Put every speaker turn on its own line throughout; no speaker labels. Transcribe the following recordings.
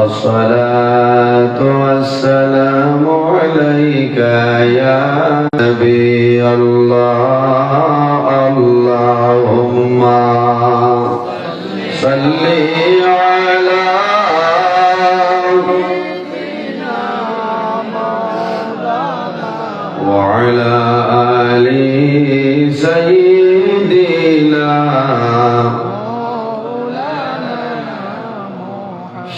الصلاة والسلام عليك يا نبي الله اللهم صل على وعلى آل سيدنا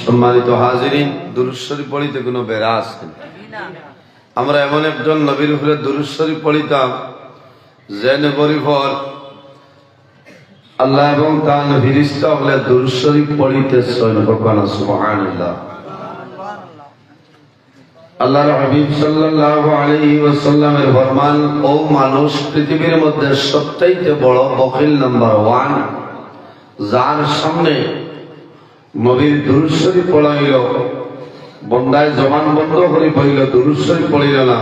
সম্মানিত হাজিরিন, দুরূদ শরীফ পড়িতে কোনো বেড়া আছে না। আমরা এমন একজন নবীর উপরে দুরূদ শরীফ পড়িতাম যে নবীর উপর আল্লাহ এবং তার ফেরেশতা হলে দুরূদ শরীফ পড়িতে সৈন্য সুবহানাল্লাহ। আল্লাহর হাবিব সাল্লাল্লাহু আলাইহি ওয়াসাল্লামের ফরমান, ও মানুষ, পৃথিবীর মধ্যে সবচাইতে বড় বখিল নাম্বার 1, যার সামনে নবীর দুরূদ শরীফ পড়াইল, বন্দায় জবান বন্ধ করে পড়িল, দুরূদ শরীফ পড়িল না,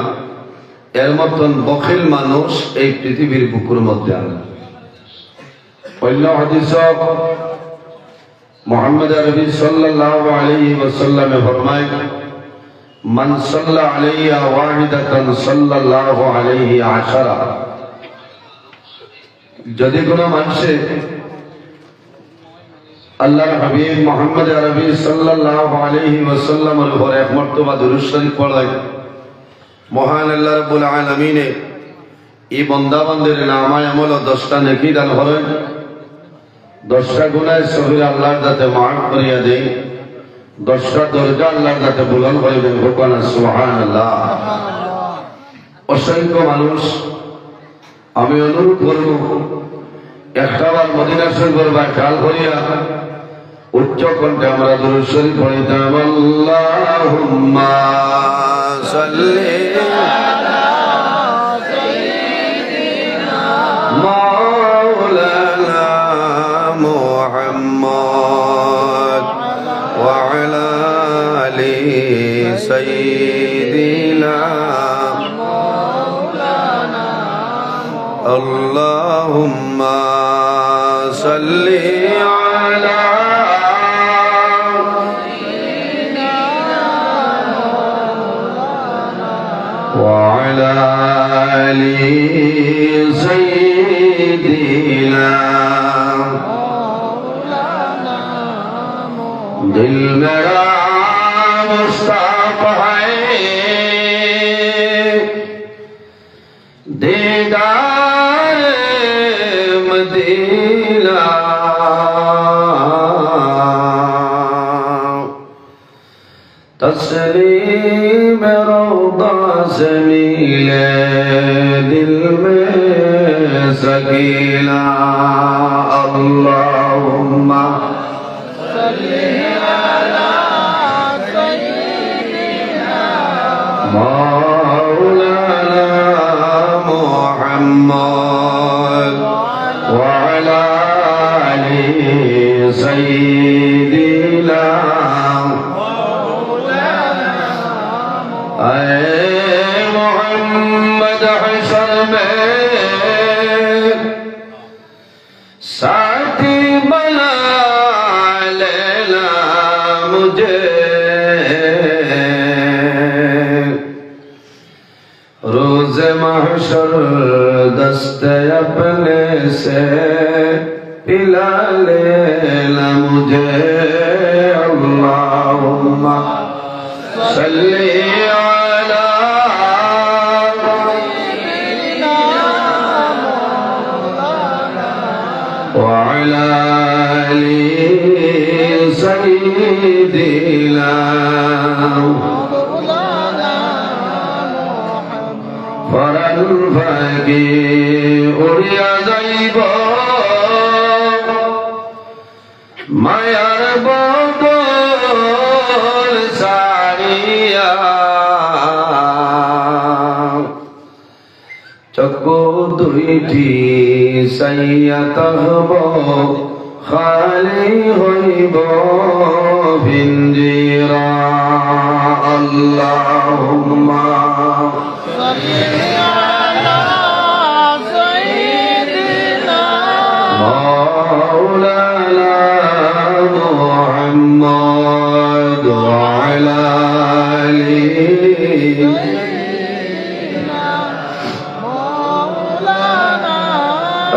এর মতন বখিল মানুষ এই পৃথিবীর বুকুর মধ্যে আনে। অন্য হাদিস মুহাম্মদ আরবি সাল্লাল্লাহু আলাইহি ওয়াসাল্লামে ফরমায়, মান সাল্লা আলাইয়া ওয়াহিদাতান সাল্লাল্লাহু আলাইহি আশারা। যদি কোনো মানুষে আল্লাহর হাবিব মুহাম্মদ আরবি সাল্লাল্লাহু আলাইহি ওয়াসাল্লামের উপর এক মর্তবা দুরূদ শরীফ পড়ায়, মহান আল্লাহ রাব্বুল আলামিন এই বান্দাবান্দির নামায় আমল 10টা নেকি দান করেন, 10টা গুনাহ সগীরা আল্লাহর কাছে মাফ করিয়া দেন, 10টা দরজা আল্লাহর কাছে বুলন্দ করে দেন। বলুন সুবহানাল্লাহ। অসংখ্য মানুষ, আমি অনুরোধ করব একটাবার মদিনা শরীফের বা খেয়াল করিয়া উচ্চ কণ্ঠে আমরা দুরূদ শরীফ পড়িতাম। আল্লাহুম্মা সাল্লি আলা সাইয়্যিদিনা মাওলানা মুহাম্মদ ওয়া আলা আলি সাইয়্যিদিনা মাওলানা আল্লাহুম্মা সাল্লি আলা وعلى آل سيدنا दिल मेरा मुस्ताफा है, दीदार मदीना तस्लीम रौदा से मिले दिल में सकीना। अल्लाहुम्मा सल्ली अला सय्यिदिना मौलाना मुहम्मद व अला आलि सय्यिदिना। मोहम्मद हशर में साथी बना लेना मुझे, रोज महशर दस्ते अपने से पिला लेना मुझे। अल्लाहुम्मा सल्ली अला व अला आलि सय्यिदिना फरल भागी उड़िया जाइब मायार बदल सारिया, चक्कु दुईटी साइयात हब खाली हईब पिंजरा। अल्लाहुम्मा सल्ली अला सय्यिदिना مولانا محمد وعلى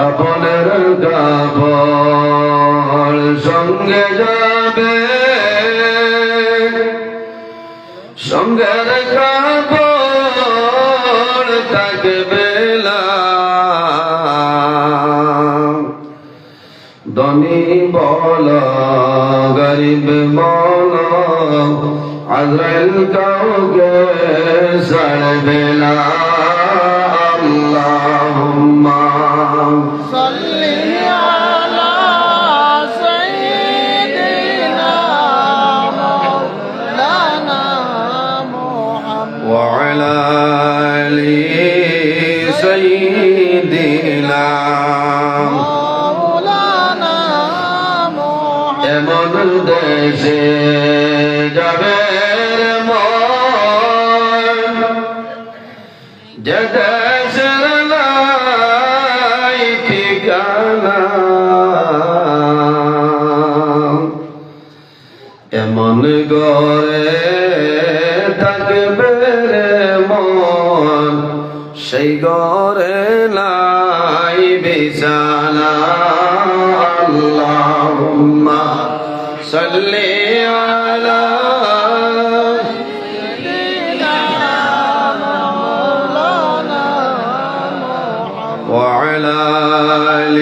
আপনার কাপড় সঙ্গে যাবে সঙ্গের কাপড় থাকবে না ধনী বল গরিব মন আজরাইল কাউকে ছাড়বে না আল্লাহুম্মা সাল্লি আলা সাইয়্যিদিনা মাওলানা মুহাম্মদ ওয়া আলা আলি সাইয়্যিদিনা মাওলানা মুহাম্মদ এমন দেশে যাবে মন যে দেশের নাই ঠিকানা এমন ঘরে থাকবে মন সেই ঘরে নাই বিছানা আল্লাহুম্মা সাল্লি আলা وعلى آل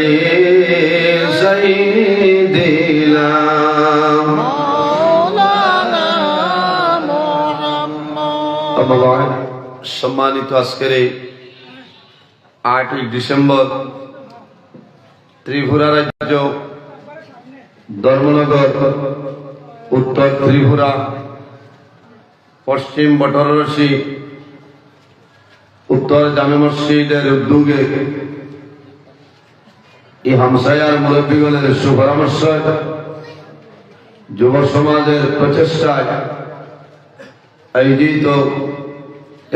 سيدنا مولانا محمد সম্মানিত আজকের এই 8ই ডিসেম্বর ত্রিপুরা রাজ্য ধর্মনগর উত্তর ত্রিপুরা পশ্চিম বটররসি উত্তর জামে মসজিদের উদ্যোগে এই হামসায়ার মুরব্বীগণের সুপরামর্শ যুব সমাজের প্রচেষ্টায় আয়োজিত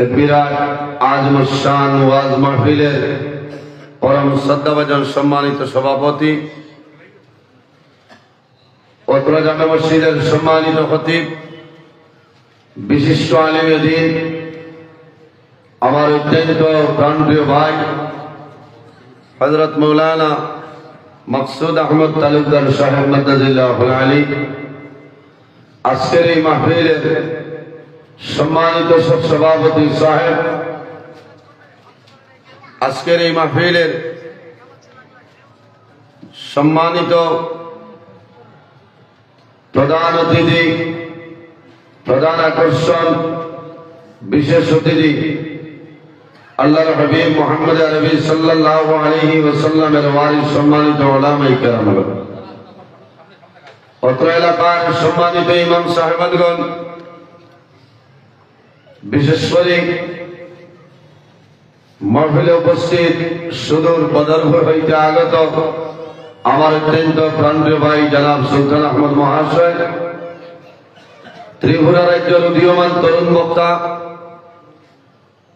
এক বিরাট আজম শান ওয়াজ মাহফিলের পরম শ্রদ্ধাভাজন সম্মানিত সভাপতি অত্র জামে মসজিদের সম্মানিত খতিব বিশিষ্ট আলিমে দ্বীন আমার অত্যন্ত প্রাণপ্রিয় ভাই হযরত মৌলানা মকসুদ আহমদ তালুকদার সাহেব মাদ্দাজিল্লাহুল আলী আজকের এই মাহফিলের সম্মানিত সভাপতি সাহেব আজকের এই মাহফিলের সম্মানিত প্রধান অতিথি প্রধান আকর্ষণ বিশেষ অতিথি আল্লাহর হাবিব মুহাম্মদ আরবি সাল্লাল্লাহু আলাইহি ওয়াসাল্লামের ওয়ারিস সম্মানিত উলামায়ে কেরামগণ অত্র এলাকার সম্মানিত ইমাম সাহেবগণ বিশেষ করে মাহফিলে উপস্থিত সুদূর বদরপুর হইতে আগত আমার অত্যন্ত প্রাণপ্রিয় ভাই জনাব সুলতান আহমদ মহাশয় ত্রিপুরা রাজ্যের উদীয়মান তরুণ বক্তা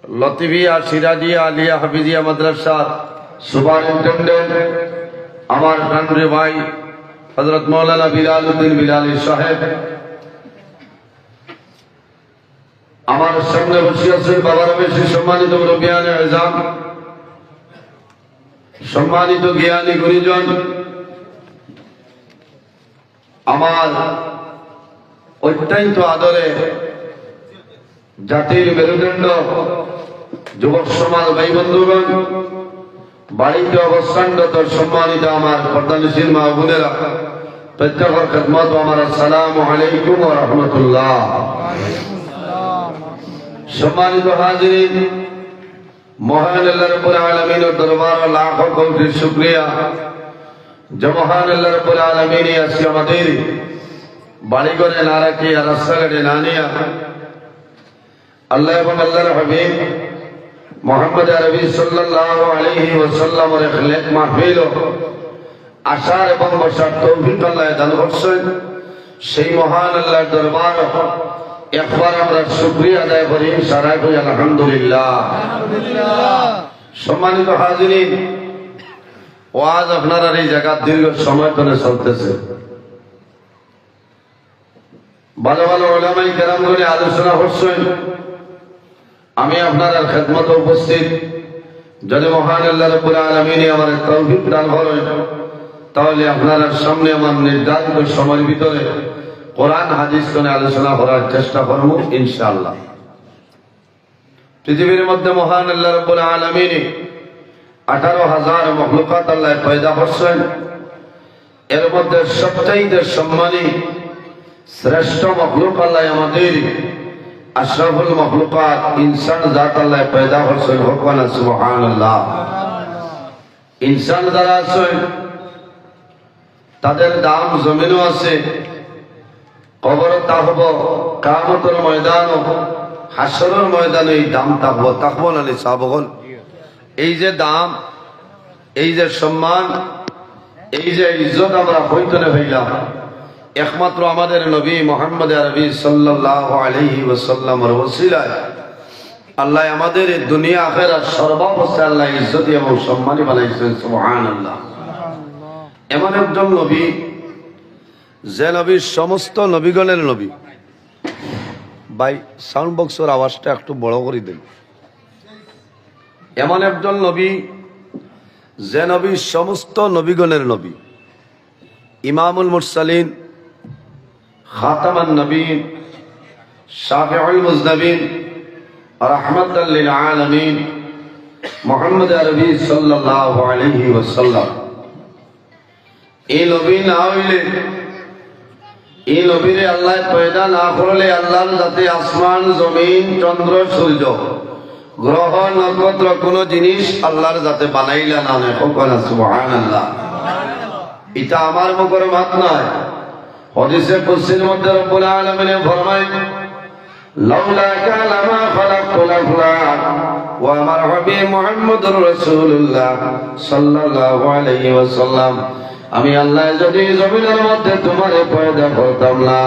লতিফিয়া সিরাজিয়া আলিয়া হাফিজিয়া মাদ্রাসার সুপারিনটেন্ডেন্ট আমার প্রাণপ্রিয় ভাই হযরত মাওলানা বিলাল উদ্দিন বিলালী সাহেব আমার সামনে বসে আছে বাবার বেশি সম্মানিত মুরব্বিয়ানে আযম সম্মানিত জ্ঞানী গুণীজন আমার অত্যন্ত আদরে জাতির মেরুদণ্ড যুবক সমাজ ভাই বন্ধুগণ বাড়িতে অবস্থানরত সম্মানিত আমার পর্দানিশীল মা বোনেরা প্রত্যেকের খিদমত আমার আসসালামু আলাইকুম ওয়া রাহমাতুল্লাহ। সম্মানিত হাজিরিন, মহান আল্লাহ রাব্বুল আলামিনের দরবারে লাখো কোটি শুকরিয়া যে মহান আল্লাহ রাব্বুল আলামিন আজকে আমাদের বাড়িঘরে না রাখি আর রাস্তাঘাটে না নিয়ে আল্লাহ এবং আল্লাহর হাবিব মুহাম্মদ আরবি সাল্লাল্লাহু আলাইহি ওয়াসাল্লামের খেলাফ মাহফিল আশার এবং বসার তৌফিক আল্লাহ দান করছেন। সেই মহান আল্লাহর দরবার একবার আমরা শুকরিয়া আদায় করি, সারা করি আলহামদুলিল্লাহ। সম্মানিত হাজিরিন, ওয়াজ আপনার আর এই জায়গা দীর্ঘ সময় ধরে চলতেছে। ভালো ভালো ওলামাই কেরাম করে আলোচনা করছেন। আমি আপনার খেদমতে উপস্থিত। যদি মহান আল্লাহ রাব্বুল আলামিন আমার তৌফিক দান করেন, তাহলে আপনার সামনে আমার নির্ধারিত সময়ের ভিতরে কোরআন হাদিস নিয়ে আলোচনা করার চেষ্টা করব ইনশাআল্লাহ। পৃথিবীর মধ্যে মহান আল্লাহ রাব্বুল আলামিন 18,000 মখলুকাত আল্লাহ পয়দা করছেন। এর মধ্যে সবচাইতে সম্মানী শ্রেষ্ঠ মখলুক আল্লাহ আমাদের আশরাফুল মখলুকাত ইনসান জাত আল্লাহ পয়দা করছেন। হুকমানা সুবহানাল্লাহ। ইনসান যারা আছেন তাদের দাম জমিনও আছে, কবর থাকব, কিয়ামতের ময়দান, হাসরের ময়দানে এই দাম থাকবো। থাকবো না সাবগল। এই যে দাম, এই যে সম্মান, এই যে ইজ্জত আমরা হইতনে হইলাম একমাত্র আমাদের নবী মুহাম্মদ আরবি সাল্লাল্লাহু আলাইহি ওয়াসাল্লামের ওসিলায় আল্লাহ আমাদের এই দুনিয়া আখিরাত সর্বাবস্থায় আল্লাহ ইজ্জত এবং সম্মানী বানাইছেন। সুবহানাল্লাহ। এমন একজন নবী যে নবী সমস্ত নবীগণের নবী। ভাই সাউন্ড বক্সের আওয়াজটা একটু বড় করে দেন। এমন একজন নবী যে নবী সমস্ত নবীগণের নবী, ইমামুল মুরসালিন, খাতামান নবীন, শাফিউল মুজনবিন, রাহমাতাল লিল আলামিন মুহাম্মদ আরবি সাল্লাল্লাহু আলাইহি ওয়াসাল্লাম। এই নবী না হইলে, এই নবীরে আল্লাহ পয়দা না করলে আল্লাহর যাতে আসমান, জমিন, চন্দ্র, সূর্য, গ্রহ, নক্ষত্র কোন জিনিস আল্লাহর যাতে বানাইলা না নেই। সুবহানাল্লাহ। এটা আমার মুখের মাত নয়। হাদিসে কুদসির মধ্যে রব্বুল আলামিন ফরমায়, লাউলা কালামা খালাকতুল আফলাক ওয়া আমার হাবিব মুহাম্মদুর রাসূলুল্লাহ সাল্লাল্লাহু আলাইহি ওয়াসাল্লাম, আমি আল্লাহ যদি জমিনের মধ্যে তোমারে পয়দা করতাম না,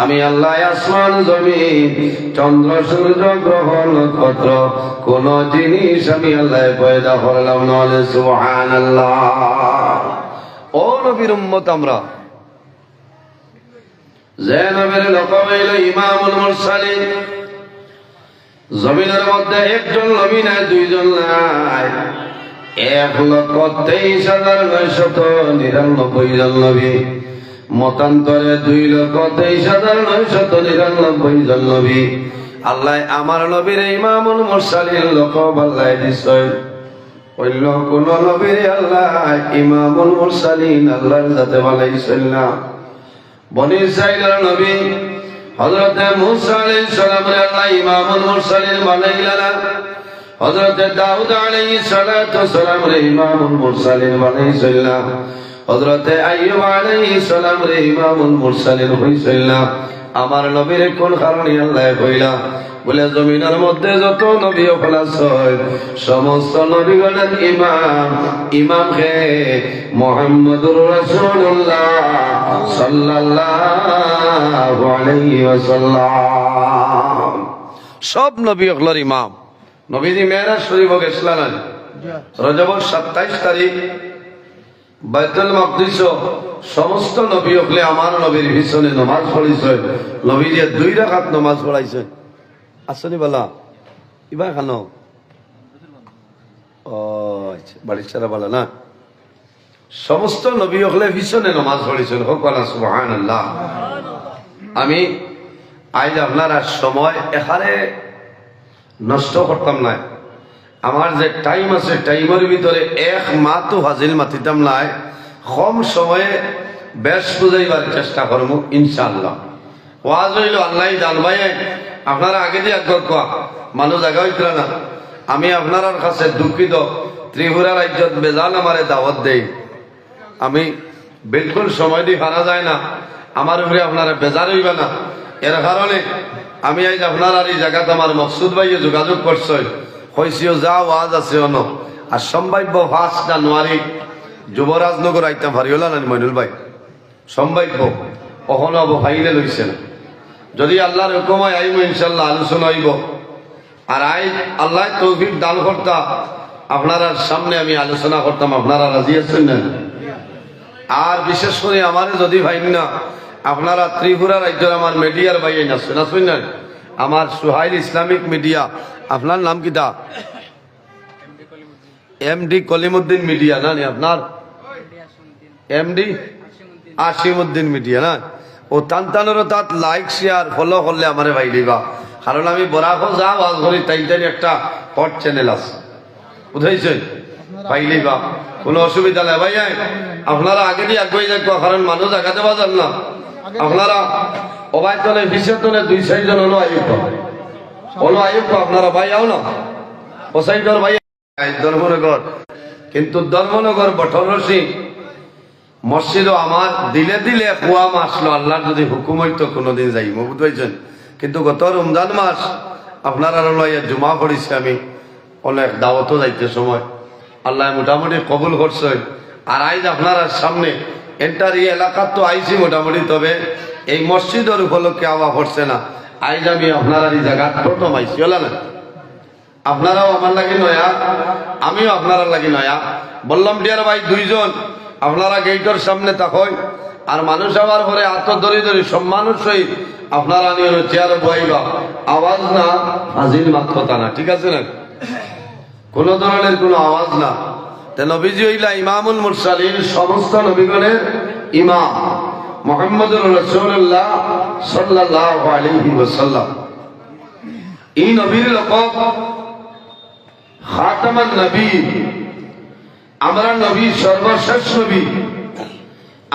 আমি আল্লাহ আসমান, জমিন, চন্দ্র, সূর্য, গ্রহ, নক্ষত্র কোন জিনিস আমি আল্লাহ পয়দা করলাম না। সুবহানাল্লাহ। ও নবীর উম্মত আমরা, যে নবীর লোক হইল ইমামুল মুরসালিন। জমিনের মধ্যে একজন নবী নাই, দুইজন নাই, 1,23,999 জন নবী। মতান্তরে 2,23,999 জন নবী। আল্লাহ আমার নবীর ইমামুল মুরসালিন লোক বাল্লাই দিছে। অন্য কোন নবীর আল্লাহ ইমামুল মুরসালিন আল্লাহর যাতে বানাইছেন না। বনি ইসরাইলের নবী হযরত মূসা আলাইহিস সালামের আল্লাহ ইমামুল মুরসালিন বানাইলেন না। হযরত দাউদ আলাইহিস সালাতু সালামের ইমামুল মুরসালিন বানাইছেন না। হযরত আইয়ুব আলাইহিস সালামের ইমামুল মুরসালিন হইছেন না। আমার নবীর কোন কারণে আল্লাহ কইলা বলে জমিনের মধ্যে যত নবী আছে সমস্ত নবীগণের ইমাম, ইমাম কে মুহাম্মদুর রাসূলুল্লাহ সাল্লাল্লাহু আলাইহি ওয়াসাল্লাম। সব নবী হলোর ইমাম। নবীজি মেরাজ শরীফ গেছিলেন রজবের 27 তারিখ। বাইতুল মাকদিস সমস্ত নবী হলে আমার নবীর পিছনে নামাজ পড়িছে। নবীজি 2 রাকাত নামাজ পড়াইছে। আসলে বলা ইবা খানো ও আচ্ছা, বাড়ির সারা বলা না। সমস্ত নবী হলে পিছনে নামাজ পড়িছেন। হোকলা সুবহানাল্লাহ। আমি আজ আপনার সময় এখানে নষ্ট করতাম না। আমার যে টাইম আছে টাইমের ভিতরে 1 মাহ তো হাজিল মাতিতাম না। কম সময়ে বেশ বুঝাইবার চেষ্টা করবো ইনশাআল্লাহ। ওয়াজ হইল আল্লাহ জানবাই। আপনারা আগে দিয়ে একবার কোয়া মানুষ জায়গা হইতরা না। আমি আপনার কাছে দুঃখিত। ত্রিপুরা রাজ্যত বেজাল আমারে দাওয়াত দেই। আমি বিলকুল সময় দিয়ে হারা যায় না। আমার উপরে আপনারা বেজার হইবা না। এর কারণে আমি আজ আপনার আর এই জায়গাতে আমার মকসুদ ভাইয়ে যোগাযোগ করছে। হয়েছিও যা ওয়াজ আছে অন। আর সম্ভাব্য 5 জানুয়ারি যুবরাজনগর আইতাম হারিওলা না মইনুল ভাই। সম্ভাব্য কখনো হবো ফাইলে লইছে না। যদি আল্লাহর হুকুম হয় আইব ইনশাল্লাহ আলোচনা হইব। আর আই আল্লাহ তৌফিক দান করতা আপনারা সামনে আমি আলোচনা করতাম, আপনারা রাজি আছেন না? আর বিশেষ করে আমার যদি ভাই না আপনারা ত্রিপুরা রাজ্যের আমার মিডিয়ার ভাই আছেন আসুন না, আমার সুহাইল ইসলামিক মিডিয়া, আপনার নাম কিটা? এমডি কলিমুদ্দিন মিডিয়া না নি আপনার? এমডি আসিমউদ্দিন মিডিয়া না? ও টানটানেরও তাত লাইক শেয়ার ফলো করলে আমার ভাই দিবা, কারণ আমি বরাবর যা ওয়াজ করি তাই একটা হট চ্যানেল আছে, বুঝাইছেন? পাইলেই বা কোনো অসুবিধা নেই ভাই। আপনারা আগে দিয়ে আগে যাক, কারণ মানুষ আগাতে পারেন না। আপনারা অবাই তলে বিশেষ তলে 2-4 জন হলো আয়ুব আপনারা ভাই আও না ও সাইডর ভাই ধর্মনগর, কিন্তু ধর্মনগর বটরসি মসজিদও আমার দিলে দিলে কুয়া মাসলো, আল্লাহর যদি হুকুম হইতো কোনোদিন যাই, বুঝতে। কিন্তু গত রমজান মাস আপনারা জুমা পড়িছি আমি, অনেক দাওয়াতও যাইতে সময় আল্লাহ মোটামুটি কবুল করছে। আর আইজ আপনার সামনে এন্টার এই এলাকার তো আইছি মোটামুটি, তবে এই মসজিদের উপলক্ষে আওয়া পড়ছে না। আইজ আমি আপনারা এই জায়গা প্রথম আইছি, হল না? আপনারাও আমার লাগি নয়া, আমিও আপনারা লাগি নয়া। বললাম ডিয়ার ভাই 2 জন আপনারা গেইটের সামনে থাকই, আর মানুষ আবার পরে হাত ধরি ধরি সম্মানের সহিত আপনারা নিয়ে চেয়ারে বইবা, আওয়াজ না হাজির মাত্রতা না, ঠিক আছে না? কোন ধরনের কোনো আওয়াজ না। নবীজি হইলা ইমামুল মুরসালিন, সমস্ত নবীগণের ইমাম মুহাম্মদুর রাসূলুল্লাহ সাল্লাল্লাহু আলাইহি ওয়াসাল্লাম। এই নবীর লকব খাতামান নবী, আমরা নবী সর্বশেষ নবী।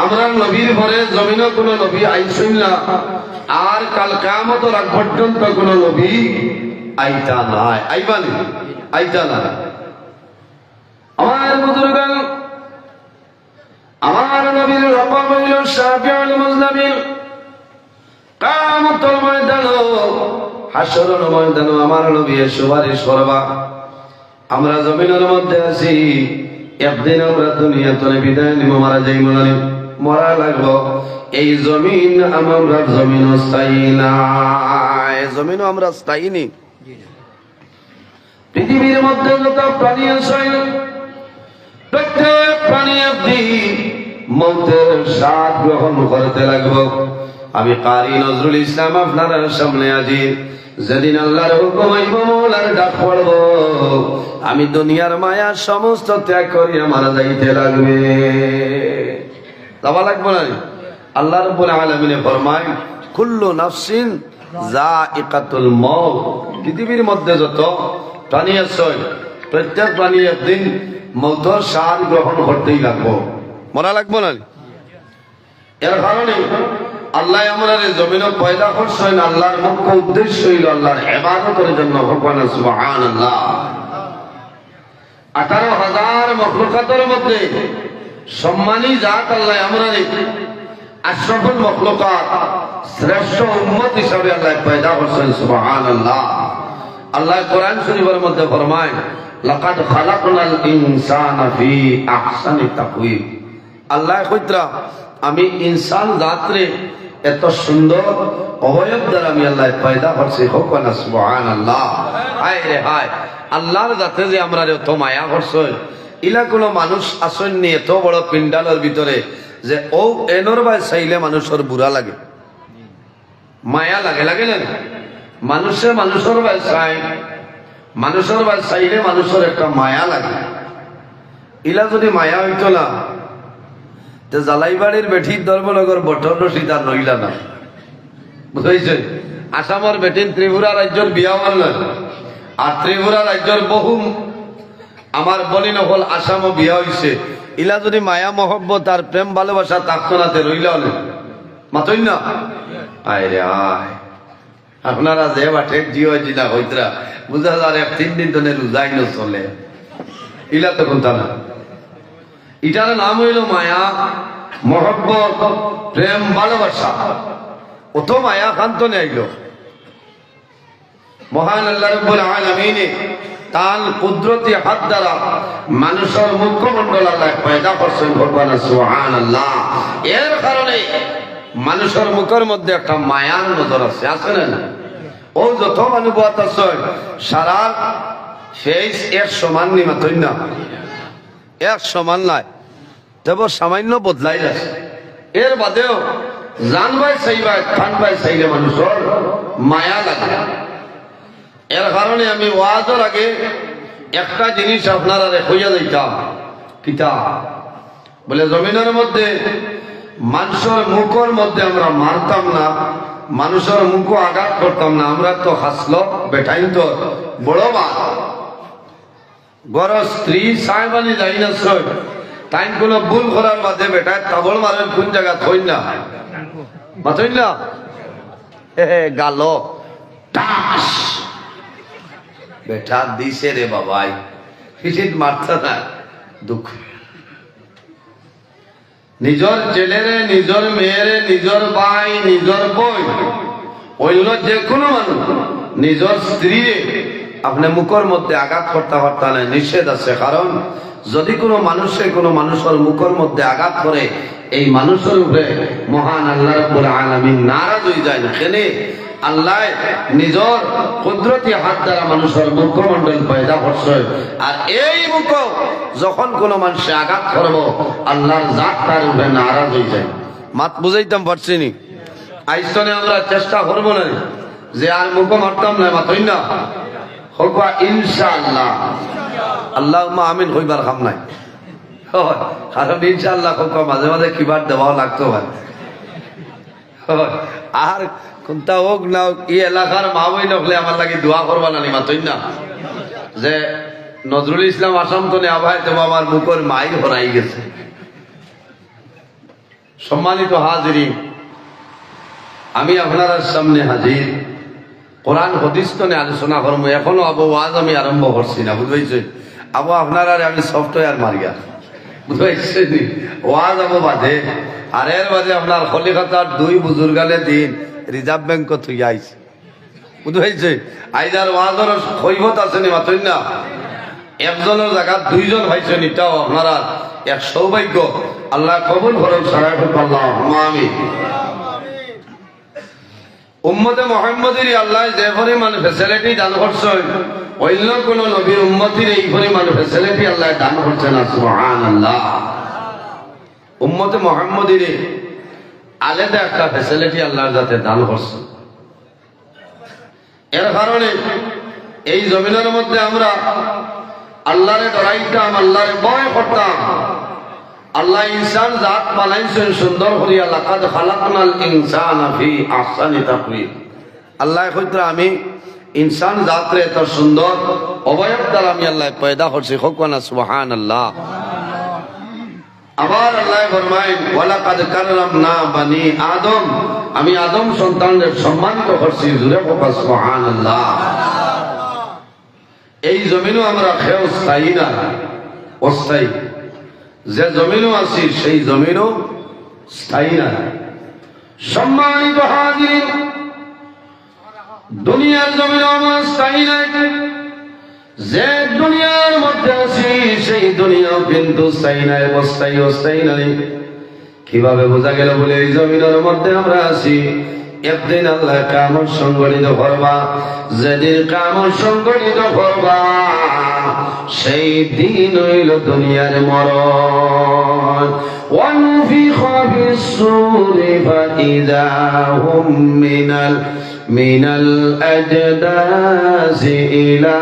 আমরা নবীর পরে জমিনে কোনো নবী আইসেন না, আর কাল কিয়ামতের আগ পর্যন্ত কোনো নবী আইতা নাই, আইবানি আইতা নাই। আমার বুজুর্গান, আমার নবীর লকব হইল শাফিউল মুজলামিন। কিয়ামতের ময়দানে, হাসরের ময়দানে আমার নবী সুপারিশ করবা। আমরা জমিনের মধ্যে আছি, একদিন আমরা দুনিয়া থেকে বিদায় নিব, মারা যাইব না, মরা লাগবো। এই জমিন আমরা জমিন স্থায়ী না, জমিনও আমরা স্থায়ী নেই। পৃথিবীর মধ্যে যত প্রাণী আছে, প্রত্যেক প্রাণী একদিন মৌতের স্বাদ গ্রহণ করতে লাগবো। আমি কারি নজরুল ইসলাম আপনার সামনে আজি, যেদিন আল্লাহর হুকুম হইব, মওলার ডাক পড়ব, আমি দুনিয়ার মায়া সমস্ত ত্যাগ করি আমার যাইতে লাগবে। যাওয়া লাগবে না? আল্লাহ রাব্বুল আলামিন ফরমায়, কুল্লু নাফসিন যায়িকাতুল মউত। পৃথিবীর মধ্যে যত প্রাণী আছে, প্রত্যেক প্রাণী একদিন মৌতের স্বাদ গ্রহণ করতেই লাগবো, মরা লাগবো না? এর কারণে আল্লাহ আমরা জমিনে পয়দা করছেন, আল্লাহর মুখ্য উদ্দেশ্য হইল আল্লাহর ইবাদতের জন্য। সুবহানাল্লাহ। 18,000 মখলুকাতের মধ্যে সম্মানী জাত আল্লাহ আমরা আশরাফুল মখলুকাত, শ্রেষ্ঠ উম্মত হিসাবে আল্লাহ পয়দা করছেন। সুবহানাল্লাহ। আল্লাহ কোরআন শরীফের মধ্যে ফরমায়, লাকাদ খালাকনাল ইনসানা ফি আহসানি তাকওয়িম। আল্লাহ কইতরা আমি ইনসান জাতরে এত সুন্দর অবয়ব দ্বারা আমি আল্লাহ পয়দা করছি। হোক না সুবহানাল্লাহ। হায় রে হায়, আল্লাহর জাতে যে আমরা এত মায়া করছে, ইলা কোনো মানুষ আসেননি এত বড় পিন্ডালের ভিতরে যে ও এনর বাই চাইলে মানুষের বুড়া লাগে, মায়া লাগে, লাগে না? মানুষের বাই চাই, মানুষের বাই চাইলে মানুষের একটা মায়া লাগে। ইলা যদি মায়া হইতো না, জালাইবাড়ির বেঠির ধর্মনগর বটর রশিদ আর নইলা না, বুঝাইছে? আসামের বেঠিন ত্রিপুরা রাজ্যের বিয়া মারলেন, আর ত্রিপুরা রাজ্যের বহু আমার বলি নকল আসামও বিয়া হয়েছে। ইলা যদি মায়া মহব্বত আর প্রেম ভালোবাসা থাকতো না, রইলা হলে মাতই না। আয় রে আয়, আপনারা যে বাটে জিও জিনা হইতরা বুঝা যার 3 দিন ধরে রোজাই ন চলে, ইলা তো কোনটা না। এটার নাম হইল মায়া মহব্বত প্রেম ভালোবাসা। অত মায়া খান্ত নেইল মহান আল্লাহ রাব্বুল আলামিন তার কুদরতি হাত দ্বারা মানুষের মুখমণ্ডল আল্লাহ পয়দা করছেন। সুবহানাল্লাহ। এর কারণে মানুষের মুখের মধ্যে একটা মায়ার নজর আছে, আছে না? ও যত মানুষ আছে সারা ফেস এক সমান নি মাতই না, এক সমান নাই, তবে সামান্য বদলাই আছে। এর বাদেও জান ভাই চাইবা খান ভাই চাইলে মানুষের মায়া লাগে। এর কারণে আমি ওয়াজের আগে একটা জিনিস আপনারা রেখইয়া দিতাম, কিতাব বলে জমিনের মধ্যে মানুষের মুখের মধ্যে আমরা মারতাম না, মানুষের মুখও আঘাত করতাম না। আমরা তো হাসল বেটাইন তো বড় মাল বড় স্ত্রী সাহেবানি যাই না শ্রয় তাই কোনো ভুল করার বাদে বেটায় তাবল মারেন কোন জায়গা থই না মাথই না গাল টাস বেটা দিছে রে বাবাই ফিসিট মারতা না। দুঃখ নিজের ছেলেরে, নিজের মেয়েরে, নিজের ভাই, নিজের বই, অন্য যে কোনো মানুষ নিজের স্ত্রীরে আপনি মুখের মধ্যে আঘাত করতে পারতা না, নিষেধ আছে। কারণ যদি কোনো মানুষে কোনো মানুষের মুখের মধ্যে আঘাত করে এই মানুষের উপরে মহান আল্লাহ রাব্বুল আলামিন নারাজ হয়ে যায় না। কেনে আল্লাহ নিজের কুদরতি হাত দ্বারা মানুষের মুখমণ্ডল পয়দা করছে, আর এই মুখ যখন কোনো মানুষে আঘাত করব আল্লাহর জাত তার উপরে নারাজ হয়ে যায়। মাত বুঝাইতাম পারছি নি? আইসনে আমরা চেষ্টা করবো না যে আর মুখ মারতাম না, মাতই না হোক ইনশাআল্লাহ। আল্লাহুম্মা আমিন হইবার কাম নাই, কারণ ইনশাআল্লাহ হোক মাঝে মাঝে কিবার দেওয়াও লাগতো ভাই। আর কোনটা হোক না হোক এই এলাকার মা বই নকলে আমার লাগে দোয়া করবা না, মাতই না যে নজরুল ইসলাম আসাম তো নেওয়া ভাই তবু আমার মুখের মাই হরাই গেছে। সম্মানিত হাজিরিন, আমি আপনার সামনে হাজির কোরআন হাদিস তো আলোচনা করবো। এখনো আবু ওয়াজ আমি আরম্ভ করছি না, বুঝতে আবু আপনার আমি সফটওয়্যার মারিয়া, বুঝতে ওয়াজ আবু বাদে। আর এর বাদে আপনার কলিকাতার দুই বুজুর্গালে দিন রিজার্ভ ব্যাংক তুই আইছে, বুঝতে আইজার ওয়াজের কৈবত আছে নি মাতই না। একজনের জায়গা দুইজন ভাইছেন, এটাও আপনারা এক সৌভাগ্য। আল্লাহ কবুল করেন সারাই আল্লাহ আমিন। উম্মতে মুহাম্মদের আল্লাহ যে পরিমাণ ফ্যাসিলিটি দান করছেন অন্য কোন নবীর উম্মতির এই পরিমাণ ফ্যাসিলিটি আল্লাহ দান করছেন না, সুবহানাল্লাহ। উম্মতে মুহাম্মদের আলাদা একটা ফ্যাসিলিটি আল্লাহর যাতে দান করছেন। এর কারণে এই জমিনের মধ্যে আমরা আল্লাহরে ডরাইতাম, আল্লাহরে ভয় করতাম। আল্লাহ ইনসান জাত বানাইছেন সুন্দর করিয়া, লাকাদ খালাকনাল ইনসানা ফি আহসানি তাকওয়িম। আল্লাহ কইতা আমি ইনসান জাতরে এত সুন্দর অবয়ব দ্বারা আমি আল্লাহ পয়দা করছি, হোকনা সুবহানাল্লাহ। আবার আল্লাহ ফরমায় ওয়ালাকাদ কাররামনা বানি আদম, আমি আদম সন্তানদের সম্মানিত করছি, জুরে হোক সুবহানাল্লাহ। এই জমিনও আমরা খেয়েও স্থায়ী না, অস্থায়ী। যে জমিনও আছি সেই জমিনও স্থায়ী না। সম্মানিত হাজির, দুনিয়ার জমিনও আমরা স্থায়ী নাই। যে দুনিয়ার মধ্যে আছি সেই দুনিয়াও কিন্তু স্থায়ী নাই, অস্থায়ী অস্থায়ী নাই। কিভাবে বোঝা গেল? বলে এই জমিনের মধ্যে আমরা আছি, একদিন আল্লাহ কিয়ামত সংগঠিত করবা। যেদিন কিয়ামত সংগঠিত করবা সেই দিন হইল দুনিয়ার মরণ। ওয়ানফিখা ফিস-সূরি ফাইযা হুম মিনাল আজদাসি ইলা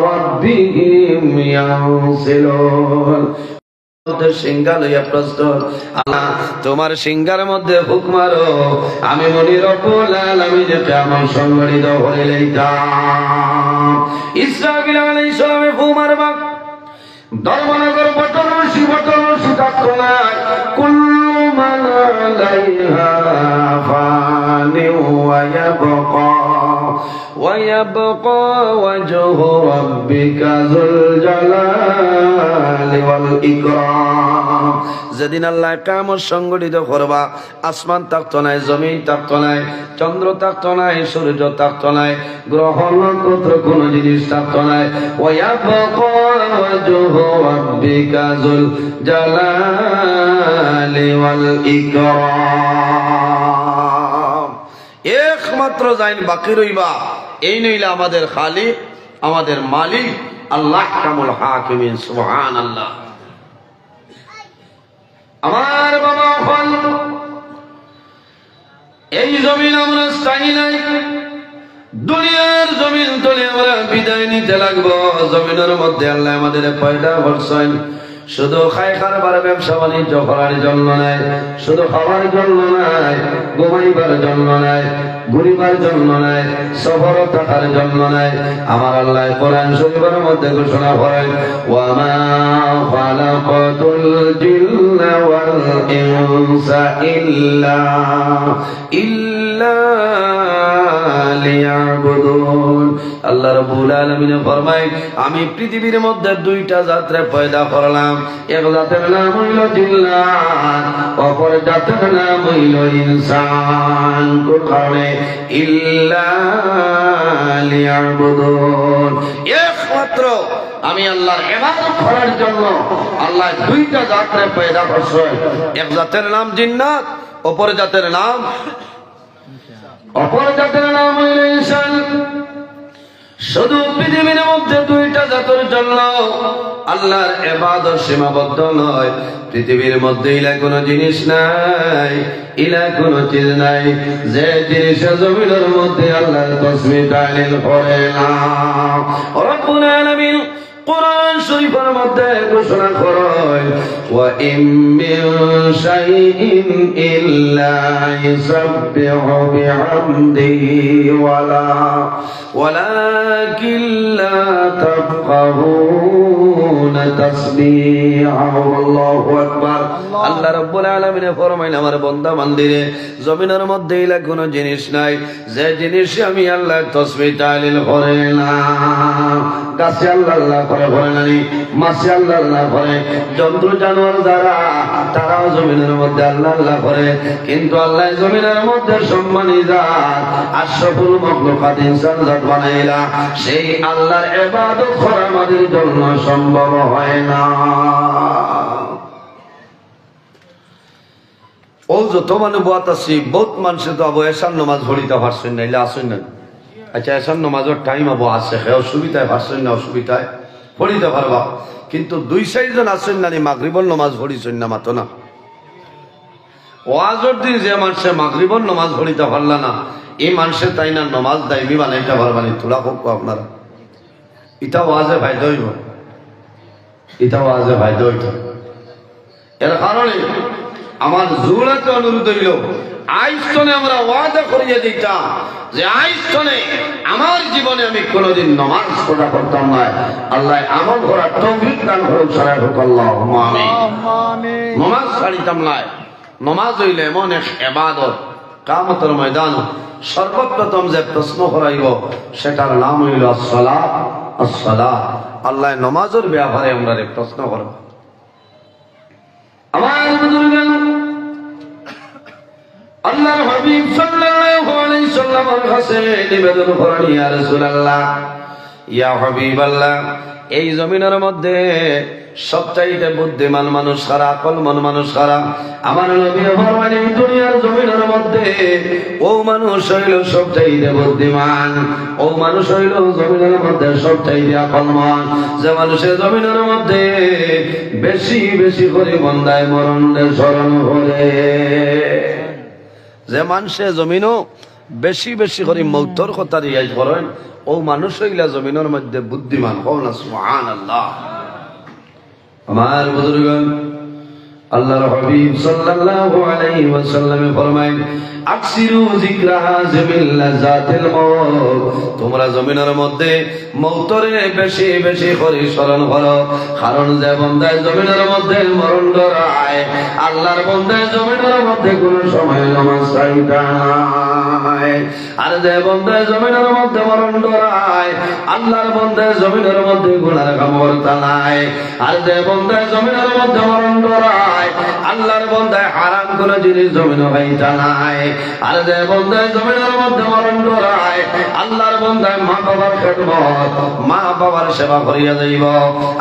রাব্বিহিম ইয়ানসিলুন। সিংহা লইয়া প্রশ্ন, আল্লাহ তোমার সিংহার মধ্যে হুক মারো, আমি মনি রব্বুল আলামিন যে কিয়ামত সংগঠিত করে লইতাম। ইসরাঈল আলাইহিস সালামে ফু মারবা, ধর্মনগর বটরশি তাকনায় কুল্লু মান আলাইহা ফানি ওয়া ইয়াবকা ওয়াজহু রাব্বিকা যুল জালালি ওয়াল ইকরাম। যেদিন আল্লাহ কিয়ামত সংগঠিত করবা, আসমান থাকতো নাই, জমিন থাকতো নাই, চন্দ্র থাকতো নাই, সূর্য থাকতো নাই, গ্রহ নক্ষত্র কোন জিনিস থাকতো নাই। ওয়া ইয়াবকা ওয়াজহু রাব্বিকা যুল জালালি ওয়াল ইকরাম। একমাত্র যাইন বাকি রইবা, এই নইলে আমাদের খালিক, আমাদের মালিক আল্লাহ কামুল হাকিমিন। সুবহানাল্লাহ। আমার বাবা হল এই জমিন আমরা চাই নাই, দুনিয়ার জমিন তুলে আমরা বিদায় নিতে লাগবো। জমিনের মধ্যে আল্লাহ আমাদের পয়দা করছেন শুধু খায় খাবার ব্যবসা বাণিজ্য করার জন্য নাই, শুধু খাওয়ার জন্য নাই, ঘুমাইবার জন্য নাই, ঘুরিবার জন্য নাই, সফর থাকার জন্য নাই। আমার আল্লাহ কোরআন শরীফের মধ্যে ঘোষণা করেন, ওয়া মা খালাকাতুল জিন্না ওয়াল ইনসা ইল্লা লিয়াবুদুন। আল্লাহ রাব্বুল আলামিন ফরমায়, আমি পৃথিবীর মধ্যে দুইটা জাতরে পয়দা করলাম। এক জাতের নাম হইল জিন্নাত, অপর জাতের নাম হইল ইনসান। কোন কারণে? ইল্লা লিয়াবুদুন, একমাত্র আমি আল্লাহর ইবাদত করার জন্য আল্লাহ দুইটা জাতরে পয়দা করছেন। এক জাতের নাম জিন্নাত, অপর জাতের নাম হইল ইনসান। শুধু পৃথিবীর মধ্যে দুইটা জাতের জন্য আল্লাহর ইবাদত সীমাবদ্ধ নয়। পৃথিবীর মধ্যে ইলা কোনো জিনিস নাই, ইলা কোনো চিজ নাই যে জিনিসের জমিনের মধ্যে আল্লাহর তাসবিহ তাহলিল করে না। রব্বুল আলামিন কোরআন শরীফের মধ্যে ঘোষণা করেন, ওয়া ইম মিন শাইইন ইল্লা ইউসাব্বিহু বিহামদিহি ওয়ালাকিন লা তাফকাহুনা তাসবিহাহু। আল্লাহু আকবার। আল্লাহ রাব্বুল আলামিন ফরমাইলেন, আমার বান্দা বান্দিরে, জমিনের মধ্যে ইলা কোনো জিনিস নাই যে জিনিস আমি আল্লাহ তাসবিহ তাহলিল করে না। গাছে আল্লাহ আল্লাহ করে নাই, মাছে আল্লাহ আল্লাহ করে, জন্তু জানোয়ার যারা তারাও জমিনের মধ্যে আল্লাহ আল্লাহ করে। কিন্তু আল্লাহ জমিনের মধ্যে সম্মানী জাত আশরাফুল মাখলুকাত ইনসান জাত বানাইলা, সেই আল্লাহর ইবাদত করা আমাদের জন্য সম্ভব হয় না। ও যত মানুষ বাত আছি, বহুত মানুষে তো আবু এশার নামাজ পড়িতে পারছেন না, এলে আসেন না। আচ্ছা, এশার নামাজের টাইম আবু আছে, সে অসুবিধায় পারছেন না, অসুবিধায় পড়িতে পারবা। কিন্তু দুই চারজন আছেন না মাগরিবর নামাজ পড়িছেন না, মাতো না। ওয়াজের দিন যে মানুষে মাগরিবর নামাজ পড়িতে পারলা না, এই মানুষের তাই না নামাজ দাইমি বানাইতে পারবানি। তোলা হোক আপনারা, এটা ওয়াজে ফায়দা হইব, এটা ওয়াজে ফায়দা হইত। এর কারণে আমার জোরাতে অনুরোধ হইল, আইস্তনে আমরা ওয়াদা করিয়ে দিতাম যে আইস্তনে আমার জীবনে আমি কোনোদিন নামাজ পড়া করতাম না। আল্লাহ আমল করার তৌফিক দান করুক, সারা হোক আল্লাহুম্মা আমিন। নামাজ ছাড়িতাম না। নামাজ হইলে এমন এক ইবাদত, কিয়ামতের ময়দান সর্বপ্রথম যে প্রশ্ন করাইব সেটার নাম হইল আসসালাত। আসসালাত। আল্লাহ নামাজের ব্যাপারে আমরা প্রশ্ন করব। আমার বুজুর্গান, আল্লাহর হাবিব সাল্লাল্লাহু আলাইহি সাল্লামের কাছে নিবেদন করেন, ইয়া রাসূলুল্লাহ, ইয়া হাবিবাল্লাহ, এই জমিনের মধ্যে সবচাইতে বুদ্ধিমান মানুষ কারা, আকলমান মানুষ কারা? আমার নবী ফরমানে, দুনিয়ার জমিনের মধ্যে ও মানুষ হইল সবচাইতে বুদ্ধিমান, ও মানুষ হইল জমিনের মধ্যে সবচাইতে আকলমান, যে মানুষের জমিনের মধ্যে বেশি বেশি করে বন্দায় মরণের স্মরণ করে, যে মানুষের জমিনও বেশি বেশি করে মৌতর কথা রিয়াজ করেন, ও মানুষ হইলা জমিনের মধ্যে বুদ্ধিমান। কওনা সুবহানাল্লাহ। আমার বুজুর্গগণ, আল্লাহর হাবিব সাল্লাল্লাহু আলাইহি ওয়াসাল্লাম ফরমায়, আকসিরু যিকরা হাযিমিল লাযাতিল মাউত, তোমরা জমিনের মধ্যে মওতরে বেশি বেশি করে স্মরণ করো। কারণ যে বান্দায় জমিনের মধ্যে মরণ ডরায়, আল্লাহর বান্দায় জমিনের মধ্যে কোন সময় নামাজ ছাড়িতা নাই। আর যে বান্দায় জমিনের মধ্যে মরণ ডরায়, আল্লাহর বান্দায় জমিনের মধ্যে গুনাহ কাম করতা নাই। আর যে বান্দায় জমিনের মধ্যে মরণ ডরায়, আল্লাহর বান্দায় হারাম কোন জিনিস জমিনে খাইতা নাই। আর যে বান্দায় জমিনের মধ্যে মরণ ডরায়, আল্লাহর বন্দায় মা বাবার খেদমত মা বাবার সেবা করিয়া যাইব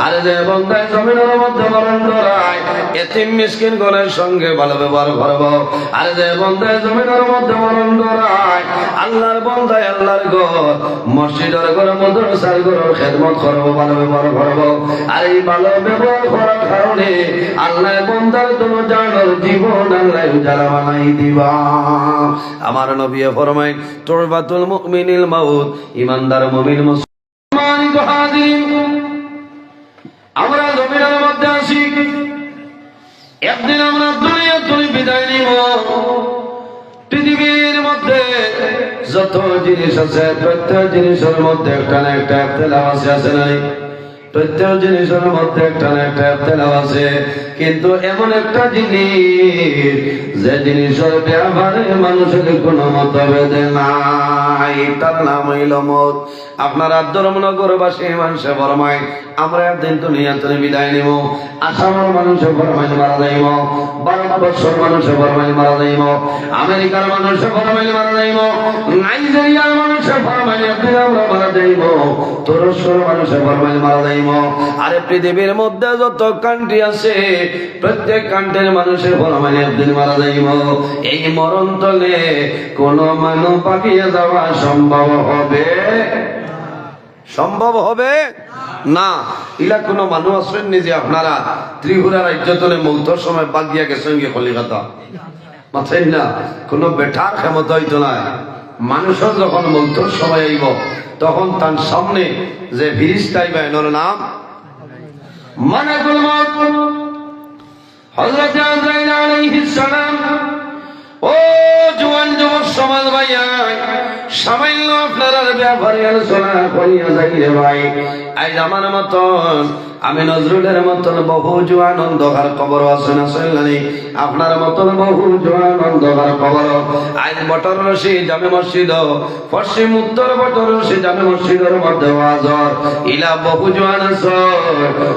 আর যে বন্দায় জমিনের মধ্যে মরণ ধরায় এতিম মিসকিন গণের সঙ্গে ভালো ব্যবহার করব আর যে বন্দায় জমিনের মধ্যে মরণ ধরায় আল্লাহর বন্দায় আল্লাহর ঘর মসজিদের ঘর মাদ্রাসার ঘর খেদমত করব ভালো ব্যবহার করব আর এই ভালো ব্যবহার করার কারণে আল্লাহ বন্দার জন্য জানার জীবন আল্লাহ উজালা বানাই দিবা আমার নবী ফরমায় তুরবাতুল মুমিনিল মাউত ইমানদার মুমিন মুসলমান হাজির আমরা জমিনের মধ্যে আছি একদিন আমরা দুনিয়া থেকে বিদায় নিব পৃথিবীর মধ্যে যত জিনিস আছে প্রত্যেক জিনিসের মধ্যে একটা না একটা ইখতিলাফ আছে নাই প্রত্যেক জিনিসের মধ্যে একটা না একটা ইখতিলাফ আছে কিন্তু এমন একটা জিনিস যে জিনিসের ব্যাপারে মানুষের কোনো মতভেদ নাই তার নাম হইল মওত আপনারা ধর্মনগরবাসী মানুষে ফরমায় আমরা একদিন দুনিয়া থেকে বিদায় নিব আসামের মানুষে ফরমায় মারা যাইব ভারতবর্ষের মানুষে ফরমায় মারা যাইব আমেরিকার মানুষে ফরমায় মারা যাইব নাইজেরিয়ার মানুষে ফরমায় একদিন আমরা মারা যাইব তুরস্কের মানুষে ফরমায় মারা যাইব আরে পৃথিবীর মধ্যে যত কান্ট্রি আছে প্রত্যেক কান্ট্রির মানুষের ফরমায় একদিন মারা যাইব এই মরণ তলে কোন মানুষ পাকিয়ে যাওয়া সম্ভব হবে না ইলা কোন মানুষ আসেন নি যে আপনারা ত্রিপুরা রাজ্য তলে মৌতর সময় বাদ দিয়া গেছেন গিয়ে কলিকাতা মাথায় না কোনো বেটার ক্ষমতা হইতো না মানুষের যখন মৌতর সময় আইব তখন তার সামনে যে ফিরিস্তা আইবা এনার নাম মালাকুল মউত হযরত আজরাইল আলাইহিস সালাম ও জওয়ান যুবক সমাজ ভাইয়া সামান্য আপনারা ব্যাপারে আলোচনা করিয়া যাইলে ভাই আজ আমার মতন আমি নজরুলের মতন বহু জওয়ান অন্ধকার কবর আছে না শুনলেনি আপনার মতন বহু জওয়ান অন্ধকার কবর আজ বটর রশি জামে মসজিদ পশ্চিম উত্তর বটর রশি জামে মসজিদের মধ্যে ওয়াজর ইলা বহু জওয়ান আছে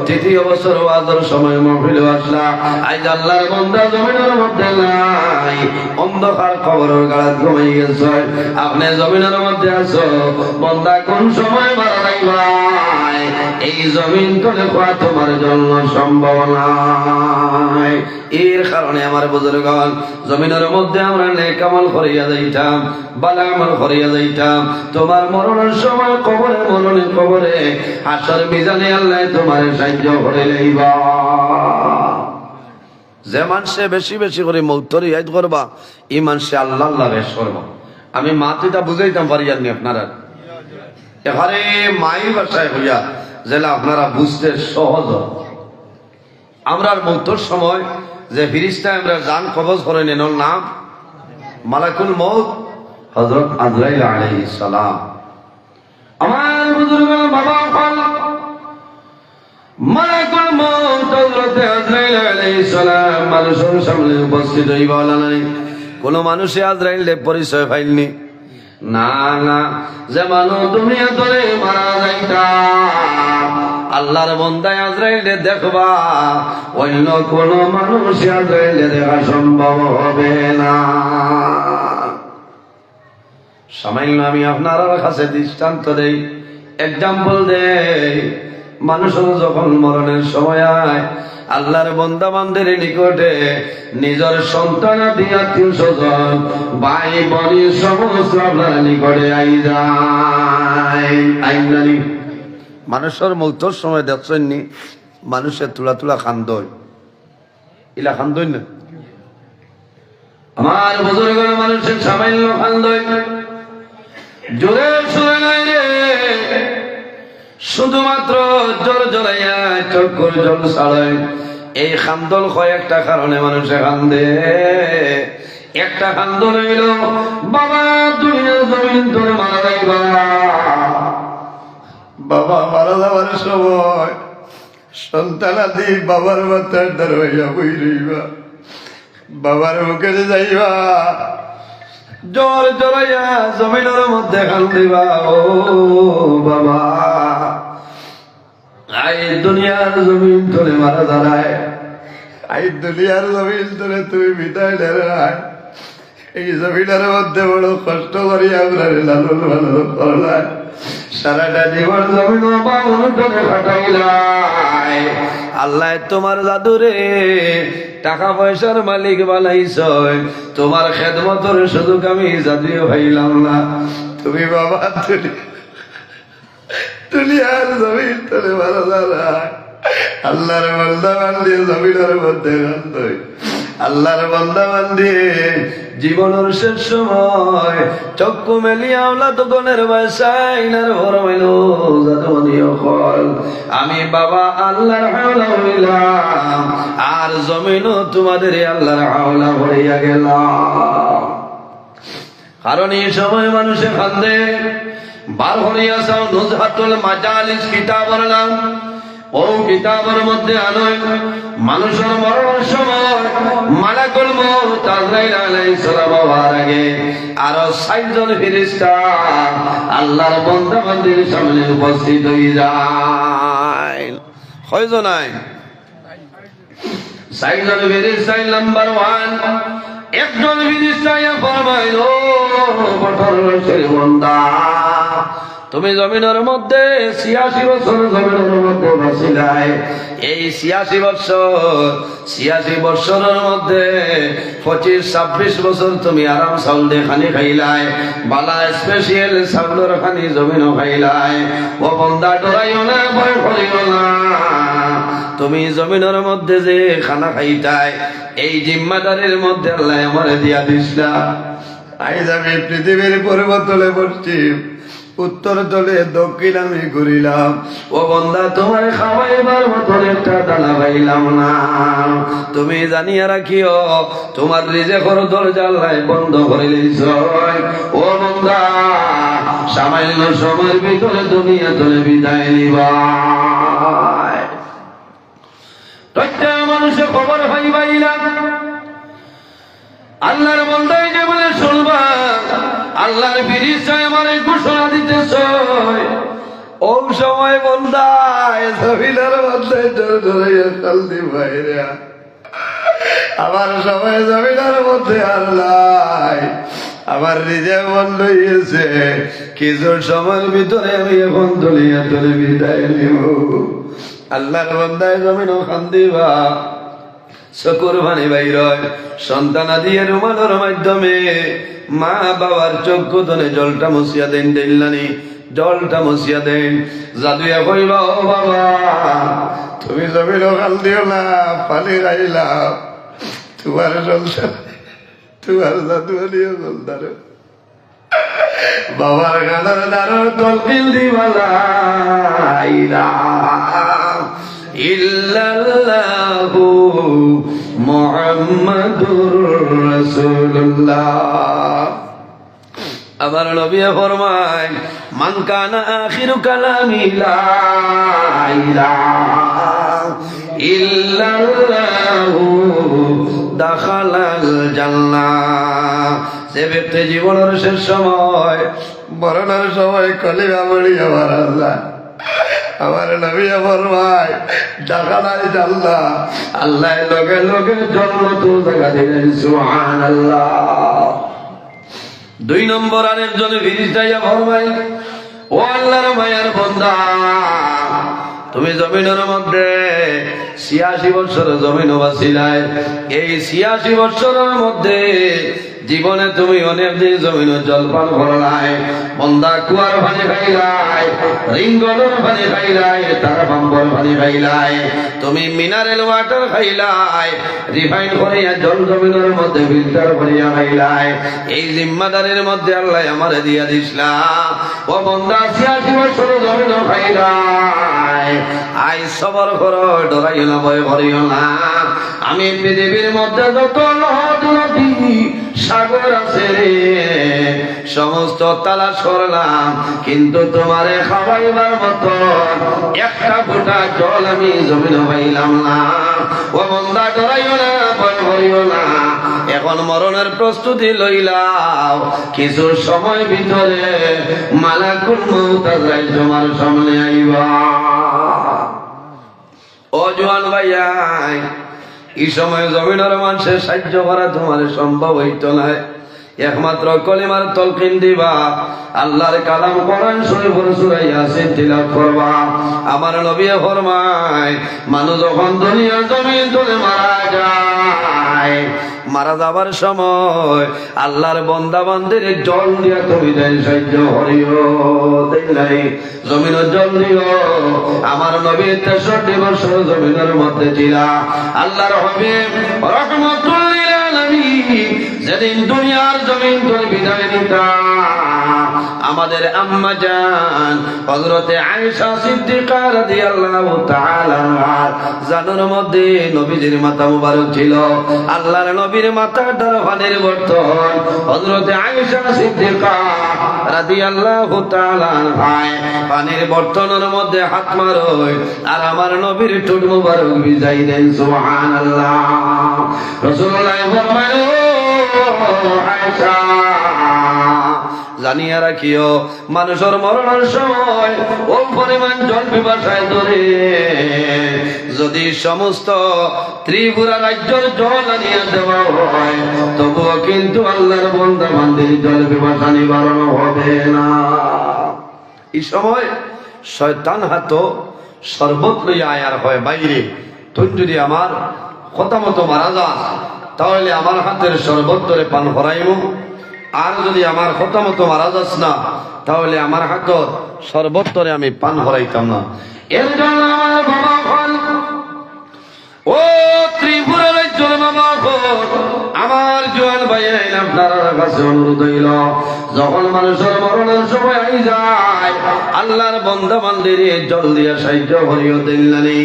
তৃতীয় বছর ওয়াজর সময় মাহফিল আসলা আজ আল্লাহর বান্দা জমিনের মধ্যে নাই অন্ধকার কবরের গাড়াত ঘুমাই গেছে আপনি জমিনের মধ্যে আছো বান্দা কোন সময় মারা যাইবা এই জমিন তলে কোয়া তোমার জন্য সম্ভব নাই এর কারণে আমার বুজুর্গগণ জমিনের মধ্যে আমরা নেক আমল করিয়া যাইতাম ভালো আমল করিয়া যাইতাম তোমার মরণের সময় কবরে মরণের কবরে হাসর মিজানে আল্লাহ তোমার সাহায্য করে লইবা যে মানুষে বেশি বেশি করে মৌতর ইয়াদ করবা এই মানুষে আল্লাহ আল্লাহ বেশ করবা আমি মাতিটা বুঝাইতাম পারি জানি আপনারা এবারে মায়ের বাসায় হইয়া যেটা আপনারা বুঝতে সহজ আমরা মৌতর সময় যে ফিরিস্তা আমরা জান কবজ করে নেন নাম মালাকুল মউত হযরত আজরাইল আলাইহিস সালাম আমার বুজুর্গরা বাবা মালাকুল মউত হযরত আজরাইল আলাইহিস সালাম মানুষের সামনে উপস্থিত হইবা নাই কোন মানুষে আজরাইলের পরিচয় পাইনি না না যে মানুষ দুনিয়া ধরে মারা যাইতা আল্লাহর বান্দায় আজরাইলে দেখবা অন্য কোন মানুষ আজরাইলে দেখা সম্ভব হবে না সামান্য আমি আপনার কাছে দৃষ্টান্ত দেই এক্সাম্পল দেই মানুষের যখন মরণের সময় হয় আল্লাহর বান্দা বান্দার নিকটে নিজের সন্তান আত্মীয় স্বজন ভাই বোন সমস্ত আপনার নিকটে আই যায় আইনানি মানুষের মৌতর সময় দেখছেন নি মানুষের তুলা তুলা খান্দই ইলা খান্দই না আমার বুজুর্গের মানুষের সামান্য খান্দই জোরে শুনে নাই রে শুধুমাত্র জোর জোরাইয়া চক্কর জল ছাড়ায় এই খান্দল কয়েকটা কারণে মানুষে কান্দে একটা খান্দল হইল বাবা দুনিয়ার জমিন তোর মারা যাইবা বাবা মারা যাবার সময় সন্তানাদি বাবার মাথার দ্বার হইয়া বই রইবা বাবার মুখে যাইবা জোর জোরাইয়া জমিনের মধ্যে কান্দিবা ও বাবা আই দুনিয়ার জমিন তোরে মারা দাঁড়ায় আই দুনিয়ার জমিন তোরে তুমি বিদায় দেয় এই জমিটার মধ্যে বড় কষ্ট করি আমরা লালন পালন করলাম, সারাটা জীবন জমিন করে কাটাইলাই। আল্লাহ তোমার জাদুরে টাকা পয়সার মালিক বানাইছ, তোমার খেদমতের সুযোগ আমি জাদুও ভাইলাম না। তুমি বাবা দুনিয়ার জমিন তোলে ভালো দাঁড়া, আল্লাহর বান্দা বান্দি জমিনের মধ্যে আল্লাহর বান্দা বান্দি জীবনের শেষ সময় চক্ষু মেলিয়া আওলাদ গণের বয়সাইনার বড় হইল জাদুমনিও ফল। আমি বাবা আল্লাহর হাওলা হইলাম, আর জমিনও তোমাদের আল্লাহর হাওলা হইয়া গেলাম। কারণ এই সময় মানুষে কান্দে। বার হইয়া যাও নুজহাতুল মাজালিস কিতাবের নাম, ও কিতাবের মধ্যে আনয় মানুষের মরণের সময় মালাকুল মউত আজরাইল আলাইহিস সালাম হওয়ার আগে আরো ৬০ জন ফেরেশতা আল্লাহর বান্দা বান্দির সামনে উপস্থিত হয়ে যায়। কয়জন আয়? ৬০ জন ফেরেশতা। নাম্বার 1 একজন ফেরেশতা ফরমাইল, ও কঠোর বান্দা, তুমি জমিনের মধ্যে ৮৬ বছর জমিনের মধ্যে বসিলাই। এই ৮৬ বছরের মধ্যে ২৫-২৬ বছর তুমি আরাম চাউল দিয়ে খানি খাইলাই, বালা স্পেশাল চাউলের খানি জমিনও খাইলাই। ও বন্দা, ডরাইও না, ভয় করিও না। তুমি জমিনের মধ্যে যে খানা খাইতাই, এই জিম্মাদারির মধ্যে আল্লাহ আমারে দিয়া দিস না। আইজ আমি পৃথিবীর পরিবর্তনে পশ্চিম উত্তর তলে দক্ষিণ আমি ঘুরিলাম। ও বন্দা, তোমার খাওয়াইবার মতন একটা দানা পাইলাম না। তুমি জানিয়া রাখিও, তোমার রিজেকের দরজা আল্লাহ বন্ধ করে দিয়েছ। ও বন্দা, সামান্য সময়ের ভিতরে দুনিয়া তলে বিদায় নিবা। প্রত্যেক মানুষের খবর পাইবাইলাম। আল্লাহর বান্দাই যে বলে শুনবা, আল্লাহর ফেরেশতা আমারে ঘোষণা দিতেছ। ও সময় বান্দায় জমিনের মধ্যে ডরাইয়া কালদি বাইরে, আমার সময় জমিনের মধ্যে আল্লাহ আমার নিজে বন্ধ হয়েছে। কিছু সময়ের ভিতরে আমি এখন দলিয়া তলে বিদায় নিব। আল্লাহর বান্দায় জমিনও কান্দিবা, চকুর পানি বাইর হয়। সন্তানাদিয়ে রুমালের মাধ্যমে মা বাবার চক্ষু ধনে জলটা মুছিয়া দেন, দিল্লানি জলটা মুছিয়া দেন। জাদুয়া কইবা, ও বাবা, তুমি জমিনও কান্দিও না, পানি খাইলাম, তোমার সন্তান তোমার জাদুয়া নিয়ে সন্তান বাবার গানার দ্বারা তলকিল দিবালা ইল্লাল্লাহু মুহাম্মাদুর রাসূলুল্লাহ। আমার নবী ফরমায়, মান কানা আখিরু কালামি লা ইলাহা ইল্লাল্লাহু দাখালাল জান্নাহ। যে ব্যক্তি জীবনের শেষ সময় মরণের সময় কলিমা বলি, আমার আল্লাহ, আমার নবী ফরমায়, দাখালাল জান্নাহ, আল্লাহ লগে লগে জান্নাত জায়গা দিলেন। সুবহানাল্লাহ। ২ নম্বর আরেকজন ফেরেশতা ফরমায়, ও আল্লাহর মায়ার বান্দা, তুমি জমিনের মধ্যে ৮৬ বছর জমিন বাসিলাই। এই ৮৬ বছরের মধ্যে জীবনে তুমি অনেক দিন জমিন জলপান করলাই। বন্দা, কুয়ার পানি খাইলাই, রিঙ্গনের পানি খাইলাই, তার পাম্পর পানি খাইলাই, তুমি মিনারেল ওয়াটার খাইলাই, রিফাইন করিয়া জল জমিনের মধ্যে ফিল্টার করিয়া খাইলাই। এই জিম্মাদারির মধ্যে আল্লাহ আমারে দিয়া দিসলা। ও বন্দা, ৮৬ বছর জমিন খাইলাই, আই সবর করো, ডরাইও না, ভয় করিও না। আমি পৃথিবীর মধ্যে যত নদী সাগর আছে রে, সমস্ত তালাশ করলাম, কিন্তু তোমারে খাওয়াইবার মতো একটা ফোঁটা জল আমি জমিন পাইলাম না। ও বন্দা, ডরাইও না, ভয় করিও না। এখন মরণের প্রস্তুতি লইলাও, কিছু সময় ভিতরে মালাকুল মউত আজরাইল তোমার সামনে আইবা। ও জওয়ান ভাইয়াই, এই সময় জমিনের মানুষের সাহায্য করা তোমার সম্ভব হইত না। একমাত্র কলিমার তলকিন দিবা, আল্লাহর কালাম কোরআন শরীফের সূরা ইয়াসিন তিলাওয়াত করবা। আমার নবী ফরমায় মানুষ যখন দুনিয়ার জমিন তুলে মারা যায়, মারা যাবার সময় আল্লাহর বান্দা বান্দির জল দিয়া তুমি দেন সাহায্য করিও, তাই নাই জমিনের জল দিও। আমার নবী 63 বছর জমিনের মধ্যে ছিলা। আল্লাহর হাবিব রাহমাতুল লিল আলামিন যেদিন দুনিয়ার জমিন থেকে বিদায় নিতা, আমাদের আম্মা জান হযরতে আয়েশা সিদ্দিকা রাদিয়াল্লাহু তাআলা জানুর মধ্যে নবীজির মাথা মুবারক ছিল। আল্লাহর নবীর মাথাটার পানির বর্তন হযরতে আয়েশা সিদ্দিকা রাদিয়াল্লাহু তাআলা পানির বর্তনের মধ্যে হাত মারোয় আর আমার নবীর ঠোঁট মুবারক ভিজাই দেন। সুবহানাল্লাহ। রাসূলুল্লাহ ফরমায় আয়েশা জানিয়া রাখিও মানুষের মরণের সময় ও পরিমাণ জল পিপাসায় ধরে, যদি সমস্ত ত্রিপুরা রাজ্যের জল আনিয়া দেওয়া হয় তবুও কিন্তু আল্লাহর বান্দা বান্দির জল পিপাসা নিবারণ হবে না। এই সময় শয়তান হাত শরবত লইয়া আয়ার হয় বাইরে, তুই যদি আমার কথা মতো মারা যাস তাহলে আমার হাতের শরবত ধরে পান করাইব, আর যদি আমার কথা মতো মারা যাস না তাহলে আমার হাতর শরবত ধরে আমি পান করাইতাম না। এর জন্য আমার বাবা হল ও ত্রিপুরা রাজ্যের বাবা হল আমার জোয়ান ভাই আপনার কাছে অনুরোধ হইল, যখন মানুষের মরণের সময় আই যায় আল্লাহর বান্দা বান্দির জল দিয়া সাহায্য করিও দিল্লানি,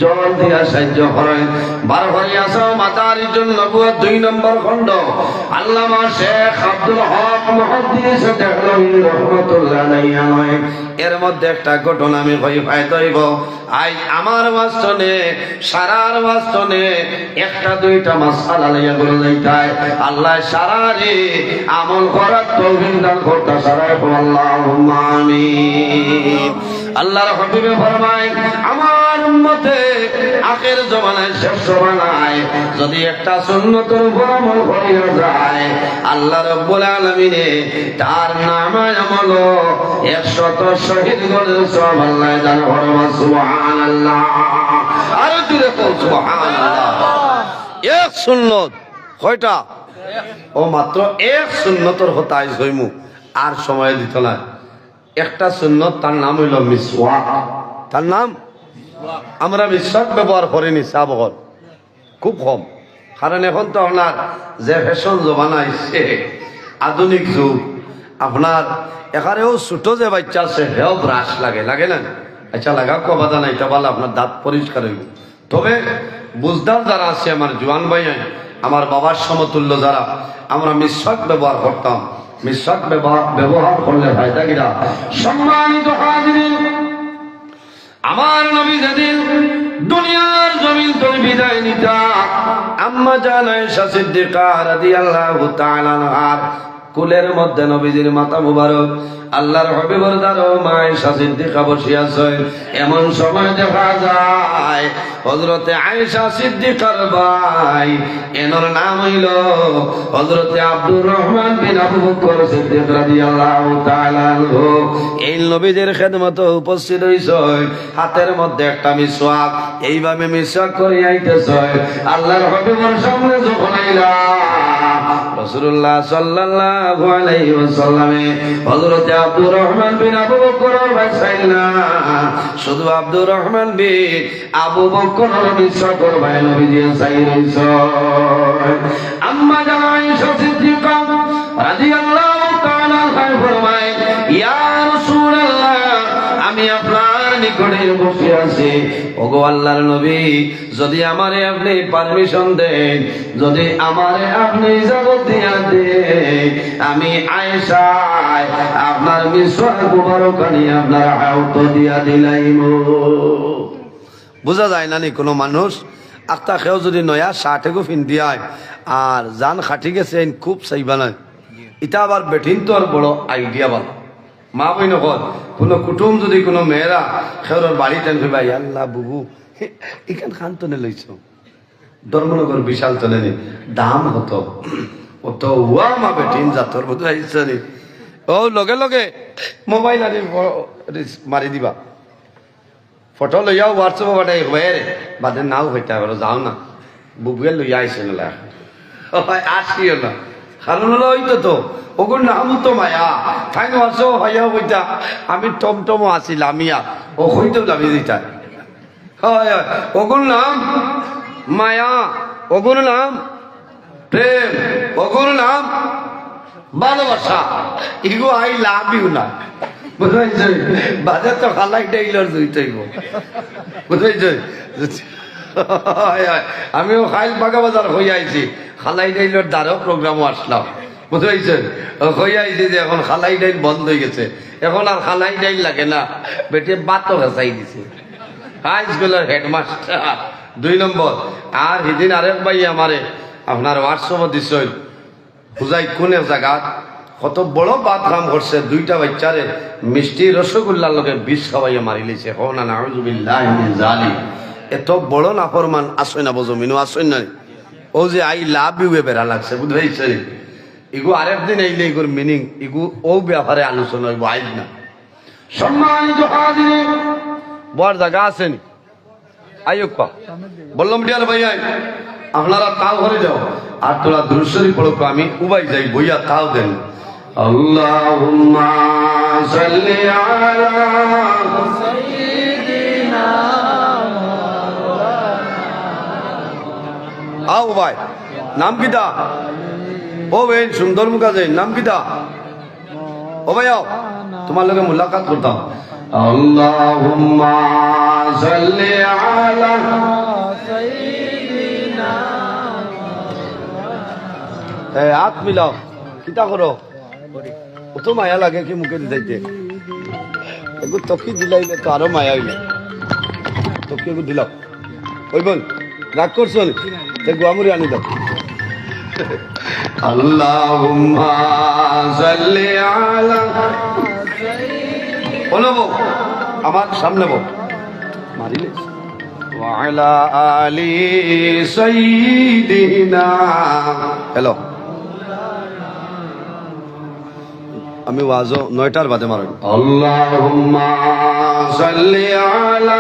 জল দিয়া সাহায্য করেন। 12 হরিয়াসা মাতার জন্য 2 নম্বর খণ্ড আল্লামা শেখ আব্দুল হক মুহাদ্দিস দেহলভী রাহমাতুল্লাহ আলাইহি এর মধ্যে একটা ঘটনা আমি ফায়দা হইব। আজ আমার বাস্তনে সারার বাস্তনে একটা দুইটা মাসআলা লইয়া বলে যাইতায়, আল্লাহ সারারে আমল করার তৌফিক দান করতে সারায় আল্লাহুম্মা আমিন। আল্লাহর হাবিবে ফরমায় আমার উম্মতে আখের জমানায় শেষ জমানায় যদি একটা সুন্নতের উপর আমল করিয়া যায় আল্লাহ রাব্বুল আলামিন তার নামায় আমল 100 শহীদ গণের সওয়াব আল্লাহ দান করবে। সুবহানাল্লাহ। আর জোরে বল সুবহানাল্লাহ। এক সুন্নত কয়টা? ও মাত্র এক সুন্নতর হতাই হইমু, আর সময় দিত না। একটা সুন্নত তার নাম হইল মিসওয়াক। তার নাম আমরা মিসওয়াক ব্যবহার করিনি সাবগর খুব কম, কারণ এখন তো আপনার যে ফ্যাশন জমানা আইছে আধুনিক যুগ, আপনার এখানেও ছোট যে বাচ্চা আছে হেও ব্রাশ লাগে, লাগে না? আচ্ছা লাগা কবাদা নাই, এটা বলে আপনার দাঁত পরিষ্কার হইব। তবে বুঝদার যারা আছে আমার জোয়ান ভাই, আমার বাবার সমতুল্য যারা, আমরা মিসওয়াক ব্যবহার করতাম। মিসওয়াক ব্যবহার করলে ফায়দা কিনা? সম্মানিত হাজিরিন, আমার নবী যেদিন দুনিয়ার জমিন থেকে বিদায় নিতা আম্মা জান আয়েশা সিদ্দিকা রাদিয়াল্লাহু তাআলা আনহার কুলের মধ্যে নবীজির মাথা মুবারক আল্লাহর হাবিবের দারো মা আয়েশা সিদ্দিকা বসে আছে। এমন সময় দেখা যায় হযরতে আয়েশা সিদ্দিকার ভাই, এনার নাম হইল হযরতে আব্দুর রহমান বিন আবু বকর সিদ্দিক রাদিয়াল্লাহু তাআলা আনহু। এই নবীজির খেদমতে উপস্থিত হইছে, হাতের মধ্যে একটা মিসওয়াক, এইভাবে মিসওয়াক করে আইতেছে। আল্লাহর হাবিবের সামনে যখন আইলা রাসূলুল্লাহ সাল্লাল্লাহু আলাইহি ওয়াসাল্লামে হযরতে আব্দুর রহমান বিন আবু বকর ভাইসাইলা, শুধু আব্দুর রহমান বিন আবু বকর মিসওয়াক করবে নবীজি চাই রইছে। আম্মা জান আয়েশা সিদ্দিকা রাদিয়াল্লাহু তাআলা আনহা ফরমায়, ইয়া রাসূলুল্লাহ আমি আপনার নিকটে বসে আছি, ওগো আল্লাহর নবী যদি আমারে আপনি পারমিশন দেন, যদি আমারে আপনি ইজাজত দিয়া দেন, আমি আয়েশা আপনার মিসওয়াক মুবারক নিয়ে আপনার হাউত দিয়া দিলাইম। বোঝা যায় না নি কোনো মানুষ আত্মা খেয়েও যদি নয়া শার্টেগো ফিন্দিয়ায় আর জান খাটি গেছে খুব চাইবা নয়, এটা আবার বেঠিন তো আর বড় আইডিয়া বানা। মা বই নকল কোনো কুটুম যদি কোনো মেয়েরা খেওর বাড়ি টানবে, ভাই আল্লাহ বুবু এখান খান তনে লইছ ধর্মনগর বিশাল তনে দাম হতো ও তো হুয়া মা বেটিন জাতর বোধ আহিছে নি ও লগে লগে মোবাইল আনি মারি দিবা ফটো লইয়াও হোয়াটসঅ্যাপ পাঠাই হয়ে বাদে নাও হইতে পারো যাও না বুবুয়ে লইয়া আইসে না আসিও না কারণ হলো ওইতো তো ওগুর নামও তো মায়া ফাইন আসো হইয়া হইতা আমি টমটমও আসিলাম মিয়া ও হইতেও দাবি দিতা হয় ওগুর নাম মায়া ওগুর নাম প্রেম ওগুর নাম ভালোবাসা ইগো আই লাভ ইউ না বুঝাইছে বাজার তো খালাই ডাইলর জুইতেইব বুঝাইছে আমিও খাইল বাগা বাজার হয়ে আইছি খালাই ডাইলর দ্বারাও প্রোগ্রামও আসলাম বুঝাইছে হয়ে আইছি যে এখন খালাই ডাইল বন্ধ হয়ে গেছে এখন আর খালাই ডাইল লাগে না বেটে বাতও হেসাই দিছে হাই স্কুলের হেডমাস্টার 2 নম্বর আর সেদিন আরেক ভাই আমারে আপনার হোয়াটসঅ্যাপে দিছিল বুঝাই কোন এক জায়গা কত বড় বাদ কাম করছে 2টা বাচ্চারে মিষ্টি রসগোল্লার লগে বিষ খাওয়াইয়া মারি লিছে হো না নাউজুবিল্লাহি মিন জালিম এত বড় নাফরমান আসই না বজমিনও আসই না ও যে আই লাভ ইউ এ বেড়া লাগছে বুঝাইছে ইগু আরেকদিন এইলে ইগুর মিনিং ইগু ও ব্যাপারে আলোচনা হইব আইজ না সম্মানিত হাজির বড় জায়গা আছেন আইয়ুক বললাম ডিয়ার ভাই আপনারা তাও ঘরে যাও আর তোরা দুরুশরী পড়ো আমি উবাই যাই বইয়া তাও দেন আল্লাহুম্মা সাল্লি আলা সাইয়্যিদিনা আও ভাই নাম কিটা ও ভাই সুন্দর মুখা যাই নাম কিটা ও ভাই আও তোমার লগে মুলাকাত করতাম আল্লাহুম্মা সাল্লি আলা সাইয়্যিদিনা হাত মিলাও কিতা করো ও তো মায়া লাগে কি মুখে দিতে এগু তকি দিলাইলে তো আরো মায়া হইলে তকি এগু দিলাও ওই বল রাগ করছো গুয়ামুরি আনি দাও আল্লাহুম্মা সাল্লি আলা বলো আমার সামনে বল মারিলে ওয়া আলা আলি সাইয়্যিদিনা হ্যালো আমি ওয়াজও 9টার বাদে মারব আল্লাহুম্মা সাল্লি আলা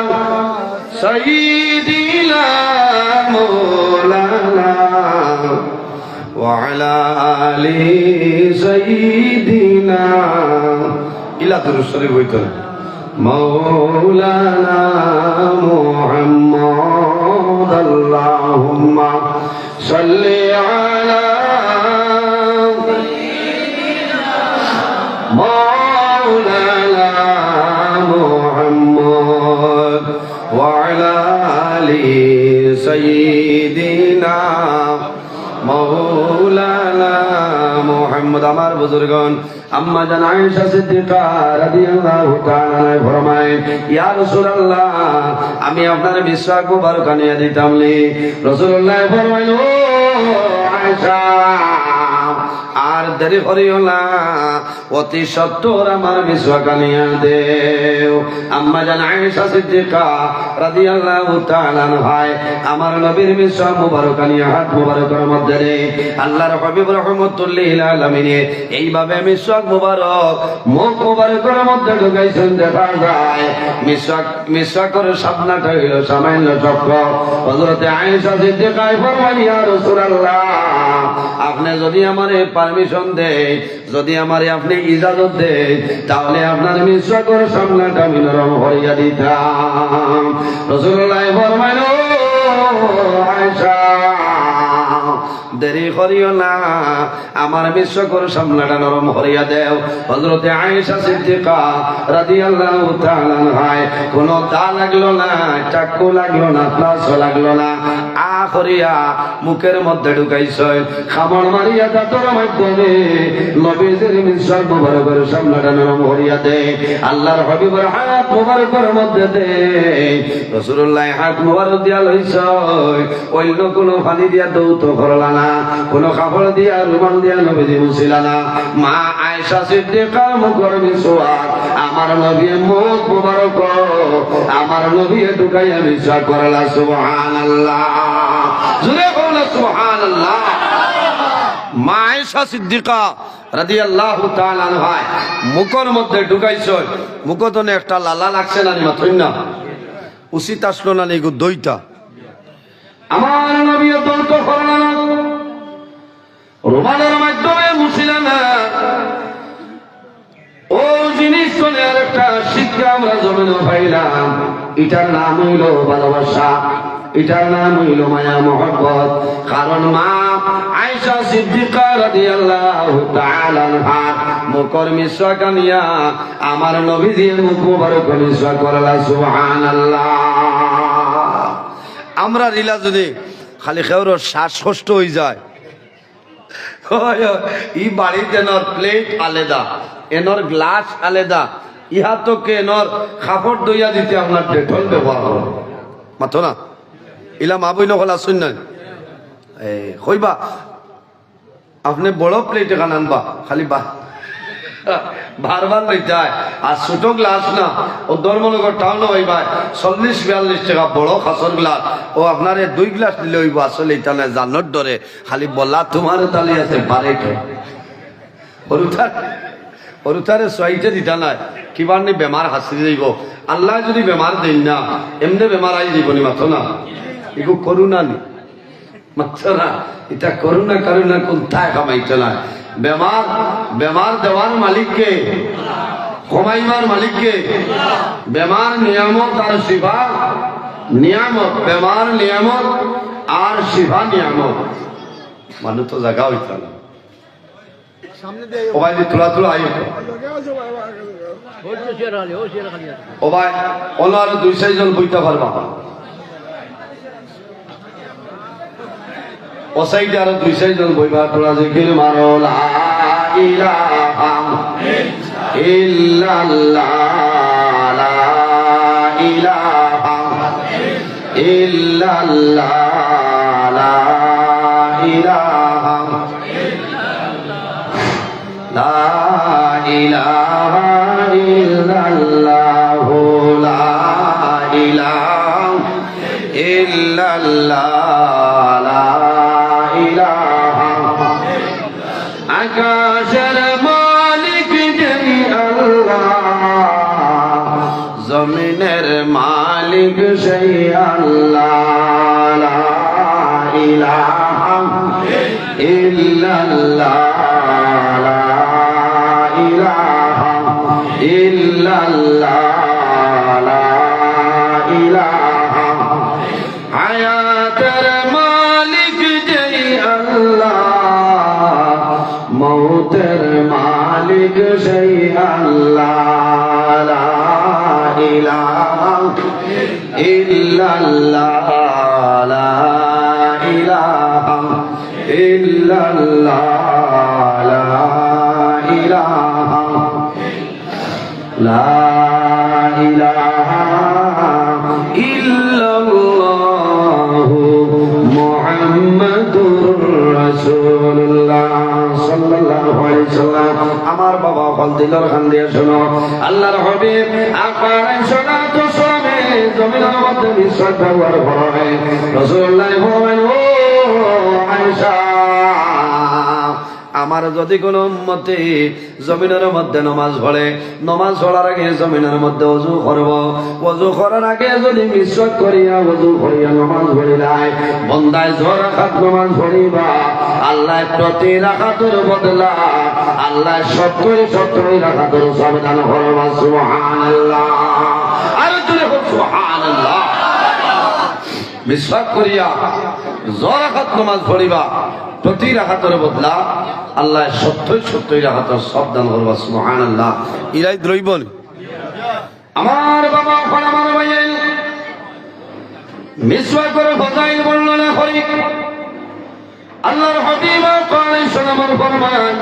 সাইয়্যিদিনা মাওলানা ওয়া আলা আলি সাইয়্যিদিনা ইলা দুরূদ শরীফ হইতো মাওলানা মুহাম্মদ আল্লাহুম্মা সাল্লি আলা مولانا محمد وعلى آل سيدنا مولانا محمد আমার বুজুর্গণ আম্মা জান আয়েশা সিদ্দিকা রাদিয়াল্লাহু তাআলা আনহা ফরমায় ইয়া রাসূলুল্লাহ আমি আপনার মিসওয়াক মুবারক আনিয়ে দিতাম লি রাসূলুল্লাহ ফরমাইল ও আয়েশা আর দেরি করিও না অতি সত্বর আমার মিসওয়াক আনিয়া দেও আম্মা জান আয়েশা সিদ্দিকা রাদিয়াল্লাহু তাআলা আনহা আমার নবীর মিসওয়াক মুবারক আনিয়া হাত মুবারকের মধ্যে রে আল্লাহর হাবিব রাহমাতুল লিল আলামিন এইভাবে মিসওয়াক মুবারক মুখ মুবারকের মধ্যে ঢুকাইছেন দেখা যায় মিসওয়াকের সামনাটা হইল সামান্য চক্র হযরতে আয়েশা সিদ্দিকা ফরমায় ইয়া রাসূলুল্লাহ আপনি যদি আমারে পারমিশন দেন যদি আমারে আপনি ইজাজত দেন তাহলে আপনার মিসওয়াকের সামনাটা আমি নরম হইয়া দিতাম রাসূলুল্লাহ ফরমাইল আয়েশা দেরি করিও না আমার মিসওয়াকের সামনাটা নরম হইয়া দেও হযরতে আয়েশা সিদ্দিকা রাদিয়াল্লাহু তাআলা আনহা কোনো দা লাগলো না চাকু লাগলো না প্লাস লাগলো না আখরিয়া মুখের মধ্যে ঢুকাইছে খামড় মারিয়া দাঁতের মাধ্যমে নবীজির মিসওয়াক মুবারকের সামনাটা নরম হইয়া দে আল্লাহর হাবিবের হাত মুবারকের মধ্যে দে রাসূলুল্লাহ হাত মুবারক দিয়া লইছে অন্য কোনো পানি দিয়া দৌত করলা না কোনো কাপড় দিয়া রুমাল দিয়া নবীজি মুছিলা না মা আয়েশা সিদ্দিকা মুখের মিসওয়াক আমার নবীর মুখ মুবারক আমার নবী ঢুকাইয়া মিসওয়াক করলা সুবহানাল্লাহ জুরে বলো সুবহানাল্লাহ মা আয়েশা সিদ্দিকা রাদিয়াল্লাহু তাআলা আনহা মুখের মধ্যে ঢুকাইছে, মুখতনে একটা লালা লাগছে না মাথুই না, উচিত আসলো না এগো দইটা। আমার নবী দন্ত করলেন, রুমালের মাধ্যমে মুছিলেন না। ও জিনিস চলে আর একটা শিক্ষা আমরা জমিনে পাইলাম, এটার নাম হইল ভালোবাসা, এটার নাম হইল মায়া মহব্বত। কারণ মা আয়েশা সিদ্দিকা রাদিয়াল্লাহু তাআলা আনহা মুখের মিসওয়াক নিয়া আমার নবীজির মুখ মুবারক মিসওয়াক করলা। সুবহানাল্লাহ। আমরা রিলা যদি খালি খেওর শ্বাসকষ্ট হয়ে যায়, ই বাড়িতে এনর প্লেট আলাদা, এনর গ্লাস আলাদা, ইহা তো কে এনর খাপড় দইয়া দিতে আপনার ডেটল ব্যবহার করো মাথো না। ইলা মা বই নকল আসুন না কইবা আপনি বড় প্লেট এখানে আনবা, খালি বারবার লইতে হয়। আর ছোট গ্লাস না, ও ধর্মনগর টাউন হইবা 40-42 টাকা বড় খাসর গ্লাস, ও আপনার 2 গ্লাস দিলে হইব। আসলে এটা না জানোর ডরে খালি বলা তোমার তালি আছে পারে কে অরুথারে সোয়াইটে দিতা নাই কিবার নি বেমার হাসি যাইব। আল্লাহ যদি বেমার দেন না, এমনি বেমার আই যাব নি মাথো না, এগো করুণা নি মাথো না। এটা করুণা করুণা কোনটায় কামাইতে নাই। বেমার বেমার দেওয়ার মালিককে, কমাইবার মালিককে। বেমার নিয়ামত আর শিফা নিয়ামত, বেমার নিয়ামত আর শিফা নিয়ামত। মানুষ তো জায়গা হইত না ও ভাই, তোলা তোলা আই ও ভাই, অন্য আরো 2-4 জন বইতে পারবা। ও সাইডে আরো 2-4 জন বইবা। তোরা জিকির মারো লা ইলাহা ইল্লাল্লাহ, লা ইলাহা ইল্লাল্লাহ, লা ইলাহা লা ইলাহা ইল্লাল্লাহ, লা ইলাহা ইল্লাল্লাহ, লা ইলাহা। আকাশের মালিক যেই আল্লাহ, জমিনের মালিক সেই আল্লাহ, লা ইলাহা ইল্লাল্লাহ, লা ইলাহা ইল্লাল্লাহ, লা ইলাহা। হায়াতের মালিক যেই আল্লাহ, মৌতের মালিক সেই আল্লাহ, লা ইলাহা ইল্লাল্লাহ, লা ইলাহা ইল্লাল্লাহ, লা ইলাহা লা ইলাহা ইল্লাল্লাহু মুহাম্মাদুর রাসূলুল্লাহ সাল্লাল্লাহু আলাইহি ওয়াসাল্লাম। আমার বাবা ফল দিলর খান দিয়ে শোনো, আল্লাহর হাবিব আকবার সালাতু সালামে জমিনের মধ্যে বিশ্বাস ব্যবহার করে রাসূলুল্লাহ বলেন, ও আয়েশা, আমার যদি কোন উম্মতে জমিনের মধ্যে নমাজ পড়ে, নমাজ পড়ার আগে জমিনের মধ্যে ওযু করব, ওযু করার আগে যদি মিসওয়াক করিয়া ওযু করিয়া নমাজ পড়িলাই, বন্দায় 6 রাকাত নমাজ পড়িবা, আল্লাহ প্রতি রাকাতের বদলা আল্লাহ 70 রাকাতের সওয়াব দান করবে। সুবহানাল্লাহ। আর জোরে বল সুবহানাল্লাহ। মিসওয়াক করিয়া 6 রাকাত নমাজ পড়িবা, প্রতি রাকাতের বদলা আল্লাহ 70 রাকাতের সওয়াব দান করবে। সুবহানাল্লাহ। ইলাই দ্রৈবন আমার বাবা আমার ভাই মিসওয়াক করে ফজাইল বর্ণনা করি। আল্লাহর হাবিব আলাইহিস সালামের ফরমান,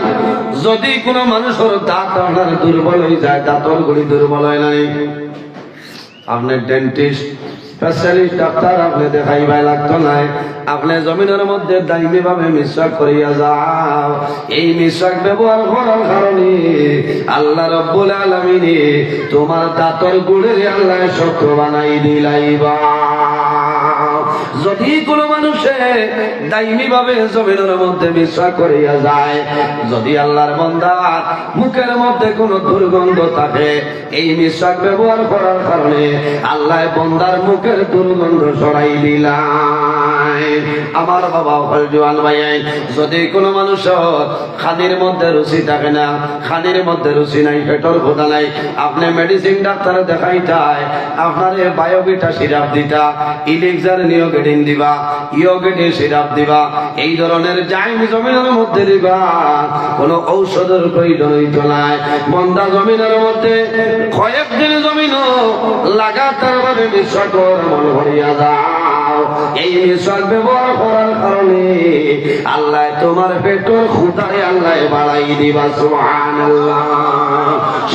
যদি কোনো মানুষের দাঁত আপনার দুর্বল হয়ে যায়, দাঁতর গুলি দুর্বল হয় নাই, আপনি ডেন্টিস্ট স্পেশালিস্ট ডাক্তার আপনি দেখাইবাই লাগতো নাই, আপনি জমিনের মধ্যে দাইমি ভাবে মিসওয়াক করিয়া যাও। এই মিসওয়াক ব্যবহার করার কারণে আল্লাহ রাব্বুল আলামিন তোমার দাঁতর গুড়ে আল্লাহ শক্ত বানাই দিলাইবা। যদি কোনো মানুষে দাইমি ভাবে জমিনের মধ্যে মিশা করিয়া যায়, যদি আল্লাহর বান্দার মুখের মধ্যে কোনো দুর্গন্ধ থাকে, এই মিশাক ব্যবহার করার কারণে আল্লাহ বান্দার মুখের দুর্গন্ধ সরাই দিলাই। আমার বাবা জোয়ান ভাই, যদি কোনো মানুষ খানির মধ্যে রুচি থাকে না, খানির মধ্যে রুচি নাই, পেটর ক্ষুধা নাই, আপনি মেডিসিন ডাক্তার দেখাইতাই, আপনার বায়োবিটা সিরাপ দিতা, ইলেক্সার নিয়োগেটিন দিবা, ইয়োগেটিন সিরাপ দিবা, এই ধরনের জাইম জমিনের মধ্যে দিবা, কোন ঔষধের প্রয়োজন হইত নাই। বন্দা জমিনের মধ্যে কয়েকদিন জমিন লাগাতার ভাবে বিশ্বকর মন ভরিয়া যাও, এই মিশক ব্যবহার করার কারণে আল্লাহ তোমার পেটর ক্ষুধায় আল্লাহ বাড়াই দিবা। সুবহানাল্লাহ।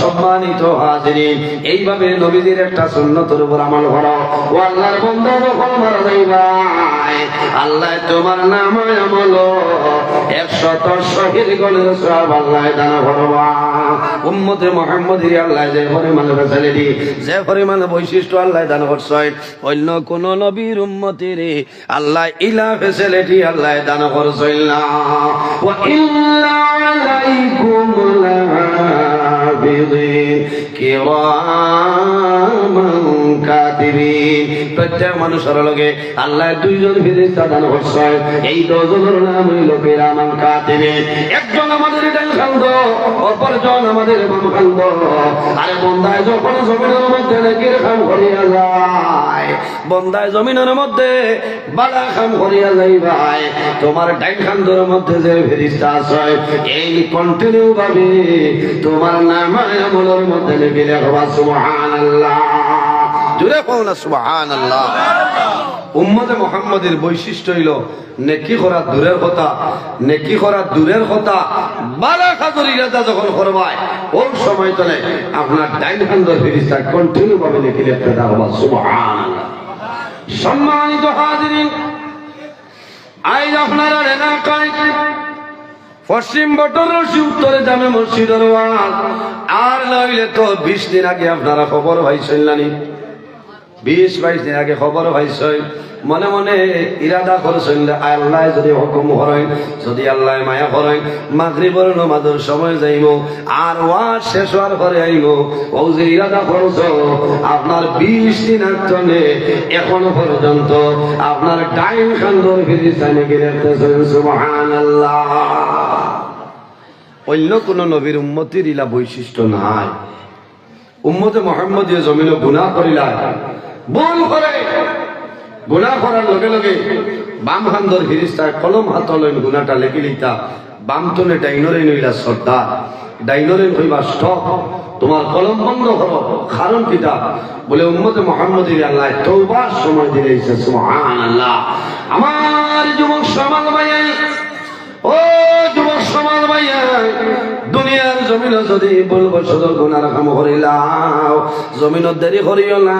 সম্মানিত হাজিরিন, এইভাবে নবীদের একটা সুন্নতের উপর আমল করো। ও আল্লাহর বান্দা, যখন মারা যাইবা আল্লাহ তোমার নাম আমল 100 শহীদ গণের সওয়াব আল্লাহ দান করবা। উম্মতে মুহাম্মদীর আল্লাহ যে পরিমাণ ফ্যাসিলিটি, যে পরিমাণ বৈশিষ্ট্য আল্লাহ দান করছেন, অন্য কোন নবীর উম্মতের আল্লাহ ইলা ফ্যাসিলিটি আল্লাহ দান করছেন না। ওয়া ইল্লা আলাইকুম লাহাফিযিন কিরামান কাতিবিন। প্রত্যেক মানুষের লগে আল্লাহ দুইজন ফেরেশতা দান করছেন, এই দুজনের নাম হইল কিরামান কাতিবিন। একজন আমাদের ডান খান্দ, অপরজন আমাদের বাম খান্দ। আরে বন্দায় যখন জমিনের মধ্যে নেকির কাম করিয়া যায়, বন্দায় জমিনের মধ্যে বালা কাম করিয়া যাই ভাই, তোমার ডান খান্দর মধ্যে যে ফেরেশতা আছে, এই কন্টিনিউ ভাবে তোমার নাম আমলের মধ্যে লিখে রাখবা। সুবহানাল্লাহ। জোরে বলুন না সুবহানাল্লাহ। উম্মতে মুহাম্মাদের বৈশিষ্ট্য হইল নেকি করা দূরের কথা, নেকি করা দূরের কথা, বালা কাজের ইরাদা যখন করবাই, ওই সময় তলে আপনার ডাইন খান্দর ফেরেশতা কন্টিনিউ ভাবে লিখে রাখতে থাকবা। সুবহানাল্লাহ। সম্মানিত হাজিরিন, আজ আপনারা এলাকায় পশ্চিম বটরশি উত্তরে জামে মসজিদের ওয়াজ, আর নইলে তো 20 দিন আগে আপনারা খবর পাইছেন নানি, 20-22 দিন আগে খবর পাইছেন। মনে মনে ইরাদা করছেন আল্লাহ যদি হুকুম করেন, যদি আল্লাহ মায়া করেন, মাগরিবের নামাজের সময় যাইব আর ওয়াজ শেষ হওয়ার পরে আইব। ও যে ইরাদা করছো, আপনার 20 দিন আগে এখনো পর্যন্ত আপনার ডাইন খান্দর ফেরেশতা নাকি রাখতেছেন। সুবহানাল্লাহ। অন্য কোন নবীর উম্মতির ইলা বৈশিষ্ট্য নাই। উম্মতে মুহাম্মদীয় জমিনে গুনাহ করিলা, ভুল করে গুনাহ করার লগে লগে বাম খান্দর ফেরেশতা কলম হাত লইন গুনাহটা লেখি লিতা, বাম তলে ডাইনরে নইলা সর্দার, ডাইনরে হইবা স্টপ, তোমার কলম বন্ধ করো। কারণ কিতা বলে উম্মতে মুহাম্মদীর আল্লাহ তওবার সময় দিয়েছে। সুবহানাল্লাহ। আমার যুবক সমাজ ভাই, ও যুবক সমাজ ভাই, দুনিয়ার জমিন যদি বলবো শুধু গুনার কাম করিলাও, জমিনত দেরি করিও না,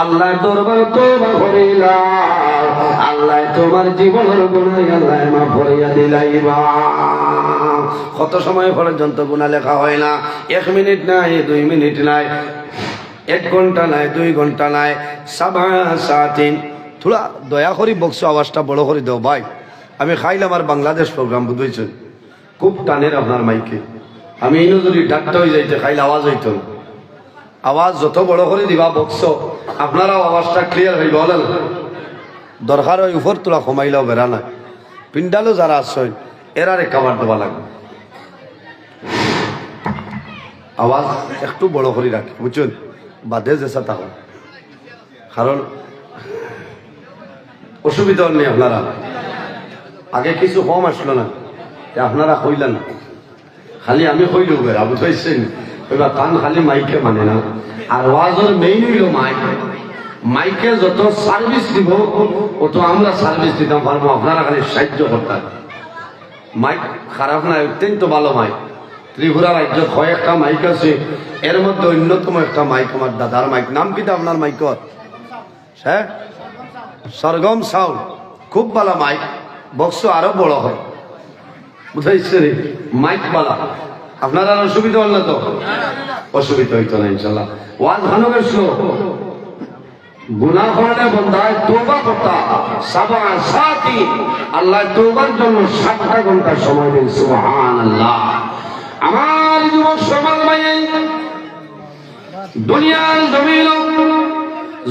আল্লাহর দরবার তওবা করিলাও, আল্লাহ তোমার জীবনের গুনাহ আল্লাহ মাফ করিয়া দিলাইবা। কত সময় পর্যন্ত গুনাহ লেখা হয় না? 1 মিনিট নাই, 2 মিনিট নাই, 1 ঘন্টা নাই, 2 ঘন্টা নাই, 7 সাতিন। থোড়া দয়া করি বক্স আওয়াজটা বড় করে দাও ভাই। আমি খাইলাম আর বাংলাদেশ প্রোগ্রাম বুঝেছেন, খুব টানের আপনার মাইকে। আমি ইনো যদি ডাক্তার হয়ে যাইতে খাইলে আওয়াজ হইত না। আওয়াজ যত বড় করে দিবা বক্স, আপনারাও আওয়াজটা ক্লিয়ার হইব। দরকার হয় উপর তোলা কমাইলেও বেড়া নাই, পিন্ডালো যারা আসছেন এরারে কামার দেওয়া লাগবে। আওয়াজ একটু বড় করে রাখি বুঝছেন, বাদে যেসা তখন, কারণ অসুবিধা নেই। আপনারা আগে কিছু কম আসলো না, আপনারা কইলেন না, খালি আমি কইলেও বেড়া বুঝাইছেন। এবার কান খালি মাইকে মানে না, আর ওয়াজের মেইন হইল মাইক। মাইকে যত সার্ভিস দিব অত আমরা সার্ভিস দিতে পারবো, আপনারা খালি সাহায্য করতেন। মাইক খারাপ নাই, অত্যন্ত ভালো মাইক। ত্রিপুরা রাজ্য কয়েকটা মাইক আছে, এর মধ্যে অন্যতম একটা মাইক আমার দাদার মাইক। নাম কিটা আপনার মাইকর? হ্যাঁ, সরগম সাউন্ড, খুব ভালো মাইক। বক্স আরো বড় হয়, বুঝাইছে রে মাইক বালা। আপনার আর অসুবিধা হল না তো? অসুবিধা হইতো না ইনশাল্লাহ। ওয়াজ ভালো গেছিল, গুনাহ করলে বান্দায় তওবা করতা সাবা সাতি আল্লাহ তওবার জন্য 7টা ঘন্টা সময় দেন সুবহানাল্লাহ। আমার যুবক সমাজ ভাই দুনিয়ার জমিন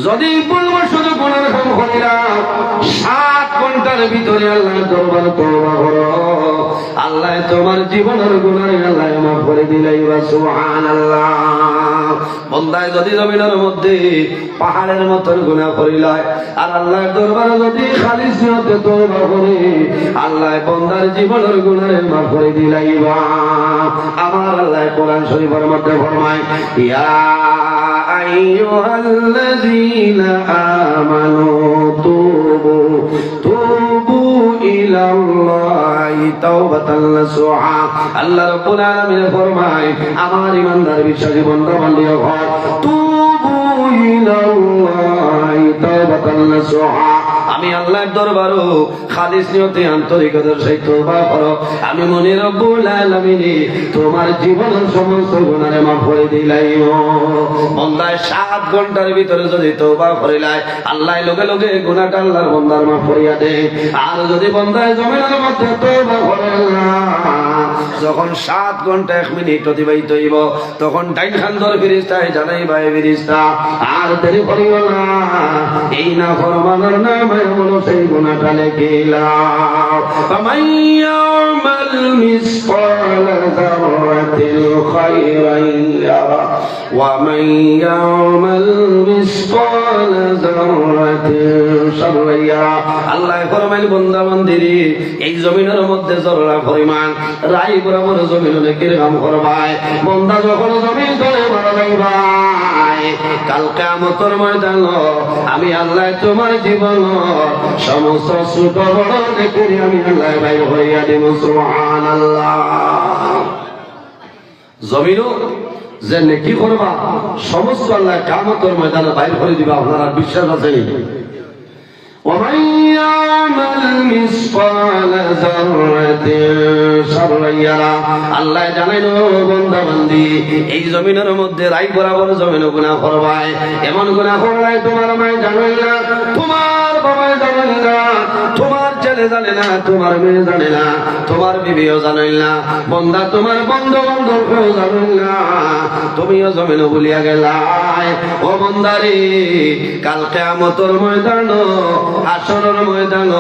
যদি বলবো শুধু গুনার কাম করিরা 7 ঘন্টার ভিতরে আল্লাহর দরবারে তওবা করো, আল্লাহ তোমার জীবনের গুনাহ আল্লাহ মাফ করে দিলাইবা সুবহানাল্লাহ। বান্দায় যদি জমিনের মধ্যে পাহাড়ের মতন গুনাহ করিলায় আর আল্লাহর দরবারে যদি খালিস নিয়তে তওবা করে আল্লাহ বান্দার জীবনের গুনাহ মাফ করে দিলাইবা। আমার আল্লাহ কোরআন শরীফের মধ্যে ফরমায় ইয়া আইয়ুহাল্লাযীনা আমানু তুবু ইলাল্লাহি তাওবাতান নাসুহা। আল্লাহ রাব্বুল আলামিন ফরমায় আমার ঈমানদার বিশ্বাসী বান্দা বান্দিরা হয় তুবু ইলাল্লাহি তাওবাতান নাসুহা। আমি আল্লাহর দরবারও খালিস নিয়তে আন্তরিকতার সহিত তওবা করো, আমি মনে রব্বুল আলামিন তোমার জীবনের সমস্ত গুনাহ মাফ করে দিলাইও। বান্দায় 7 ঘন্টার ভিতরে যদি তওবা করিলাই আল্লাহ লগে লগে গুনাহটা আল্লাহর বান্দার মাফ করিয়া দেয়। আর যদি বান্দায় জমিনের মধ্যে তওবা করে না যখন 7 ঘন্টা 1 মিনিট অতিবাহিত হইব তখন ডাইন খান ধর ফেরেশতায় জানাই ভাই ফেরেশতা আর দেরি করিও না, এই না ফরমানের নামে বলো সেই গুনাহটা লিখিলাও। ফামান ইয়ামাল মিসকাল যাররাতিন খায়রান ইয়ারা ওয়া মান ইয়ামাল মিসকাল যাররাতিন শাররান ইয়ারা। আল্লাহ ফরমাইল বান্দা বান্দিরে এই জমিনের মধ্যে জররা পরিমাণ রাই বরাবর জমিনে কিরকম করবাই। বান্দা যখন জমিন ধরে মারা যাইবাই কাল কিয়ামতের ময়দান আমি আল্লাহ তোমার জীবন সমস্ত ছোট বড় দেখে আমি আল্লাহ বাইর হইয়া দেব সুবহানাল্লাহ। জমিনও যে নেকি করবা সমস্ত আল্লাহ কিয়ামতের ময়দানে বাইর করে দিবা। আপনার বিশ্বাস আছে? ومن يعمل مثقال ذرة شرا يره। আল্লাহ জানেন বান্দা বান্দি এই জমিনের মধ্যে রাই বরাবর জমিনে গুনাহ করবাই, এমন গুনাহ করলাই তোমার মাই জানে না, তোমার বাবা জানে না, তোমার ছেলে জানে না, তোমার মেয়ে জানে না, তোমার বিবিও জানে না, বান্দা তোমার বন্ধু বান্ধবও জানে না, তুমিও জমিনে ভুলিয়া গেলাই। ও বান্দারে কাল কিয়ামতের ময়দান হাসরের ময়দান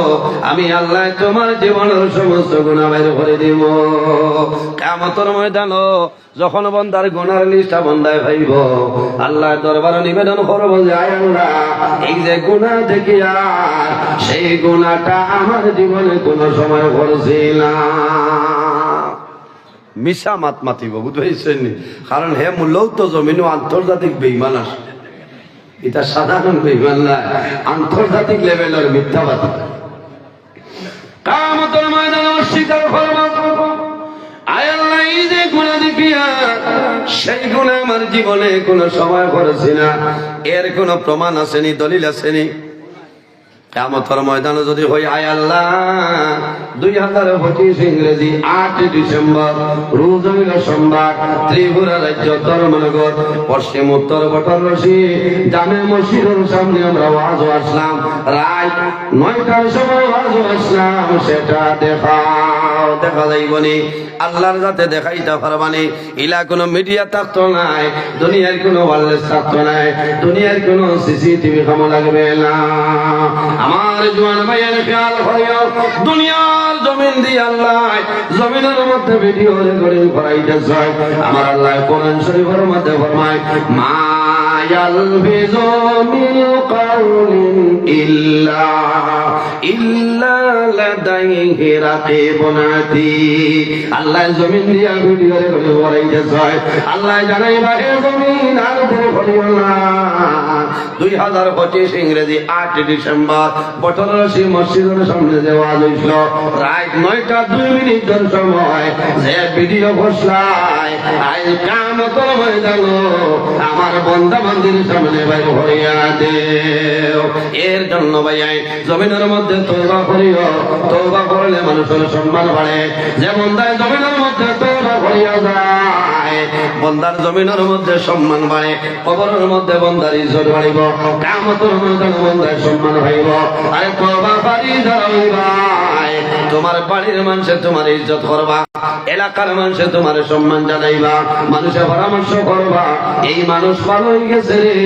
আমি আল্লাহ তোমার জীবনের সমস্ত গুনাহ বাইর করে দিব। কিয়ামতের ময়দান যখন বান্দার গুনার লিস্টটা বান্দায় পাইব আল্লাহ দরবারে নিবেদন করব যে আয় আল্লাহ এই যে গুনাহ দেখিয়া সেই গুনাহটা আমার জীবনে কোনো সময় করছি না। মিশা মাত মাতিব বুঝতে কারণ হে মূল্যও তো জমিনও আন্তর্জাতিক বেঈমান আছে, এটা সাধারণ বেঈমান না, আন্তর্জাতিক লেভেলের মিথ্যাবাদী। কিয়ামতের ময়দানে অস্বীকার করব আয় আল্লাহ এই যে গুনাহ দেখিয়া সেই গুনাহ আমার জীবনে কোনো সময় করেছি না, এর কোনো প্রমাণ আসেনি, দলিল আসেনি। কিয়ামতের ময়দানে যদি হই আয় আল্লাহ 2025 ইংরেজি 8 ডিসেম্বর রোজ হইল সোমবার ত্রিপুরা রাজ্য ধর্মনগর পশ্চিম উত্তর বটরশী জামে মসজিদের সামনে আমরা ওয়াজ আসলাম, রাত 9টার সময় ওয়াজ আসলাম, সেটা দেখা যাইবনি। আল্লাহর যাতে দেখাইতে পারবানি ইলা কোনো মিডিয়া থাকতো নাই, দুনিয়ার কোনো ওয়ারলেস থাকতো নাই, দুনিয়ার কোনো সিসিটিভি কামো লাগবে না। আমার জওয়ান ভাইয়ের খেয়াল করিও দুনিয়ার জমিন দিয়ে আল্লাহ জমিনের মধ্যে ভিডিও রেকর্ডিং করাইতেছে। আমার আল্লাহ কোরআন শরীফের মধ্যে ফরমায় মা ইয়ালফিযু মিন কাউলিন ইল্লা লাদাইহি রাকিবুন আতীদ। আল্লাহ জমিন দিয়া ভিডিও রেকর্ডিং করাইতেছে। আল্লাহ জানাইবা হে জমিন আর ভুল করিও না। 2025 ইংরেজি 8 ডিসেম্বর বটরশী মসজিদের সামনে যে ওয়াজ হইছিল রাত 9টা 2 মিনিটের সময় যে ভিডিও ঘোষণায় আজ কিয়ামতের ময়দান আমার বান্দা বান্দির সামনে বাইর হইয়া দেও। এর জন্য ভাই জমিনের মধ্যে তওবা করিও, তওবা করলে মানুষের সম্মান বাড়ে। যে বান্দা জমিনের মধ্যে তওবা তওবা করিয়া যায় বন্দার জমিনের মধ্যে সম্মান বাড়ে কবরের মধ্যে বন্দার ইজ্জত বাড়িব কিয়ামতের ময়দানে বন্দার সম্মান হইব আরে তওবা করি যাইবাই তোমার বাড়ির মানুষে তোমার ইজ্জত করবা এলাকার মানুষে তোমার সম্মান জানাইবা মানুষের পরামর্শ করবা এই মানুষ ভালো হয়ে গেছে রে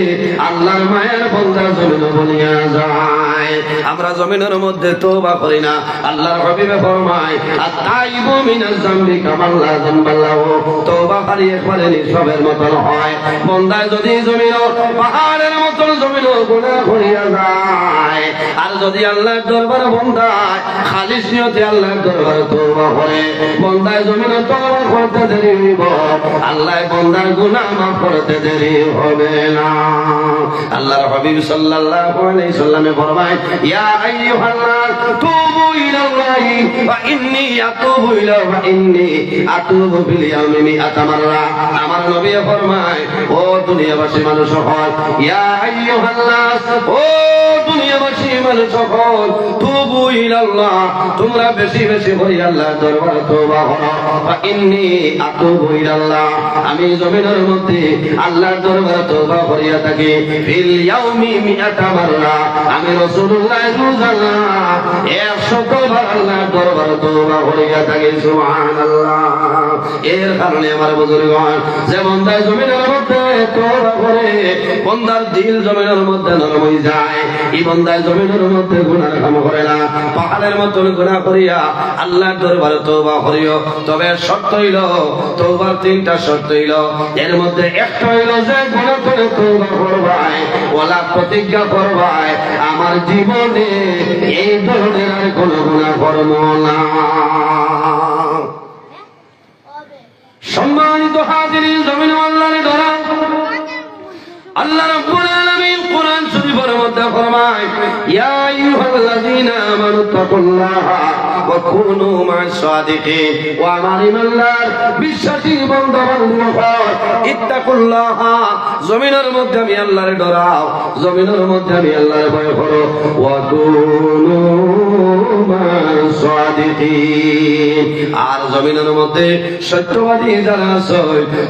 আল্লাহর মায়ের বন্দা জমিনে বলিয়া যায় আমরা জমিনের মধ্যে তওবা করি না আল্লাহর হাবিবে ফরমায় আতাইবু মিনাজ যামবি কামাল্লা যামবাল্লাহু তওবা করি একবারে নিসবের মতন হয় বন্দা যদি জমিন পাহাড়ের মতন জমিন গুনাহ করিয়া যায় আর যদি আল্লাহর দরবারে বন্দা খালিস নিয়তে আল্লাহর দরবারে তওবা করে বন্দায় জমিনে তওবা করতে দেরি হইব আল্লাহ বন্দার গুনাহ মাফ করতে দেরি হবে না আল্লাহর হাবিব সাল্লাল্লাহু আলাইহি সাল্লামে ফরমায় ইয়া আইয়ুহান নাস তুবু ইলাল্লাহি ওয়া ইন্নী আতুবু ফিল ইয়াউমি মিআতা মাররা আমার নবী ফরমায় ও দুনিয়াবাসী মানুষ সকল ইয়া আইয়ুহান নাস ও দুনিয়াবাসী মানুষ সকল তুবু ইলাল্লাহ তোমরা বেশি বেশি করে আল্লাহর দরবারে তওবা করো ওয়া ইন্নী আতুবু ইলাল্লাহ আমি জমিনের মধ্যে আল্লাহর দরবারে তওবা করিয়া থাকি ফিল ইয়াউমি মিআতা মাররা আমি রাসূলুল্লাহ রোজানা 100 বার আল্লাহর দরবারে তওবা করিয়া থাকি সুবহানাল্লাহ এর কারণে আমার বুজুর্গগণ যে বান্দা জমিনের মধ্যে তওবা করে বান্দার দিল জমিনের মধ্যে নরম হয়ে যায় এই বান্দা জমিনের মধ্যে গুনাহ কাম করে না পাহাড়ের মতন গুনাহ করিয়া আল্লাহর দরবারে তওবা করিও তবে শর্ত হইল তওবার 3টা শর্ত হইল এর মধ্যে একটা হইল যে গুনাহ করে তওবা করবাই ওয়ালা প্রতিজ্ঞা করবাই আমার জীবনে এই ধরনের আর কোনো গুনাহ করব না সম্মানিত হাজিরিন জমিন আল্লাহর ডরা আল্লাহ রাব্বুল আলামিন কোরআন শরীফের মধ্যে ফরমায় ইয়া আইয়ুহাল্লাযীনা আমানু তাকুল্লাহা ওয়া কুনু মা'আস সাদিকিন ওয়া আমার ইমানদার বিশ্বাসী বান্দা বান্দীগণ ইত্তাকুল্লাহা জমিনের মধ্যে আমি আল্লাহর ডরাও জমিনের মধ্যে আমি আল্লাহর ভয় করো ওয়া কুনু মা'আস সাদিকিন আর জমিনের মধ্যে সত্যবাদী যারা আছে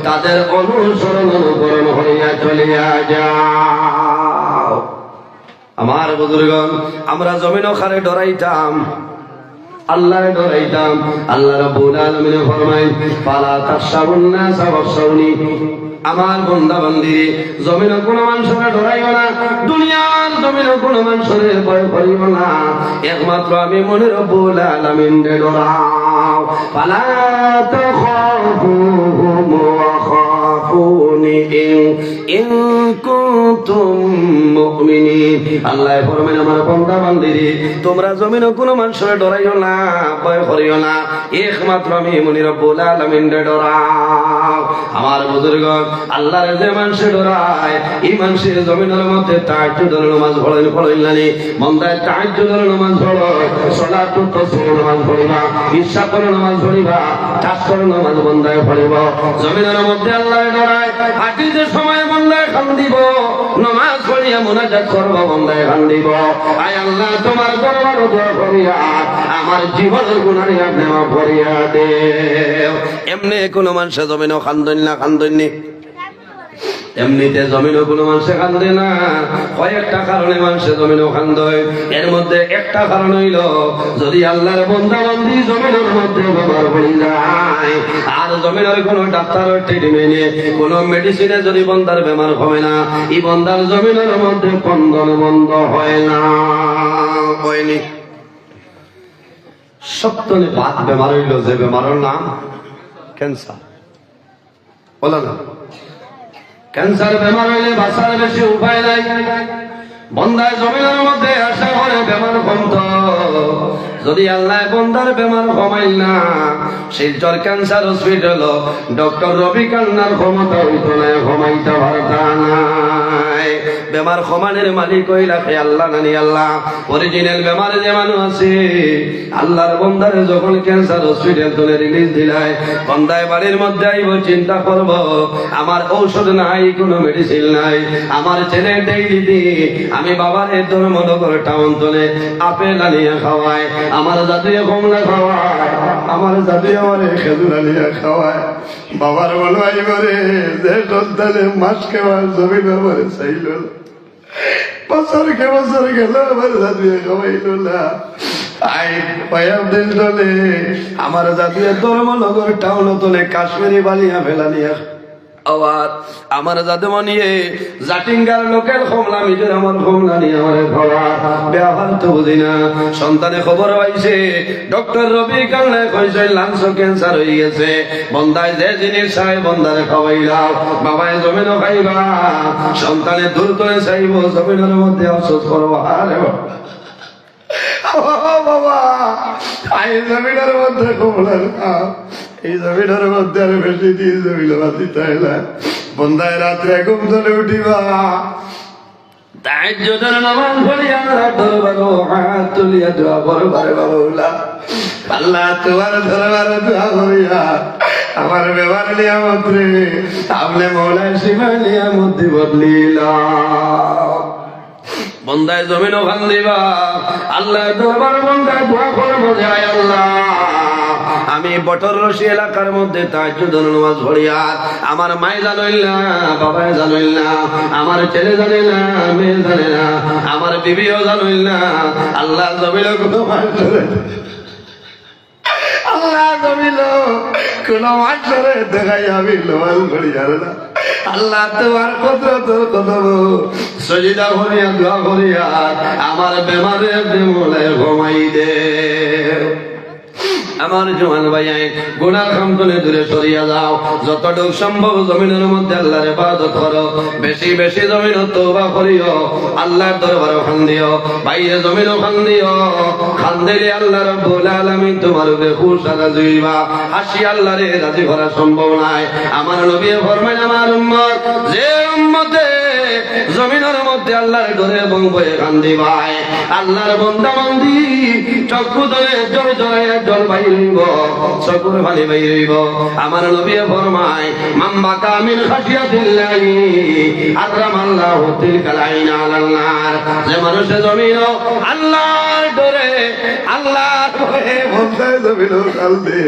তাদের অনুসরণ অনুকরণ হইয়া চলিয়া যাও আমার বুজুর্গগণ আমরা জমিন খারে ডরাইতাম আল্লাহর ডরাইতাম আল্লাহ রাব্বুল আলামিন ফরমায় ফালা তাশাবুন নাস ওয়াশাউনি আমার বান্দা বান্দি জমিনে কোন মানুষের ডরাইও না দুনিয়ার জমিনে কোন মানুষের ভয় করিও না একমাত্র আমি মনে রব্বুল আলামিন ডরাও ফালা তাখাফুহুম ওয়া খাফুনি ইন কুনতুম মুমিনিন আল্লাহ ফরমায় আমার বান্দা বান্দি তোমরা জমিনে কোন মানুষের ডরাইও না ভয় করিও না একমাত্র আমি মনে রব্বুল আলামিন ডরাও আমার বুজুর্গগণ আল্লাহর যে মানুষে ডরায় এই মানুষের জমিনের মধ্যে তাহাজ্জুদের নামাজ পড়েন নানি বান্দায় তাহাজ্জুদের নামাজ পড়ো সালাতুত তাসবিহ নামাজ পড়িবা ইশার নামাজ পড়িবা তাসবিহ নামাজ বান্দায় পড়িবা জমিনের মধ্যে আল্লাহর ডরায় হাজিতে সময় বান্দায় কান্দিব নামাজ পড়িয়া মুনাজাত করবা বান্দায় কান্দিব আয় আল্লাহ তোমার দরবারে দোয়া করিয়া আমার জীবনের গুনাহ আপনি মাফ করিয়া দেও এমনি কোন মানুষ জমিনও কান্দন না কান্দননি এমনিতে জমিনও কোনো মানুষে কান্দে না কয়েকটা কারণে মানুষে জমিনও কান্দে এর মধ্যে একটা কারণ হইল যদি আল্লাহর বান্দা বান্দি জমিনের মধ্যে বেমার পড়ে যায় আর জমিনের কোনো ডাক্তারের ট্রিটমেন্টে কোনো মেডিসিনে যদি বান্দার বেমার হবে না এই বান্দার জমিনের মধ্যে কন্দন বন্ধ হয় না হয়নি সপ্তনে বাত বেমার হইল যে বেমারের নাম ক্যান্সার বলো না ক্যান্সার বেমার হইলে বাঁচার বেশি উপায় নাই বন্দায় জমিনের মধ্যে আশা করে বেমার কমত যদি আল্লাহ বন্দার বেমার কমাইল না শিলচর ক্যান্সার হসপিটাল ডক্টর রবি কান্নার ক্ষমতা হইত না কমাইতে পারতা নাই বেমার ক্ষমানের মালিক হইলা হে আল্লাহ নানি আল্লাহ অরিজিনাল বেমার যে মানুষ আছে আল্লাহর বন্দারে যখন ক্যান্সার হসপিটাল তুলে রিলিজ দিলাই বন্দায় বাড়ির মধ্যে আইব চিন্তা করব আমার ঔষধ নাই কোনো মেডিসিন নাই আমার ছেলে ডেইলি আমি বাবার এ ধর্মনগর টাউন তুলে আপেল আনিয়া খাওয়ায় আমার জাতীয় কমলা খাওয়ায় আমার জাতীয় আমার খেজুর আনিয়া খাওয়ায় বাবার বলো আইবারে যে সন্তানে মাস কেবার জমি ব্যবহারে চাইল বছর গেল আমার জাতীয় খাওয়াইল না আমার জাতীয় ধর্মনগর টাউন তোলে কাশ্মীরি বালিয়া ফেলানিয়া আবার আমার যাতে মনিয়ে জাটিঙ্গার লোকের কমলা মিজের আমার কমলা নিয়ে আমার খাওয়া ব্যবহার তো বুঝি না সন্তানে খবর পাইছে ডক্টর রবি কালনে কইছে লাংস ক্যান্সার হয়ে গেছে বন্দায় যে জিনিস চাই বন্দারে খাওয়াইলাম বাবায় জমিনও খাইবা সন্তানে দূর করে চাইব জমিনের মধ্যে আফসোস করবো আরে বাবা এই জমিনের মধ্যে কমলার এই জমিনের মধ্যে আরো বেশি দিয়ে জমিল বাতি তাইলা বন্দায় রাত্রে ঘুম ধরে উঠিবা তাহাজ্জুদের নামাজ পড়িয়া দরবার হাত তুলিয়া দোয়া করবার বাবুলা আল্লাহ তোমার দরবার দোয়া করিয়া আমার ব্যবহার নিয়ামত রে আপনি মৌলায় সীমা নিয়ামত বদলিলা বন্দায় জমিনও ভান দিবা আল্লাহ দরবার বন্দায় দোয়া করবো যায় আল্লাহ আমি বটর রশি এলাকার মধ্যে তাহাজ্জুদের নামাজ পড়িয়া আমার মাই জানইল না বাবাই জানইল না আমার ছেলে জানে না মেয়ে জানে না আমার বিবিও জানইল না আল্লাহ জমিল কোনো মানুষরে আল্লাহ জমিল কোনো মানুষরে দেখাই আমি নামাজ পড়িয়া না আল্লাহ তোমার কুদরতের কথা সজিদা করিয়া দোয়া করিয়া আমার বেমারে মনে ঘুমাই দে আমার জওয়ান ভাই গুনাহ কাম করে দূরে সরিয়া যাও যতটুকু সম্ভব জমিনের মধ্যে আল্লাহর ইবাদত করো বেশি বেশি জমিন তওবা করিও আল্লাহর দরবারে খান দিও বাইরে জমিন খান দিও খান দিলে আল্লাহ রাব্বুল আলামিন তোমার উপরে খুশ রাজিবা হাসি আল্লাহরে রাজি করা সম্ভব নাই আমার নবী ফরমায় আমার উম্মত যে উম্মতে জমিনের মধ্যে আল্লাহর ডরে বংবয়ে খান দিবাই আল্লাহর বান্দা বান্দি চক্ষু ধরে জল জলে জল বাইরিব চকুর পানি বাইরিব আমার নবী ফরমায় মাম্বা কামিল খাশিয়াতিল্লাহি আরামাল্লাহু তিলকাল আইনা আলাল নার যে মানুষ জমিন আল্লাহর ডরে আল্লাহর ভয়ে বন্দায় জমিন কালবে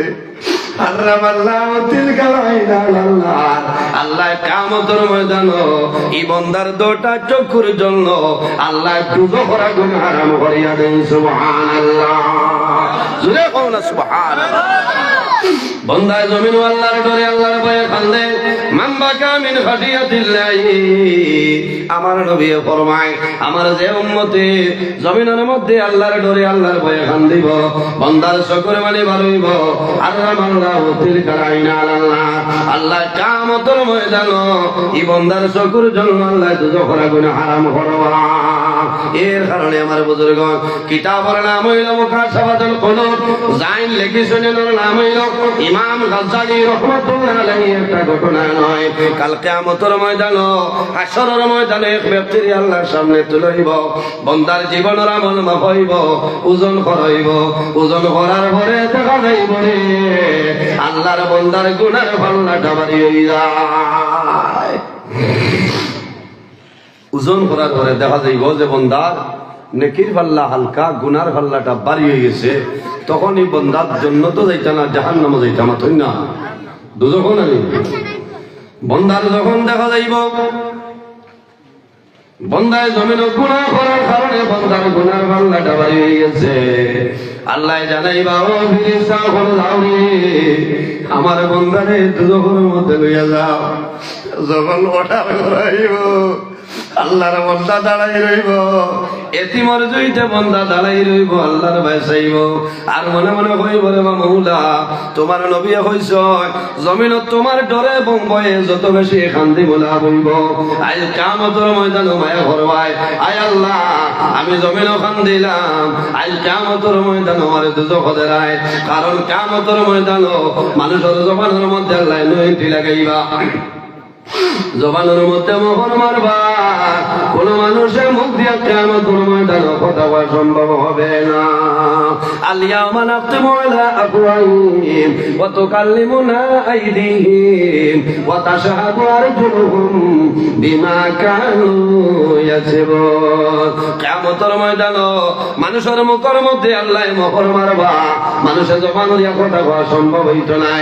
আরামাল্লাহু তিলকাল আইনা আলাল নার আল্লাহ কিয়ামতের ময়দানে এই বান্দার দুটো চক্ষুর জন্য আল্লাহ দুজো করা গুনাহ হারাম করিয়া দেন সুবহানাল্লাহ জুরে কোন সুবহানাল্লাহ বন্দায় জমিন আল্লাহর ডরে আল্লাহর ভয়ে কান্দে মাম্বা কামিন খাশিয়াতিল্লাহি আমার নবী ফরমায় আমার যে উম্মতে জমিনের মধ্যে আল্লাহর ডরে আল্লাহর ভয়ে কান্দিব বন্দার শুকর মানে বাড়াইব আরামাল্লাহু তিলকাল আইনা আলাল্লাহ আল্লাহ কিয়ামতের ময়দানে এই বন্দার শুকর জন্য আল্লাহ দুজো করা গুনাহ হারাম করবা এর কারণে আমার বুজুর্গণ কিতাবের নাম হইল মুকাশাফাতুল কুলুব জাইন লিখিছেন নাম হইল ইমাম গাজ্জালী রাহমাতুল্লাহ আলাইহি একটা ঘটনা নয় কাল কিয়ামতের ময়দানে হাশরের ময়দানে এক ব্যক্তি আল্লাহর সামনে তুলাইব বান্দার জীবনের আমল মাফ হইব ওজন করাইব ওজন করার পরে দেখা যাইব রে আল্লাহর বান্দার গুনার পাল্লাটা ভারী হয়ে যায় ওজন করার পরে দেখা যাইব যে বান্দার নেকির পাল্লা হালকা গুনার পাল্লাটা ভারী হয়ে গেছে তখন এই বান্দার জান্নাতে যাইতা না জাহান্নামে যাইতা না তাই না দুজখন আমি বন্দার যখন দেখা যাইব বন্দায় জমিন গুনাহ করার কারণে বন্দার গুনার পাল্লাটা ভারী হয়ে গেছে আল্লাহ জানাইবা ও ফেরেশতা হল যাওনি আমার বন্দারে দুজখের মধ্যে লইয়া যাও যখন ওঠার করাইব আল্লাহর বান্দা দাঁড়াই রইব এতিমর জইতে বান্দা দাঁড়াই রইব আল্লাহর ভয় চাইব আর মনে মনে কইব রে মাওলা তোমার নবী কইছ জমিনত তোমার ডরে বংবয়ে যত বেশি খান্দি মোলা বইব আজ কিয়ামতের ময়দানে মায়া করবাই আয় আল্লাহ আমি জমিনও খান্দিলাম আজ কিয়ামতের ময়দানে আমার দুজখ দেরায় কারণ কিয়ামতের ময়দানে মানুষের জবানের মধ্যে আল্লাহ নয়টি লাগাইবা জবানের মধ্যে মোহর মারবা কোন মানুষের মুখ দিয়ে কিয়ামতের ময়দানে কথা বলা সম্ভব হবে না। আল-ইয়াওমা নাখতিমু আলা আফওয়াহিহিম ওয়া তুকাল্লিমুনা আইদিহিম ওয়া তাশহাদু আরজুলুহুম বিমা কানু ইয়াসিবুন। কিয়ামতের ময়দানে মানুষের মুখের মধ্যে আল্লাহ মোহর মারবা, মানুষের জবান দিয়া কথা বলা সম্ভব হইতো না।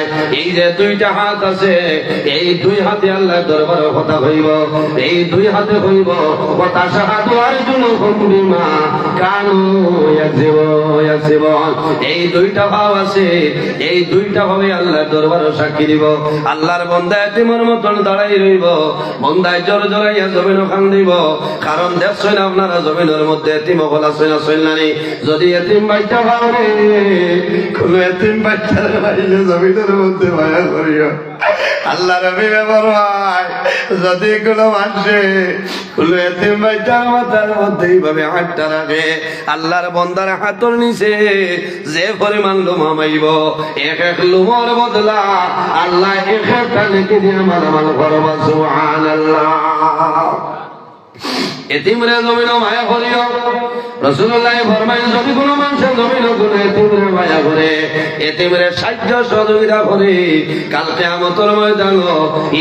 এই যে দুইটা হাত আছে, এই দুই হাতে আল্লাহ দরবারে কথা হইব, এই দুই হাতে হইব ওয়া তাশহাদু আরজুলুহুম বিমা কানু ইয়াসিবুন। এই দুইটা ভাব আছে, এই দুইটা ভাবে আল্লাহ দরবারে সাক্ষী দিব। আল্লাহর বান্দা এতিমের মতন দাঁড়াই রইব, বান্দায় জোর জোরাইয়া জমিন খান দিব। কারণ দেখছেন আপনারা জমিনের মধ্যে এতিম হল আছে না সৈন্যানি। যদি এতিম বাচ্চা ভাবে কোন এতিম বাচ্চার বাইরে জমিনের মধ্যে মায়া করিও। আল্লাহ রবি ব্যবহার যদি কোনো মানুষে কোন এতিম বাচ্চার মাথার মধ্যে এইভাবে হাতটা রাখে, আল্লাহর বন্দার হাতর নিচে যে পরিমাণ লুমা মাইব, এক এক লুমর বদলা আল্লাহ এক একটা লিখে দিয়ে মালামাল করবা। সুবহানাল্লাহ। এতিমরে জমিন মায়া করিও। রাসূলুল্লাহ ফরমায়েন যদি কোনো মানুষের জমিন কোন এতিমরে মায়া করে, এতিমরে সাহায্য সহযোগিতা করে, কাল কিয়ামতের ময়দানে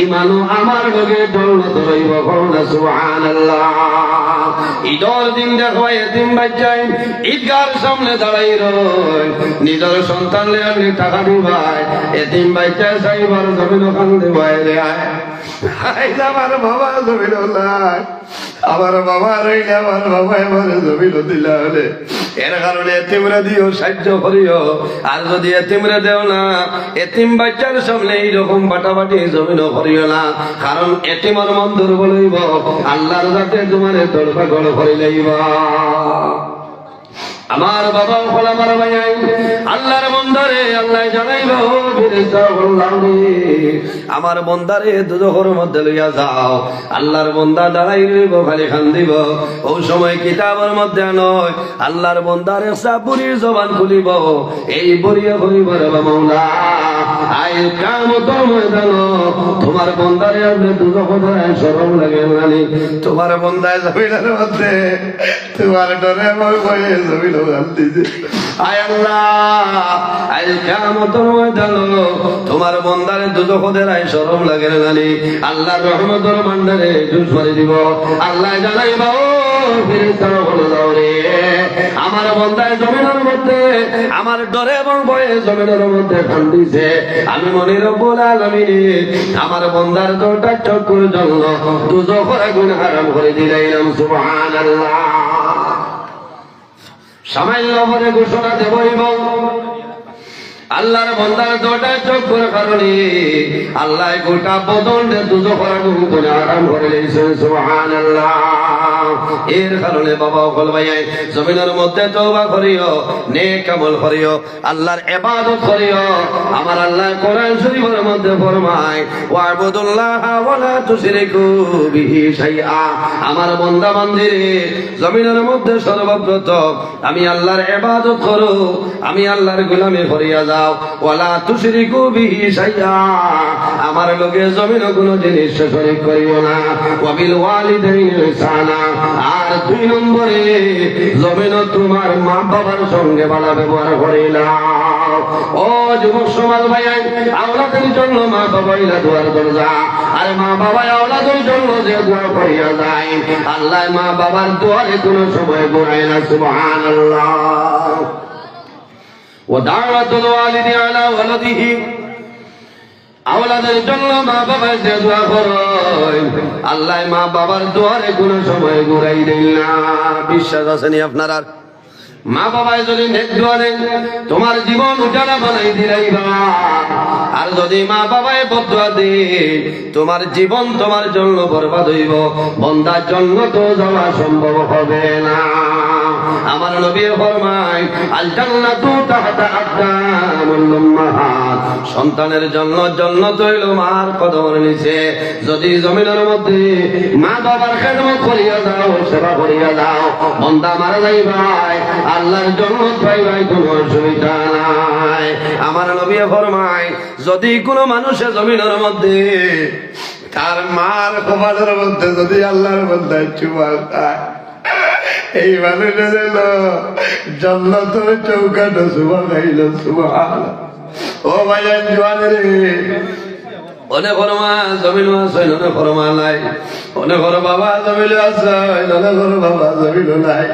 ঈমানও আমার লগে দৌলত রইব। সুবহানাল্লাহ। ঈদের দিন দেখো এতিম বাচ্চাই ঈদগার সামনে দাঁড়াই রয়, নিজের সন্তান লেগে টাকা দিবাই, এতিম বাচ্চা চাইবার জমিন খান দিবাই রে। আমার বাবা জমিন নাই, আমার বাবা রইলে আমার বাবা আমার জমিন দিলা হলে, এর কারণে এতিমরা দিও সাহায্য করিও। আর যদি এতিমরা দেও না, এতিম বাচ্চার সামনে এইরকম বাটাবাটি জমিন করিও না। কারণ এতিমর মন দুর্বল হইব, আল্লাহর যাতে তোমার তোর পাগল করে লইব। আমার বাবা বল আমার ভাই আল্লাহর বন্দারে আল্লাহ জানাইব আমার বন্দারে দুজখের মধ্যে লইয়া যাও। আল্লাহর বন্দা দাঁড়াই রইব, খালি খান দিব। ওই সময় কিতাবের মধ্যে নয়, আল্লাহর বন্দারে সাপুরির জবান খুলিব, এই বরিয়া হইব রে মাওলা আই কিয়ামতের ময়দানে তোমার বন্দারে আপনি দুজখের শরম লাগে নানি, তোমার বন্দায় জমিনের মধ্যে তোমার ডরে মই কয়ে জমিন তোমার বন্দারে দুজখদের আই শরম লাগে নানি, আল্লাহর রহমতের ভান্ডারে জুস মারি দিব। আল্লাহ জানাইব আমার বন্দায় জমিনের মধ্যে আমার ডরে এবং ভয়ে জমিনের মধ্যে কান্দিছে, আমি মনে রব্বুল আলামিন আমার বন্দার দোটা চক্ষুর জন্য দুজখের আগুন হারাম করে দিলাম। সুবহানাল্লাহ। সামান্য পরে ঘোষণা দেবইব আল্লাহর বন্দার দোটা চক্ষুর কারণে আল্লাহ গোটা বদনকে দুজখের আগুন করে হারাম করে দিয়েছেন। সুবহানাল্লাহ। এর কারণে বাবা বল ভাই জমিনের মধ্যে তওবা করিও, নেক আমল করিও, আল্লাহর ইবাদত করিও। আমার আল্লাহ কোরআন শরীফের মধ্যে ফরমায় ওয়াবুদুল্লাহ ওয়া লা তুশরিকু বিহি শাইআ। আমার বান্দা বান্দিরে জমিনের মধ্যে সর্বপ্রথম আমি আল্লাহর ইবাদত করো, আমি আল্লাহর গোলামি করিয়া যাও। ওয়ালা তুশরিকু বিহি শাইআ, আমার লগে জমিনে কোনো জিনিস শরীক করিও না। ওয়া বিল ওয়ালিদাইনি ইহসানা, আর দুই নম্বরে জমিনে তোমার মা বাবার সঙ্গে ভালো ব্যবহার করিলাম। ও যুবক সমাজ ভাই, আওলাদের জন্য মা বাবাই না দুয়ার দরজা, আর মা বাবা আওলাদের জন্য যে দোয়া করিয়া যায়, আল্লাহ মা বাবার দুয়ারে কোনো সময় ঘুরায় না। সুবহানাল্লাহ। ওয়াদাওয়াতুল ওয়ালিদি আলা ওয়ালাদিহি, আওলাদের জন্য মা বাবা যে দোয়া করে আল্লাহ মা বাবার দুয়ারে কোনো সময় ঘুরাই দেয় না। বিশ্বাস আছে নি আপনারা? মা বাবায় যদি নেক দোয়া দেন তোমার জীবন উজালা বানাই দিলাইবা, আর যদি মা বাবায় বদদোয়া দেন তোমার জীবন তোমার জন্য বরবাদ হইব, বান্দার জন্য তো যাওয়া সম্ভব হবে না। আমার নবী ফরমায় আল জান্নাতু তাহতা আকদামুল উম্মাহাত, সন্তানের জন্য জান্নাত হইল মার কদমের নিচে। যদি জমিনের মধ্যে মা বাবার খেদমত করিয়া দাও, সেবা করিয়া দাও, বান্দা মারা যাইবাই, আল্লাহর জান্নাত পাইবাই, কোনো অসুবিধা নাই। আমার নবী ফরমায় যদি কোনো মানুষের জমিনের মধ্যে
তার মার কপালের মধ্যে যদি আল্লাহর মধ্যে চুমা খায়, এই মানুষের যেন জান্নাতের চৌকাটা চুমা খাইল। সুবহানাল্লাহ। ও ভাইয়া জোয়ান রে, অনেক মা জমিন আছে, অনেক মা নাই, অনেক বাবা জমিল আছে, অনেক বাবা জমিল নাই।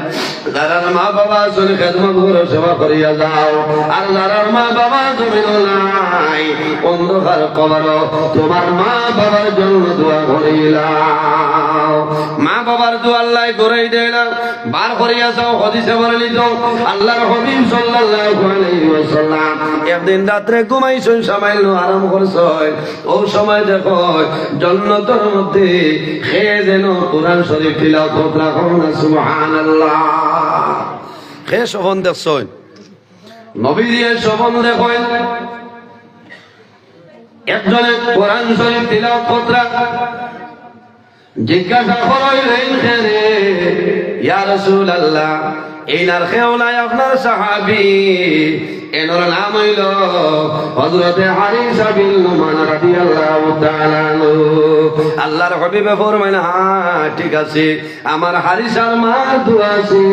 যারা মা বাবা আছে খেদমত করে সেবা করিয়া যাও, আর যারা মা বাবা জমিল নাই অন্ধকার কবর তোমার মা বাবার জন্য দোয়া করিলাম। মা বাবার দোয়া আল্লাহ করেই দেয় না, বার করিয়া যাও। হাদিসে বর্ণিত আল্লাহর হাবিব সাল্লাল্লাহু আলাইহি ওয়াসাল্লাম একদিন রাত্রে ঘুমাইছেন, সামান্য আরাম করছেন, ও সময় দেখো জান্নাতের মধ্যে খেয়ে যেন কোরআন শরীফ তিলাওয়াত করতেন। সুবহানাল্লাহ। খেয়ে শোভন দেখছেন, নবী দিয়ে শোভন দেখেন, একজনে কোরআন শরীফ তিলাওয়াত করতেন। জিজ্ঞাসা করলেন, রে ইয়া রাসূলুল্লাহ, এই নার খেও নাই আপনার সাহাবী, এনার নাম হইল হযরতে হারিসা বিন নুমান রাদিয়াল্লাহু তাআলা আনহু। আল্লাহর হাবিবে ফরমাইলেন, হ্যাঁ ঠিক আছে, আমার হারিসার মা দোয়া আছে,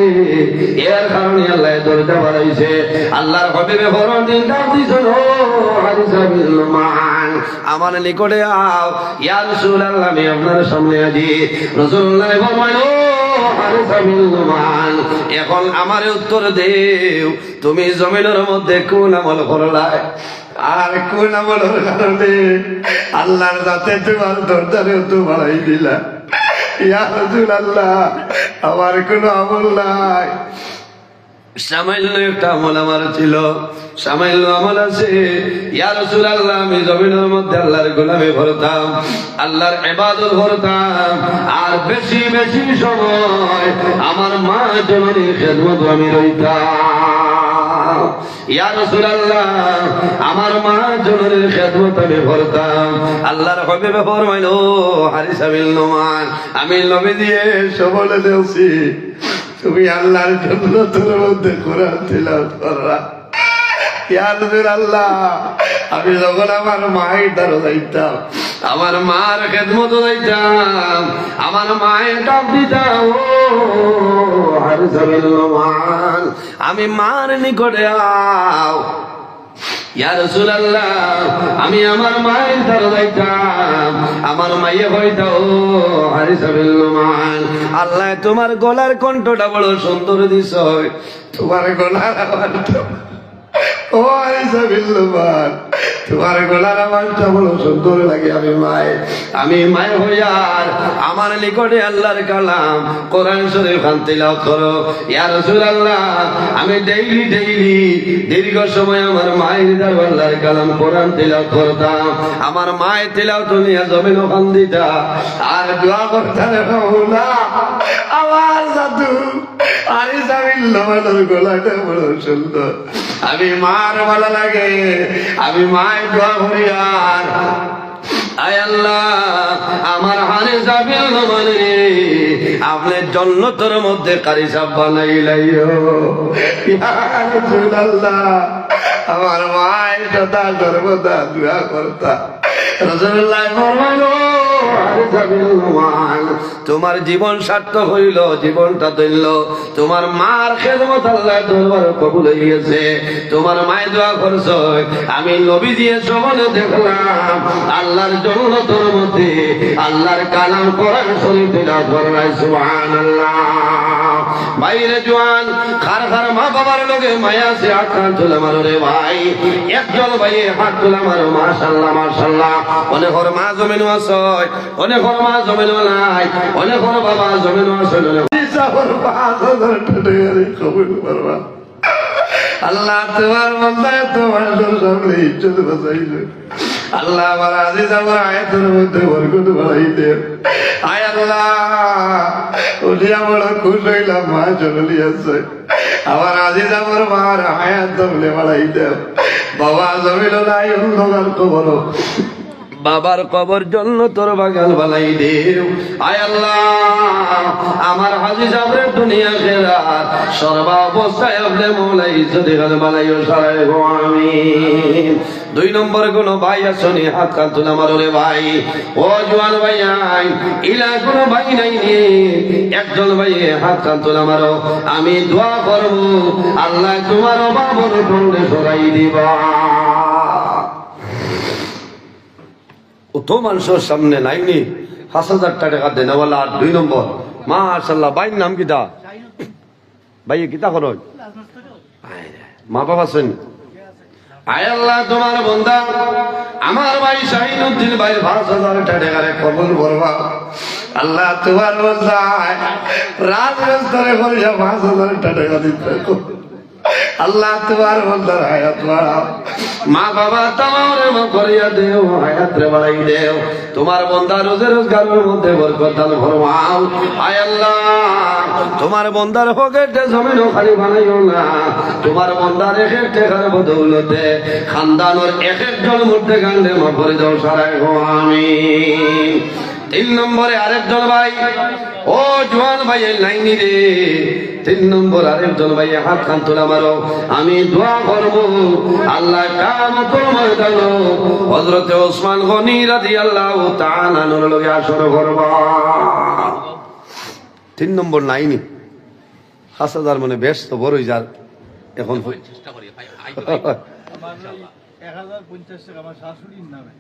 এর কারণে আল্লাহ দরজা বাড়াইছে। আল্লাহর হাবিবে ফরমাইলেন, ডাক দিছেন, ও হারিসা বিন নুমান, আমার নিকটে আও। ইয়া রাসূলুল্লাহ, আমি আপনার সামনে আছি। রাসূলুল্লাহ ফরমাইলেন, ও হারিসা বিন নুমান, এখন আমার উত্তর দেও, তুমি জমিনের মধ্যে কোন আমল করলাই, আর কোন আমলের কারণে আল্লাহর যাতে তোমার দরজারে তো বাড়াই দিলা? ইয়া রাসূলুল্লাহ, আমার কোন আমল নাই, সামান্য একটা আমল আমার ছিল, সামান্য আমল আছে। ইয়া রাসূলুল্লাহ, আমি জমিনের মধ্যে আল্লাহর গোলামি করতাম, আল্লাহর ইবাদত করতাম, আর বেশি বেশি সময় আমার মা জননীর খেদমত আমি রইতাম। ইয়া রাসূলুল্লাহ, আমার মা জননীর খেদমত আমি করতাম। আল্লাহর হাবিব ফরমাইল, ও হারিসা বিন নুমান, আমি নবী দিয়ে সবলে দেওছি, তুমি আল্লাহর জন্য তোর মধ্যে কোরআন তিলাওয়াত কররা। ইয়া রাসূলুল্লাহ, আমি যখন আমার মায়ের দ্বারা যাইতাম, আমার মার খেদমত যাইতাম, আমার মায়ের ডাক দিতাম, ও হারিসা বিন নুমান, আমি মার নিকটে আও। ইয়া রাসূলুল্লাহ, আমি আমার মায়ের দ্বারা যাইতাম, আমার মাইয়ে হইতো, ও হারিসা বিন নুমান, আল্লাহ তোমার গলার কণ্ঠটা বড় সুন্দর দিছ, তোমার গলার আওয়াজ, ও হারিসা বিন নুমান, তোমার গলার আওয়াজটা বড় সুন্দর লাগে। আমি মায়ের হইয়ার আমার নিকটে আল্লাহর কালাম কোরআন শরীফ তিলাওয়াত করো। ইয়া রাসূলুল্লাহ, আমি ডেইলি দীর্ঘ সময় আমার মায়ের দ্বারা আল্লাহর কালাম কোরআন তিলাওয়াত করতাম। আমার মায়ের তিলাওয়াত নিয়ে জমিন ওখান দিতা আর দোয়া করতাম, মাওলা আমার জাদু হারিসা বিন নুমানের গলাটা বড় সুন্দর, আমি মার ভালো লাগে, আমি মায়ের দোয়া করি। আর আয় আল্লাহ, আমার হারিসা বিন নুমান, আপনি জান্নাতের মধ্যে কারি সাহেব বানাইলাইও। ইয়া রাসূলুল্লাহ, আমার মায়ের সদা সর্বদা দোয়া করতা। রাসূলুল্লাহ ফরমাইলো, হারিসা বিন নুমান, তোমার জীবন সার্থক হইল, জীবনটা ধন্য, তোমার মার খেদমত আল্লাহর দরবারে কবুল হইয়াছে, তোমার মায়ের দোয়া করছ, আমি নবী দিয়ে সমানে দেখলাম আল্লাহর জান্নাতের মধ্যে আল্লাহর কালাম কোরআন শরীফ তিলাওয়াত করায়। সুবহানাল্লাহ। বাইরে জওয়ান খার মা বাবার লগে মায়া আছে, আকান তুলে মারো রে ভাই, একজন ভাই হাত তুলে মারো। মাশাআল্লাহ মাশাআল্লাহ। অনেক মা জমিন আছে, অনেক মা জমিন নাই, অনেক বাবা জমিন আছে, আল্লাহ তোমার বান্দায় তোমার সামনে ইজ্জত বাঁচাইলে, আল্লাহ আমার আজিজ আমার আয়াতের মধ্যে বরকত বাড়াই দে। আয় আল্লাহ, উঠিয়া বড় খুশ হইলাম, মা চলি আছে, আমার আজিজ আমার মার আয়াত দমলে বাড়াই দে। বাবা জমিল নাই, অন্ধকার কবর, বাবার কবর জন্য তোর বাগান বানাই দেও। আয় আল্লাহ, আমার হাজি সাহেবের দুনিয়া খেরাত সর্বাবস্থায় আপনি মৌলা ইজ্জতে গান বানাইও সারাই গো আমিন। 2 নম্বর কোন ভাই আসনি হাত কান তুলে আমার রে ভাই, ও জওয়ান ভাই আই ইলা কোন ভাই নাই নি, একজন ভাই হাত কান তুলে আমারও, আমি দোয়া করব আল্লাহ তোমার অভাব ঠন্ডে সরাই দিবা। তো মানুষের সামনে নাইনি 5,000 টাকা দেনেওয়ালা। আর 2 নম্বর মাশাআল্লাহ ভাইয়ের নাম কিটা? ভাই কিতা করো? মা বাবা আছেন? আয় আল্লাহ তোমার বান্দা আমার ভাই শাহিনুদ্দিন ভাই 5,000 টাকা কবুল করবা। আল্লাহ তোমার বান্দা রাজমিস্ত্রি করিয়া 5,000 টাকা দিতে আল্লাহ তোমার বান্দার হায়াত বাড়াও, মা বাবা তোমার করিয়া দেও, হায়াত রে বাড়াই দেও, তোমার বান্দা রোজে রোজগারের মধ্যে বরকত দান ফরমাও। আয় আল্লাহ তোমার বান্দার পকেটে জমিন খালি বানাইও না, তোমার বান্দার এক এক টাকার বদৌলতে খানদানের এক একজন মধ্যে গান্ডে মা করে দাও সারাই গো আমিন। 3 নম্বরে আরেকজন ভাই, ও জওয়ান ভাই লাইনি রে, 3 নম্বর আরেকজন ভাই হাত খান তোলা মারো, আমি দোয়া করব আল্লাহ কিয়ামতের ময়দানে হযরত ওসমান গনি রাদিয়াল্লাহু তাআলা নূর লগে আসর করবা। 3 নম্বর লাইনি 5,000 মানে বেশ তো বড়ই যার এখন চেষ্টা করি ভাই 1050 টাকা আমার শাশুড়ির নামে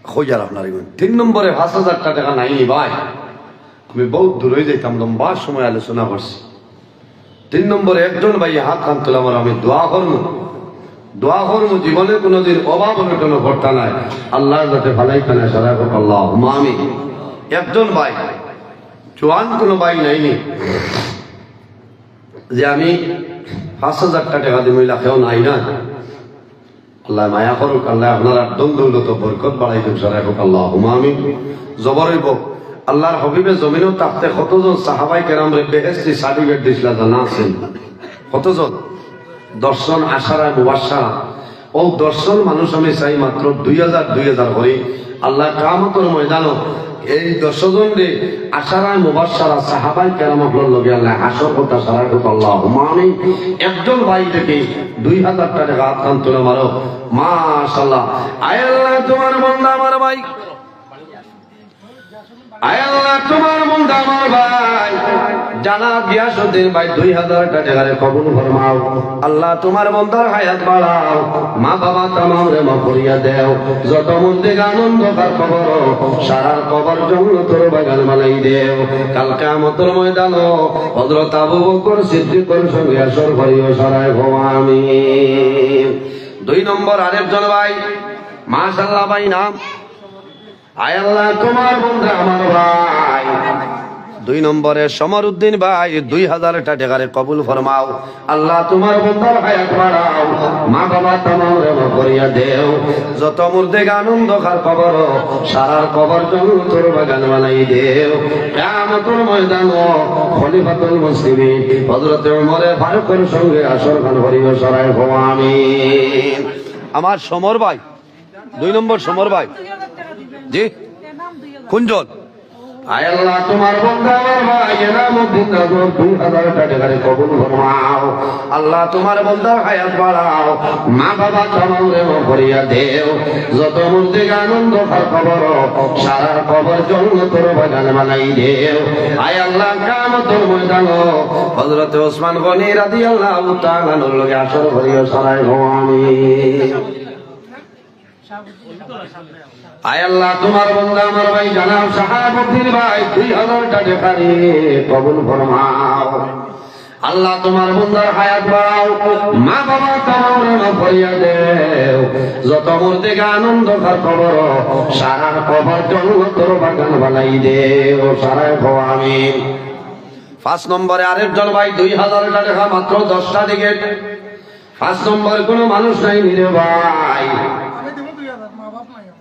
খোঁজার আপনার। 3 নম্বরে 5,000 টাকা নাইনি ভাই, আমি বহুত দূরে যাইতাম, লম্বা সময় আলোচনা করছি। 3 নম্বরে একজন ভাই হাত কান তোলা আমার, আমি দোয়া করবো জীবনে কোনোদিন অভাব অনটন ঘটতা নাই, আল্লাহ যাতে ভালাই খানা সারা হোক আল্লাহ আমি। একজন ভাই জোয়ান কোনো ভাই নাইনি যে আমি 5,000 টাকা দিয়ে মহিলা কেউ নাই না, আল্লাহ মায়া করুক, আল্লাহ আপনার দম দৌলত বরকত বাড়াই দেব সারা হোক আল্লাহ আমি। জবর হইব আল্লাহর হবিবে জমিনও তাপতে কতজন সাহাবাই কেরাম রে বেহেশতি সার্টিফিকেট দিছিল জানা আছেন? কতজন? দর্শন আশারা মুবাশশারা, ও দর্শন মানুষ আমি চাই মাত্র 2,000 করে আল্লাহ কিয়ামতের ময়দানে এই 10 জন রে আশারা মুবাশশারা সাহাবাই কেরাম আপনার লগে আল্লাহ হাসর কথা সারা হোক আল্লাহ আমি। একজন ভাই থেকে 2,000 টাকা হাত কান তুলে মারো মাশাআল্লাহ। আয় আল্লাহ তোমার বান্দা আমার ভাই, আয় আল্লাহ তোমার বান্দা আমার ভাই জানা গিয়াসউদ্দিন ভাই 2,000 টাকা কবুল ফরমাও। আল্লাহ তোমার বান্দার হায়াত বাড়াও, মা বাবা তামাম রে মাফ করিয়া দেও, যত মধ্যে আনন্দ কার খবর সারার কবর জান্নাতের বাগান বানাই দেও। কাল কিয়ামতের ময়দানে হযরত আবু বকর সিদ্দিকের সঙ্গে আসর করিও সারায় গো আমিন। 2 নম্বর আরেকজন ভাই মাশাআল্লাহ ভাই নাম, আয় আল্লাহ তোমার বান্দা আমার ভাই 2 নম্বরে সমরউদ্দিন ভাই 2,000 টাকা কবুল ফরমাও। আল্লাহ তোমার বান্দার হায়াত বাড়াও, মা বাবা তামাম রে মাফ করিয়া দেও, যত মুর্দে আনন্দ খার খবর সারার কবর জান্নাতের বাগান বানাই দেও। কিয়ামতের ময়দানে খলিফাতুল মুসলিমিন হযরত ওমর ফারুকের সঙ্গে আসর খান করিও সারায় গো আমিন। আমার সমর ভাই 2 নম্বর সমর ভাই জি কুঞ্জন, আয় আল্লাহ তোমার বান্দা আমার ভাই এনামুদ্দিন নগর 2,000 টাকা কবুল ফরমাও। আল্লাহ তোমার বান্দার হায়াত বাড়াও, মা বাবা তামাম রে মাফ করিয়া দেও, যত মুর্দে আনন্দ খার খবর সারা কবর জান্নাতের বাগান বানাই দেও। আয় আল্লাহ কিয়ামতের ময়দানে হযরত ওসমান গনি রাদিয়াল্লাহু তাআলা নূর লগে আসর করিও সারায় গো আমিন। আয় আল্লাহ তোমার বান্দা আমার ভাই জানাব শাহাবুদ্দিন ভাই 2,000 টাকা কবুল ফরমাও। আল্লাহ তোমার বান্দার হায়াত বাড়াও, মা বাবা তামাম রে মাফ করিয়া দেও, যত মুর্দে আনন্দ খার খবর সারার কবর জান্নাতের বাগান বানাই দেও সারায় গো আমিন। 5 নম্বরে আরেকজন ভাই 2,000 টাকা মাত্র 10টা দিকে। 5 নম্বর কোনো মানুষ নাই রে ভাই,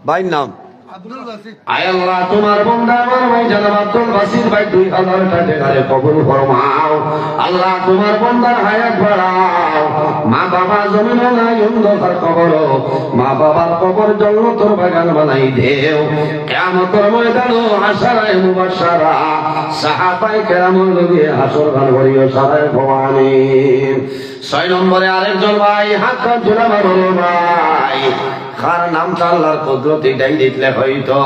ভাইয়ের নাম আয় আল্লাহ তোমার বান্দা আমার ভাই জনাব আব্দুল বাসির ভাই 2000 টাকা কবুল ফরমাও আল্লাহ তোমার বান্দার হায়াত বাড়াও মা বাবা জমিন নাই অন্ধকার কবর মা বাবার কবর জান্নাতের বাগান বানাই দেও কিয়ামতের ময়দানে হাসরায়ে মুবাশশারা সাহাবায়ে কেরামের লগে হাসর ঘর ভরিও সারায় ভবানী 6 নম্বরে আরেকজন ভাই হাত জোড়া মারো ভাই কার নামটা আল্লাহর কুদরতি ডাই দিলে হয়তো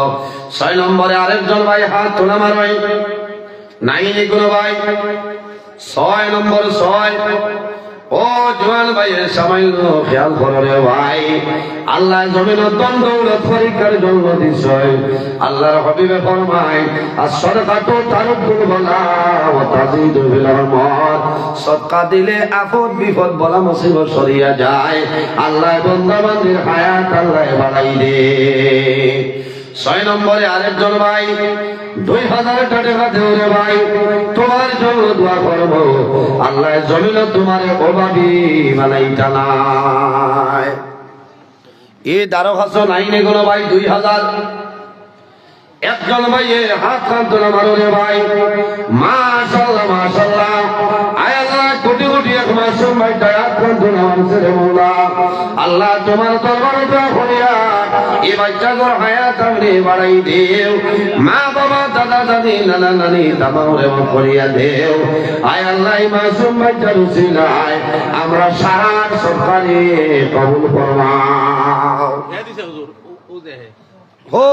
6 নম্বরে আরেকজন ভাই হাত তোলা মারো নাই কোনো ভাই 6 নম্বর 6 ও জওয়ান ভাইয়ের সামান্য খেয়াল করো রে ভাই আল্লাহ জমিন দৌলত পরীক্ষার জন্য দিছে আল্লাহর হাবিবে ফরমায় as-সাদাকাতু তারুকুল বালা ওয়া তাজিদু বিল রহমত সদকা দিলে আপদ বিপদ বলা মুসিবত সরিয়া যায় আল্লাহ বান্দা বান্দির হায়াত আল্লাহ বাড়াই দে 6 নম্বরে আরেকজন ভাই 2000 টাকা দেও রে ভাই তোমার জন্য দোয়া করব আল্লাহ জমিন তোমার অভাবী বানাইতা নাই এ দারখাস্ত নাই নে কোনো ভাই 2000 একজন ভাই হাত কান্ত না মারো রে ভাই মাশাআল্লাহ মাশাআল্লাহ আয় আল্লাহ কোটি কোটি এক মাসুম ভাই হাত কান্ত না মারছে রে মাওলা আল্লাহ তোমার দরবারে দোয়া করিয়া এই বাচ্চাদের হায়াত আপনি বাড়াই দেও মা বাবা দাদা দাদি নানা নানি তামারে করিয়া দেও আয় আল্লাহ মাসুম বাচ্চার উসিলায় আমরা সারা সরকারি কবুল ফরমাও হো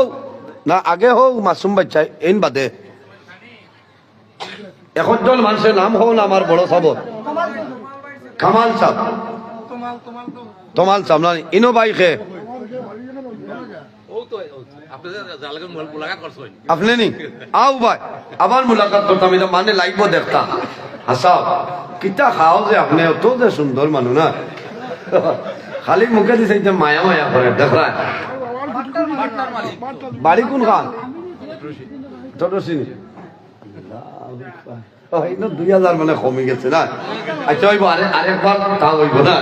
না আগে হোক মাসুম বাচ্চা এন বাদে এখন জন মানুষের নাম হোক না আমার বড় সাবত কামাল সাহ তোমাল সাহ না ইনো ভাই খে আপনি নি আও ভাই আবার মুলাকাত করতাম এটা মানে লাইভ দেখতা হাসাও কিতা খাও যে আপনি অত যে সুন্দর মানুষ না খালি মুখে দিছে মায়া মায়া করে দেখরা বাড়ি কোন খান ছোট 2000 মানে কমে গেছে না আচ্ছা হইব আরেকবার তা হইব না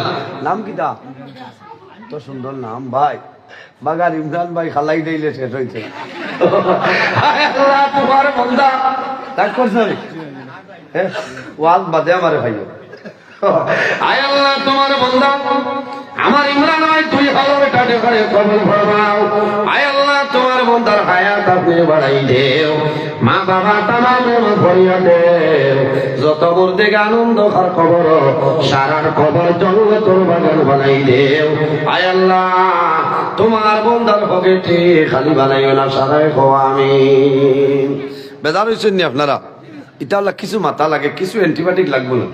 নাম কিতা তো সুন্দর নাম ভাই বাগার ইমরান ভাই খালাই দিলে শেষ হয়েছে তোমার বন্ধা তাক করছে ওয়াজ বাদে আমারে ভাই আয় আল্লাহ তোমার বন্ধা আমার ইমরান ভাই 2000 টাকা করে কবুল ফরমাও আয় আল্লাহ তোমার বন্দার হায়াত আপনি বাড়াই দেও মা বাবা তামামে ভরিয়া দেও যত মুর্দে আনন্দ খার কবর সারার কবর জন্নতের বাগান বানাই দেও আয় আল্লাহ তোমার বন্দার পকেটে খালি বানাইও না সারায় কো আমিন বেদার হইছেন নি আপনারা এটা আল্লাহ কিছু মাথা লাগে কিছু অ্যান্টিবায়োটিক লাগবে না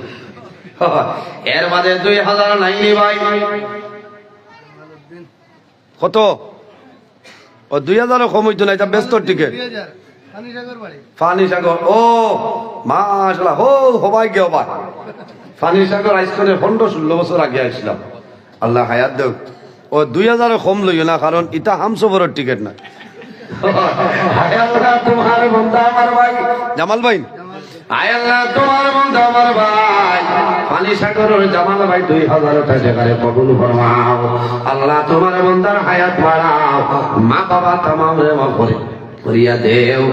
এর মাঝে 2000 নাইনি ভাই কত ও 2000 কম হইতো না এটা ব্যস্ত টিকেট ফানি সাগর ও মাশাআল্লাহ হো হবাই গে হবাই ফানি সাগর আইসকনে 15-16 বছর আগে আসলাম আল্লাহ হায়াত দেও ও 2000 কম লইও না কারণ এটা হামসফরের টিকেট না হায় আল্লাহ তোমার বান্দা আমার ভাই জামাল ভাই আয় আল্লাহ তোমার বান্দা আমার ভাই পানি সাগরের জামাল ভাই 2000 টাকা কবুল ফরমাও আল্লাহ তোমার বান্দার হায়াত বাড়াও মা বাবা তামামে মাফ করিয়া দেও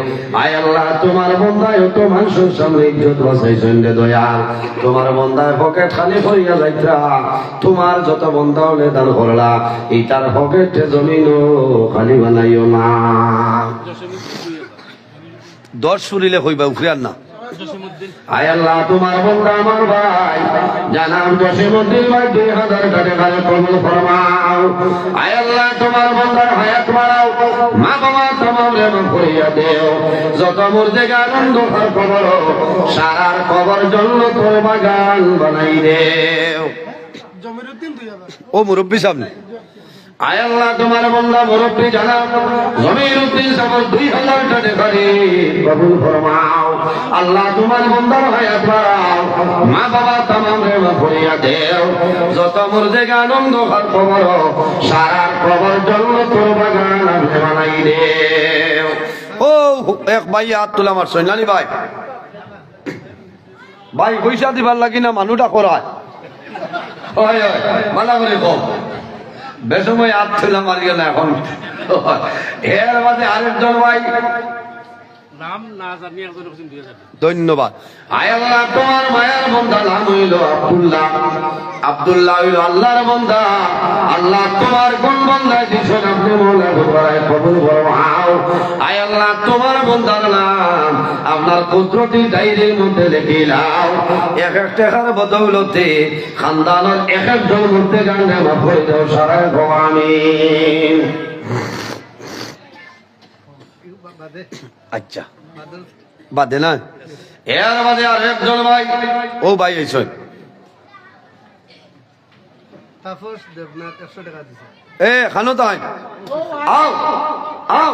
আয় আল্লাহ তোমার বান্দায় তো মানুষের সামনে ইজ্জত বাঁচাইছেন রে দয়াল তোমার বান্দায় পকেট খালি করিয়া যাইতা তোমার যত বান্দা হলে দান করলা এইটার পকেটে জমিনও খালি বানাইও না 10 ফুরিলে কইবা উখরিয়ার না আয় আল্লাহ তোমার বান্দা আমার ভাই জানাম জসিমউদ্দিন ভাই 2000 টাকা কবুল ফরমাও আয় আল্লাহ তোমার বান্দার হায়াত বাড়াও মা বাবা তামামে মাফ করিয়া দেও যত মুর্দে আনন্দ খার কবর সারার কবর জান্নাতের বাগান বানাই দেও জমিরউদ্দিন 2000 ও মুরব্বি সামনে আয় আল্লাহ তোমার বান্দা মুরব্বি জানাব জমিরউদ্দিন সাহেব 2000 টাকা কবুল ফরমাও আল্লাহ তোমার বান্দার হায়াত বাড়াও মা বাবা তামামে মাফ করিয়া দেও যত মুর্দে আনন্দ খার কবর সারার কবর জান্নাতের বাগান বানাই দেও ও এক ভাই হাত তোলা আমার সৈনানি ভাই ভাই পয়সা দিবার লাগি না মানুষটা করায় হয় মালা করে কম বেসময় হাত তোলা মারিও না এখন এর মাঝে আরেকজন ভাই
নাম না জানি একজন বলছেন 2000
ধন্যবাদ। আয় আল্লাহ তোমার মায়ের বান্দা নাম হইল আব্দুল্লাহ। আব্দুল্লাহ হইল আল্লাহর বান্দা। আল্লাহ তোমার কোন বান্দা দিছেন আপনি মৌলা করায় কবুল ফরমাও। আয় আল্লাহ তোমার বান্দার নাম আপনার কুদরতি ডায়েরির মধ্যে লিখে নাও। এক এক টাকার বদৌলতে খানদানের এক একজন মধ্যে গান্ডে মাফ করে দাও সারায় আমিন। আচ্ছা বাদে না এর বাদে আর একজন ভাই ও ভাই এইসব
তাপস দেবনাথ 100 টাকা দিছে
এ খানো তাই আও আও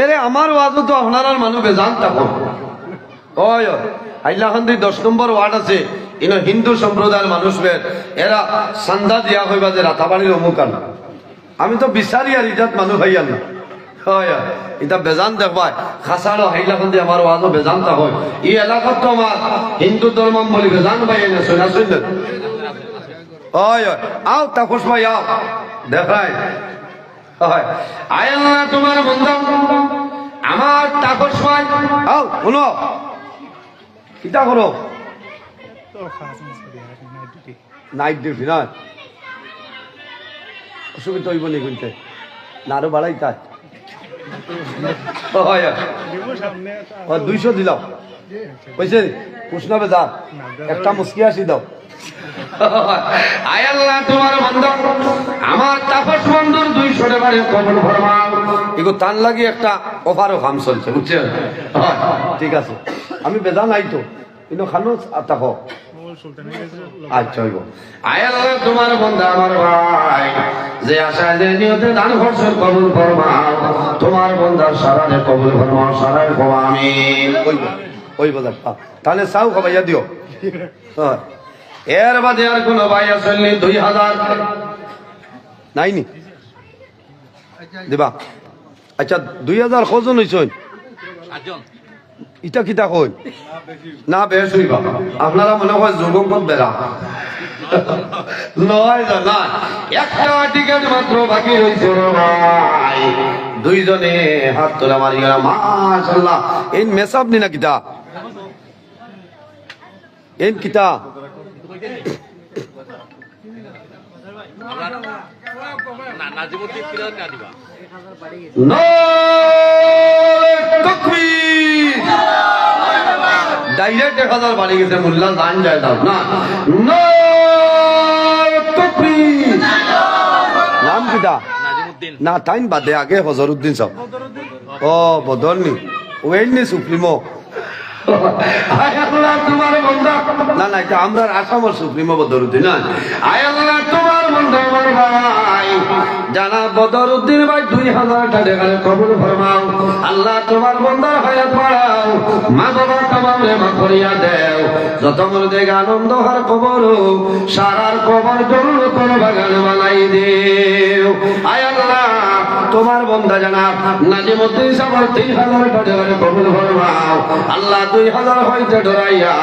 এরে আমার ওয়াজও তো আপনার মানুষ বেজান থাকো ওই হাইলাকান্দি 10 নম্বর ওয়ার্ড আছে ইনো হিন্দু সম্প্রদায়ের মানুষ এরা সান্দা দিয়া হইবা যে রাতাবাড়ির অমুকান আমি তো বিচারি আর ইজাত মানুষ হইয়ান না এটা বেজান দেখবাই খাসাড়ো হাইলাকান্দি আমার ওয়াজও বেজান থাকো এই এলাকার তো আমার হিন্দু ধর্ম বলি বেজান ভাই না শুনা শুনলেন ওই আও তাপস ভাই আও দেখাই আয় আল্লাহ তোমার বন্ধু আমার তাপস ভাই আও শুনো কিতা করো
তো খাস মস্করি নাইট ডিউটি
নাইট ডিউটি না অসুবিধা হইব নি কিন্তু না আরো বাড়াই তাই
দেবো সামনে
200 দিলাম বুঝছে কুসনা বেজা একটা মুসকি আসি দাও আয় আল্লাহ তোমার বন্ধু আমার তাপস বন্ধুর 200 টাকারে কবুল ফরমাও এগো তান লাগি একটা অফারও কাম চলছে বুঝছেন ঠিক আছে আমি বেজা নাই তো কিন্তু খানো তাকো
সুলতানের কাছে
আচ্ছা হইব আয় আল্লাহ তোমার বন্ধু আমার ভাই যে আশা যে নিয়তে দান খরচ কবুল ফরমাও তোমার বন্দার সারারে কবুল ফরমাও সারায় কো আমিন ওই বাজার তাহলে চাও খাবাইয়া দিও এর বাদে আর কোন ভাই আসেননি 2000 নাইনি দিবা আচ্ছা 2000 কজন হইছেন
8 জন
ইটা কিতা কই না বেশ হইবা আপনারা মনে হয় যোগপথ বেড়া নয় জানা একটা টিকেট মাত্র বাকি রয়েছে ভাই দুইজনে হাত তোলা মারি গেল মাশাআল্লাহ এই মেসাব নি না কিতা এই কিতা
না নাজিমুদ্দিন কিরাত না দিবা
ডাইরেক্ট 1000 বাড়ি গেছে মোল্লা জান যায় দাও না নাম কিটা
নাজিমুদ্দিন
না টাইম বাদে আগে হজরুদ্দিন সব ও বদলনি ওয়েননি সুপ্রিমো তোমার বন্ধা না না এটা আমরা আসামের সুপ্রিমো বদরুদ্দিন না আয় আল্লাহ তোমার বন্ধা আমার ভাই জানা বদরুদ্দিন ভাই 2000 টাকা কবুল ফরমাও আল্লাহ তোমার বন্দার হায়াত বাড়াও মা বাবা তোমারে মা করিয়া দেও যত মরদে আনন্দ হার কবর সারার কবর জরুর কোন বাগান বানাই দেও আয় আল্লাহ তোমার বন্ধা জানা নাজিমুদ্দিন সাহেব 3000 টাকা কবুল ফরমাও আল্লাহ 2000 হইতে ডরাইয়া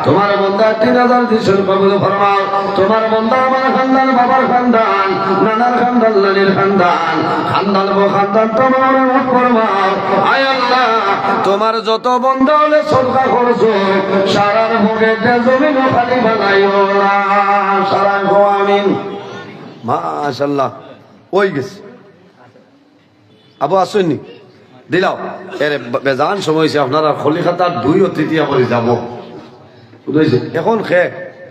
তোমার বন্ধা 3000 দিশর কবুল ফরমাও তোমার বন্ধা আমার খানদান বাবার খানদান নানার খানদান নানির খানদান খানদান ও খানদান তোমার মাফ ফরমাও আয় আল্লাহ তোমার যত বন্ধা হলে সদকা করছো সারার ভোগে জমিন খালি বানাইও না সারা গো আমিন মাশাআল্লাহ ওই গেছে আবু আসুননি দিলাও এর বেজান সময় হয়েছে আপনারা কলিকাতার 2 অতিথি করে যাব বুঝেছে এখন খে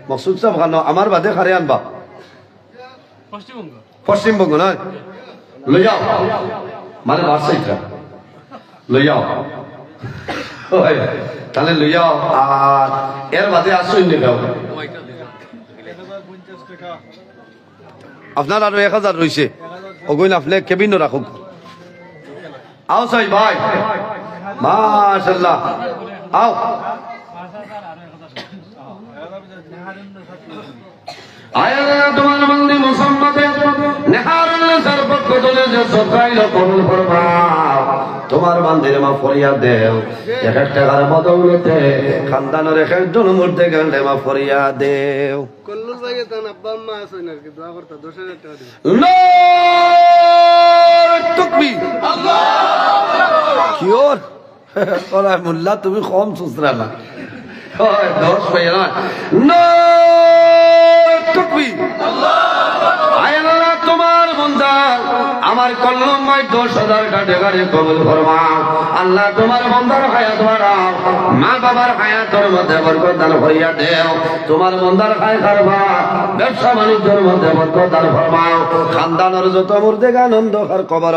মকসুদ সাহেব খান আমার বাদে খারে আনবা
পশ্চিমবঙ্গ
পশ্চিমবঙ্গ নয় লই যাও মানে বাসাইটা লই যাও তাহলে লই যাও আর এর বাদে আসুন দেখাও আপনার আরো 1000 রয়েছে ওগুন আপনি কেবিনও রাখুক आओ सही भाई माशाल्लाह आओ आया तुम्हारे बंदी मुसम्मत नेहारुल सरबत को चले जो सकाइलो कबूल फरमाओ তোমার বান্দির মা ফরিয়াদ দেও এক এক টাকার বদৌলতে খানদানের এক একজন মূর্তি গান্ডে মা ফরিয়াদ দেও
কল্লুর ভাইয়ে তান আব্বা আম্মা আছেন আর কি দোয়া করতে 10000 টাকা দিবেন
তাকবীর কি ওর ওরা মোল্লা তুমি কম সুসরা না ওই 10 ভাই না তাকবীর আয় আল্লাহ তোমার বান্দা আমার কল্যাণময় 10,000 টাকা কবুল ফরমাও আল্লাহ তোমার বান্দার হায়াত বাড়াও মা বাবার হায়াতের মধ্যে বরকত দান করিয়া দেও তোমার বান্দার হায়াত বাড়াও ব্যবসা বাণিজ্যের মধ্যে বরকত দান ফরমাও খানদানের যত মুর্দেগা আনন্দ আর কবর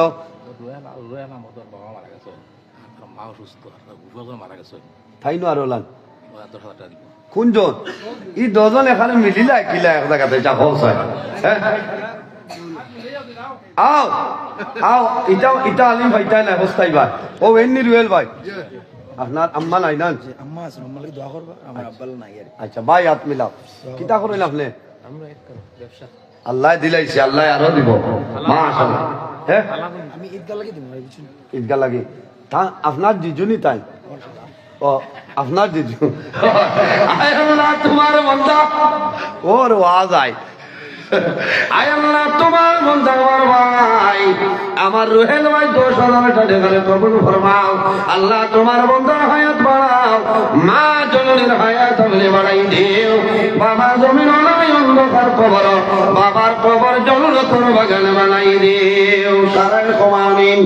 মা অসুস্থ মারা গেছে
থাইনো আর ওলান
10,000 টাকা দিব
কোনজন ই দুজন এখানে মিলিলা কিলা এক জায়গাতে যা খরচ হয় হ্যাঁ আও আও এটা আলিম ভাই তাই না বস্তাই ভাই ও এন্নি রুয়েল ভাই আপনার আম্মা নাই না
আম্মা আছে আম্মাকে দোয়া করবা আমার আব্বাল নাই আর
আচ্ছা ভাই হাত মিলাও কিতা করেন আপনি
আমরা একটা ব্যবসা
আল্লাহ দিলাইছে আল্লাহ আরো দিব মাশাআল্লাহ হ্যাঁ
আমি ঈদগাহ লাগি দিব বুঝছেন
ঈদগাহ লাগে তা আপনার জিজুনি তাই ও আপনার জিজু আয় আল্লাহ তোমার বান্দা ওর ওয়াজ আয় আয় আল্লাহ তোমার বান্দা আমার ভাই আমার রুহেল ভাই 10,000 টাকা কবুল ফরমাও আল্লাহ তোমার বান্দার হায়াত বাড়াও মা জননীর হায়াত বলে বাড়াই দিও বাবা জমিন নাই অন্ধকার কবর বাবার কবর জন্নতের বাগান বানাই দিও সারাই কমামিন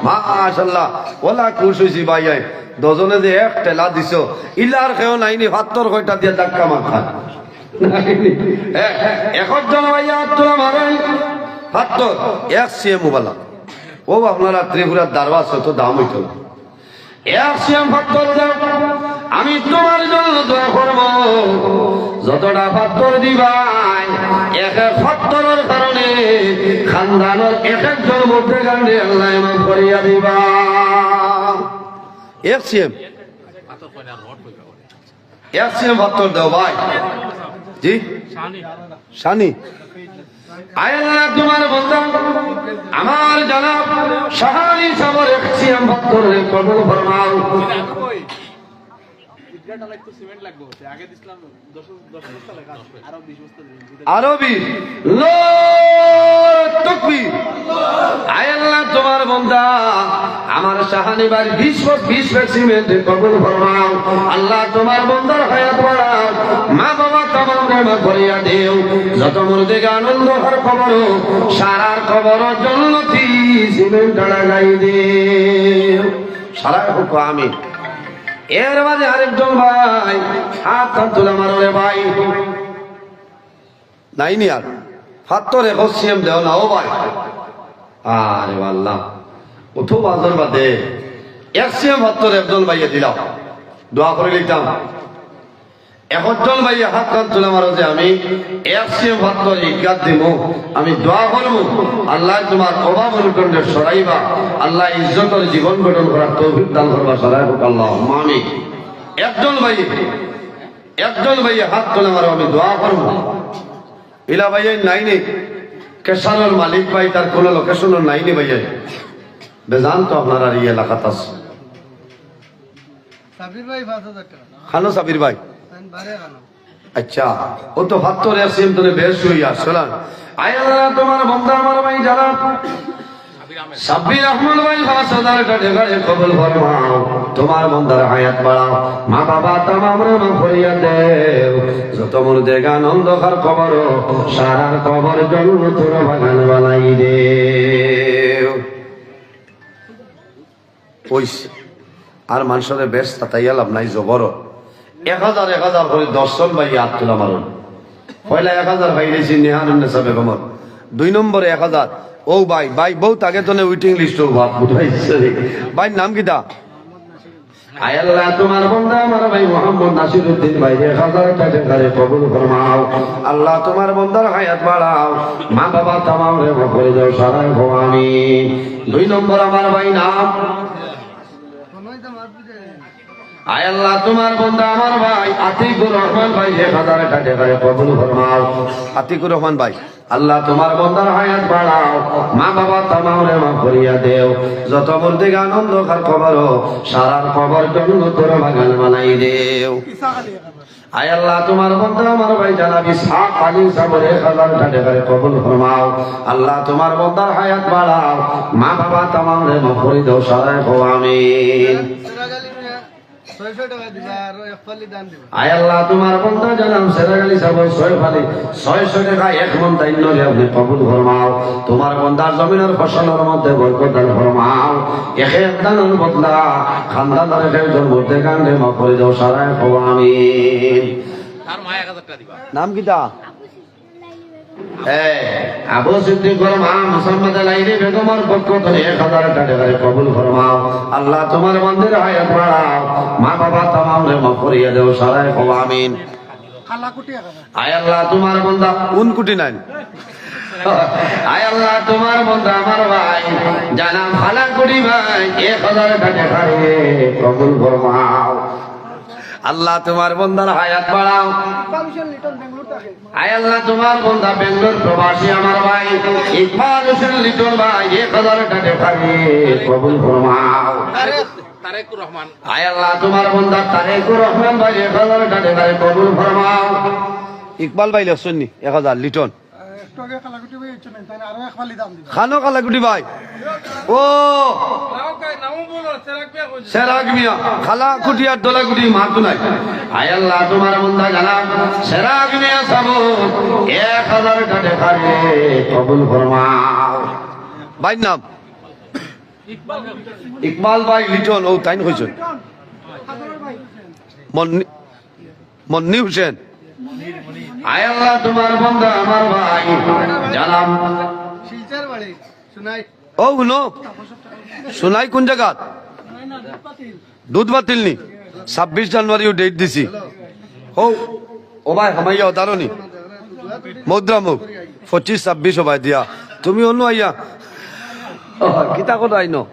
মাশাআল্লাহ ওলা খুশ হইছি ভাই দুজনে যে এক টেলা দিছো ইলার কেউ নাইনি ভাতর কয়টা দিয়ে ধাক্কা মাথা এখন জন ভাইয়া তোলা মারেন ভাতর এক সিএম মোবাইল ও আপনারা ত্রিপুরার দারবাস তো দাম হইতো না এক সিএম ভাতর আমি তোমার জন্য দোয়া করব যতটা ভাতর দিবাই এক ভাতরের কারণে খানদানের এক একজন মধ্যে গান্ডে আল্লাহ মাফ করিয়া দিবা এক সিএম এক সিএম ভাতর দাও ভাই জি শানি আয় আল্লাহ তোমার বান্দা আমার জনাব শাহানি সাবর এক সিএম ভাতর কবুল ফরমাও আরবি তাকবীর আয় আল্লাহ তোমার বান্দা আমার শাহানি বাড়ি 20 সিমেন্ট কবুল ফরমাও আল্লাহ তোমার বান্দার হায়াত বাড়াও মা বাবা তামাম নেমা করিয়া দেও যত মুর্দেগা আনন্দ হর কবর সারার কবর জন্নতি সিমেন্ট লাগাই দেও সারা হোক আমিন এর মাঝে আরেকজন ভাই হাত তুলে মারো ভাই নাইনি আর হাত তো রেখো সিএম দেও না ও ভাই আরে আল্লাহ ওঠো বাজার বাদে এক সিএম হাত তো একজন ভাইয়ে দিলাম দোয়া করে লিখতাম একজন ভাইয়ে হাত কান তুলে মারো যে আমি এক সিএম হাত তো ইজ্ঞাত দিব আমি দোয়া করবো আল্লাহ তোমার অভাব অনুকরণে সরাইবা আল্লাহ ইজ্জতের জীবন গঠন করার তৌফিক দান করবা সরাই হোক আল্লাহ আমি একজন ভাইয়ে হাত তুলে মারো আমি দোয়া করবো ইলা ভাইয়ে নাইনি কেশানোর মালিক ভাই তার কোন লোকেশনের নাইনি ভাইয়ে বেজান তো আপনার আর এই এলাকাত আছে
সাবির ভাই 5,000 টাকা
খানো সাবির ভাই
আমি বারে খানো
আচ্ছা ও তো ভাতরে আসিম তোরে বেশ হইয়া চলান আয় আল্লাহ তোমার বান্দা আমার ভাই যারা সাব্বির রহমান ভাই 5,000 টাকা কবুল ফরমাও তোমার বান্দার হায়াত বাড়াও মা বাবা তামাম রে মাফ করিয়া দেও যত মুর্দেগা আনন্দকার কবর সারার কবর জন্নতের বাগান বানাই দেও ওইছে আর মানুষের বেশ তাতাইয়া লাভ নাই জবর 1,000 করে 10 জন ভাই হাত তোলা মারুন পয়লা 1,000 ভাই রেছি নেহানুন নেসাবে কমর 2 নম্বরে 1,000 ও ভাই বহুত আগে তো ওয়েটিং লিস্ট ভাব বুঝাইছে ভাই নাম কিটা আয় আল্লাহ তোমার বান্দা আমার ভাই মোহাম্মদ নাসিরউদ্দিন ভাই 1,000 টাকা করে কবুল ফরমাও আল্লাহ তোমার বান্দার হায়াত বাড়াও মা বাবা তামাম রে মাফ করে দাও সারাই গো আমিন 2 নম্বর আমার ভাই নাম
কোনোই তো মার বুঝে
আয় আল্লাহ তোমার বান্দা আমার ভাই আতিকুর রহমান ভাই 1,000 টাকা করে কবুল ফরমাও আতিকুর রহমান ভাই
আল্লাহ তোমার বন্দার হায়াত বাড়াও, মা বাবা তামামরে মাফ করিয়া দেও, যত মূর্তি আনন্দ খার খবর সারার খবর জন্য তোর বাগান বানাই দেও। আয় আল্লাহ তোমার বন্ধা আমার ভাই জানাবি সাপ আলী সাবরে হাজার টাকা কবুল ফরমাও। আল্লাহ তোমার বন্দার হায়াত বাড়াও, মা বাবা তামামরে মাফ করে দাও, সারায় হো আমিন।
সেরাগালি মিয়া 600 টাকা দিবা আর এক ফালি দান দিবা।
আয় আল্লাহ তোমার বন্ধা জানাম সেরাগালি সাবর 600 টাকা এক মন দাইন্য আপনি কবুল ফরমাও। তোমার বন্দার জমিনের ফসলের মধ্যে বরকত দান ফরমাও। এক দানের বদলা খানদানের একজন মধ্যে কান্দে মাফ করে দাও, সারায় হো আমিন।
তার মা 1000 টাকা দিবা।
নাম কিতা?
আবু সিদ্দিকর মা মুসাম্মদ লাইলি বেগমের পক্ষ থেকে 1000 টাকা কবুল ফরমাও। আল্লাহ তোমার মন্দির হায়াত বাড়াও, মা বাবা তামামরে মাফ করিয়া দেও, সারায় হো আমিন। আয় আল্লাহ তোমার বন্দা
কোন কুটি নাই?
আয় আল্লাহ তোমার বন্দা আমার ভাই জানাম খালা করি ভাই 1000 টাকা কবুল ফরমাও। আল্লাহ তোমার বন্দার হায়াত বাড়াও। আয় আল্লাহ তোমার বন্ধা বেঙ্গলোর প্রবাসী আমার ভাই ইকবাল হোসেন লিটন ভাই 1000 টাকা কবুল ফরমাও।
তারেকুর রহমান।
আয় আল্লাহ তোমার বন্ধা তারেকুর রহমান ভাই 1000 টাকা কবুল ফরমাও।
ইকবাল ভাই লসন্নি 1000 লিটন
একটু আগে কালাকুটি ভাই হচ্ছে না, তাই আরো এক ফালি দাম দিবা।
খানো কালাকুটি ভাই। ও
সেরাগ মিয়া
খালা কুটি আর দোলা কুটি মারতো নাই।
আয় আল্লাহ তোমার বন্ধা জানাব সেরাগ মিয়া সাবো 1000 টাকা কবুল ফরমাও।
ভাই নাম ইকবাল ভাই লিটন ও তাইন হইছেন মন্নি হোসেন।
আয় আল্লাহ তোমার বন্ধা আমার ভাই জানাম
শিলচার বাড়ি শুনাই
ও শুনো শোনাই কোন জায়গাত? দুধ বাতিল নি 26 জানুয়ারি ডেট দিছি। ও ভাই হামাইয়া দারনি মৌদ্রামুখ 25-26 ভাই দিয়া তুমি অন্য আইয়া কিতা কথা আইনো।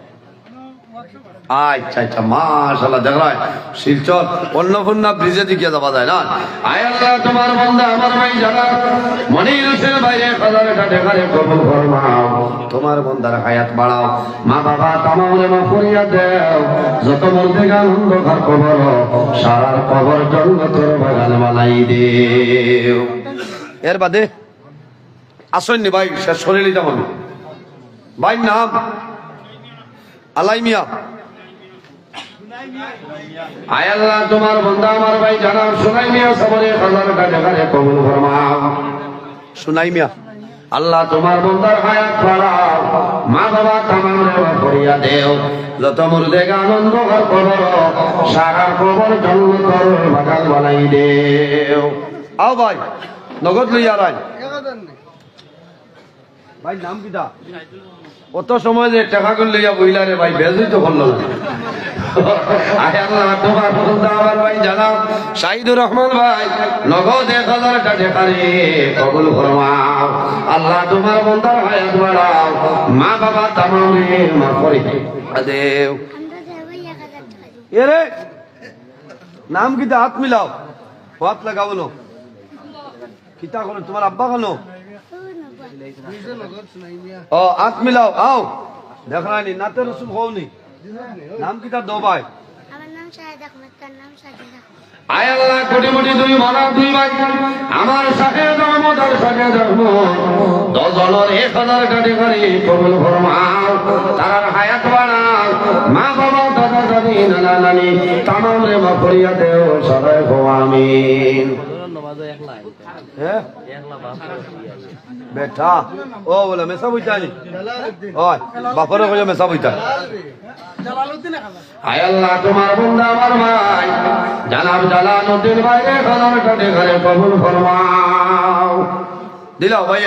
আচ্ছা আচ্ছা মাশাআল্লাহ দেখলাই শিলচর
অন্নপূর্ণা ব্রিজে দিকে যাওয়া যায় না?
আয় আল্লাহ তোমার বন্ধা আমার ভাই জানাব মনির হোসেন ভাই 1000 টাকা কবুল ফরমাও। তোমার বন্দার হায়াত বাড়াও, মা বাবা তামামরে মাফ করিয়া দেও, যত মধ্যে আনন্দ ঘর কবর সারার কবর জন্য তোর বাগান বানাই দেও।
এর বাদে আসেননি ভাই শেষ শরীরে যেমন ভাই নাম আলাই মিয়া।
আয় আল্লাহ তোমার বন্ধা আমার ভাই জানাব সোনাই মিয়া সবরে 1000 টাকা কবুল ফরমাও।
সুনাই মিয়া
আল্লাহ তোমার বন্দার হায়াত বাড়াও, মা বাবা তামামরে মাফ করিয়া দেও, যত মুর্দে আনন্দ ঘর কবর সারা কবর জন্য তোর বাগান বানাই দেও।
আও ভাই নগদ লইয়া রাই
1000 নেই।
ভাই নাম কিটা? অত সময় যে টাকা করে লইয়া বইলা রে ভাই বেজই তো করলো না।
আয় আল্লাহ তোমার বন্দা আমার ভাই জানাও শাহিদুর রহমান ভাই নগদ 1000 টাকা কবুল ফরমাও। আল্লাহ তোমার বন্দার হায়াত বাড়াও, মা বাবা তামামরে মাফ করিয়া দেও।
এরে নাম কিটা? হাত মিলাও, হাত লাগাবো না। কিতা করো তোমার আব্বা খানো?
দুইশো নগদ শুনাই মিয়া।
ও হাত মিলাও আও দেখলানি নাতে রসুল হওনি। নাম কিটা দো ভাই?
আমার নাম শাহেদ আহমেদ, তার নাম সাজিদা।
আয় আল্লাহ কোটি কোটি দুই মানা দুই ভাই আমার শাহেদ আহমদ আর শাহেদ আহমদ 10 জনের 1000 টাকা কবুল ফরমাও। তার হায়াত বাড়াও, মা বাবা দাদা দাদি নানা নানি তামামরে মাফ করিয়া দেও, সবাই হো আমিন।
হ্যাঁ বেটা ও বলে মেসা বইতানি ওই বাপরে কইয়া মেসা বইতা।
আয় আল্লাহ তোমার বন্ধা আমার ভাই জানাব জালালউদ্দিন ভাই 1000 টাকা কবুল ফরমাও।
দিলাও ভাই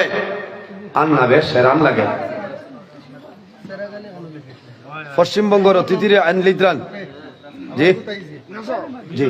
আন্না বেশ সেরান লাগে।
পশ্চিমবঙ্গের অতিথিরে আনলিদ্রান জি জি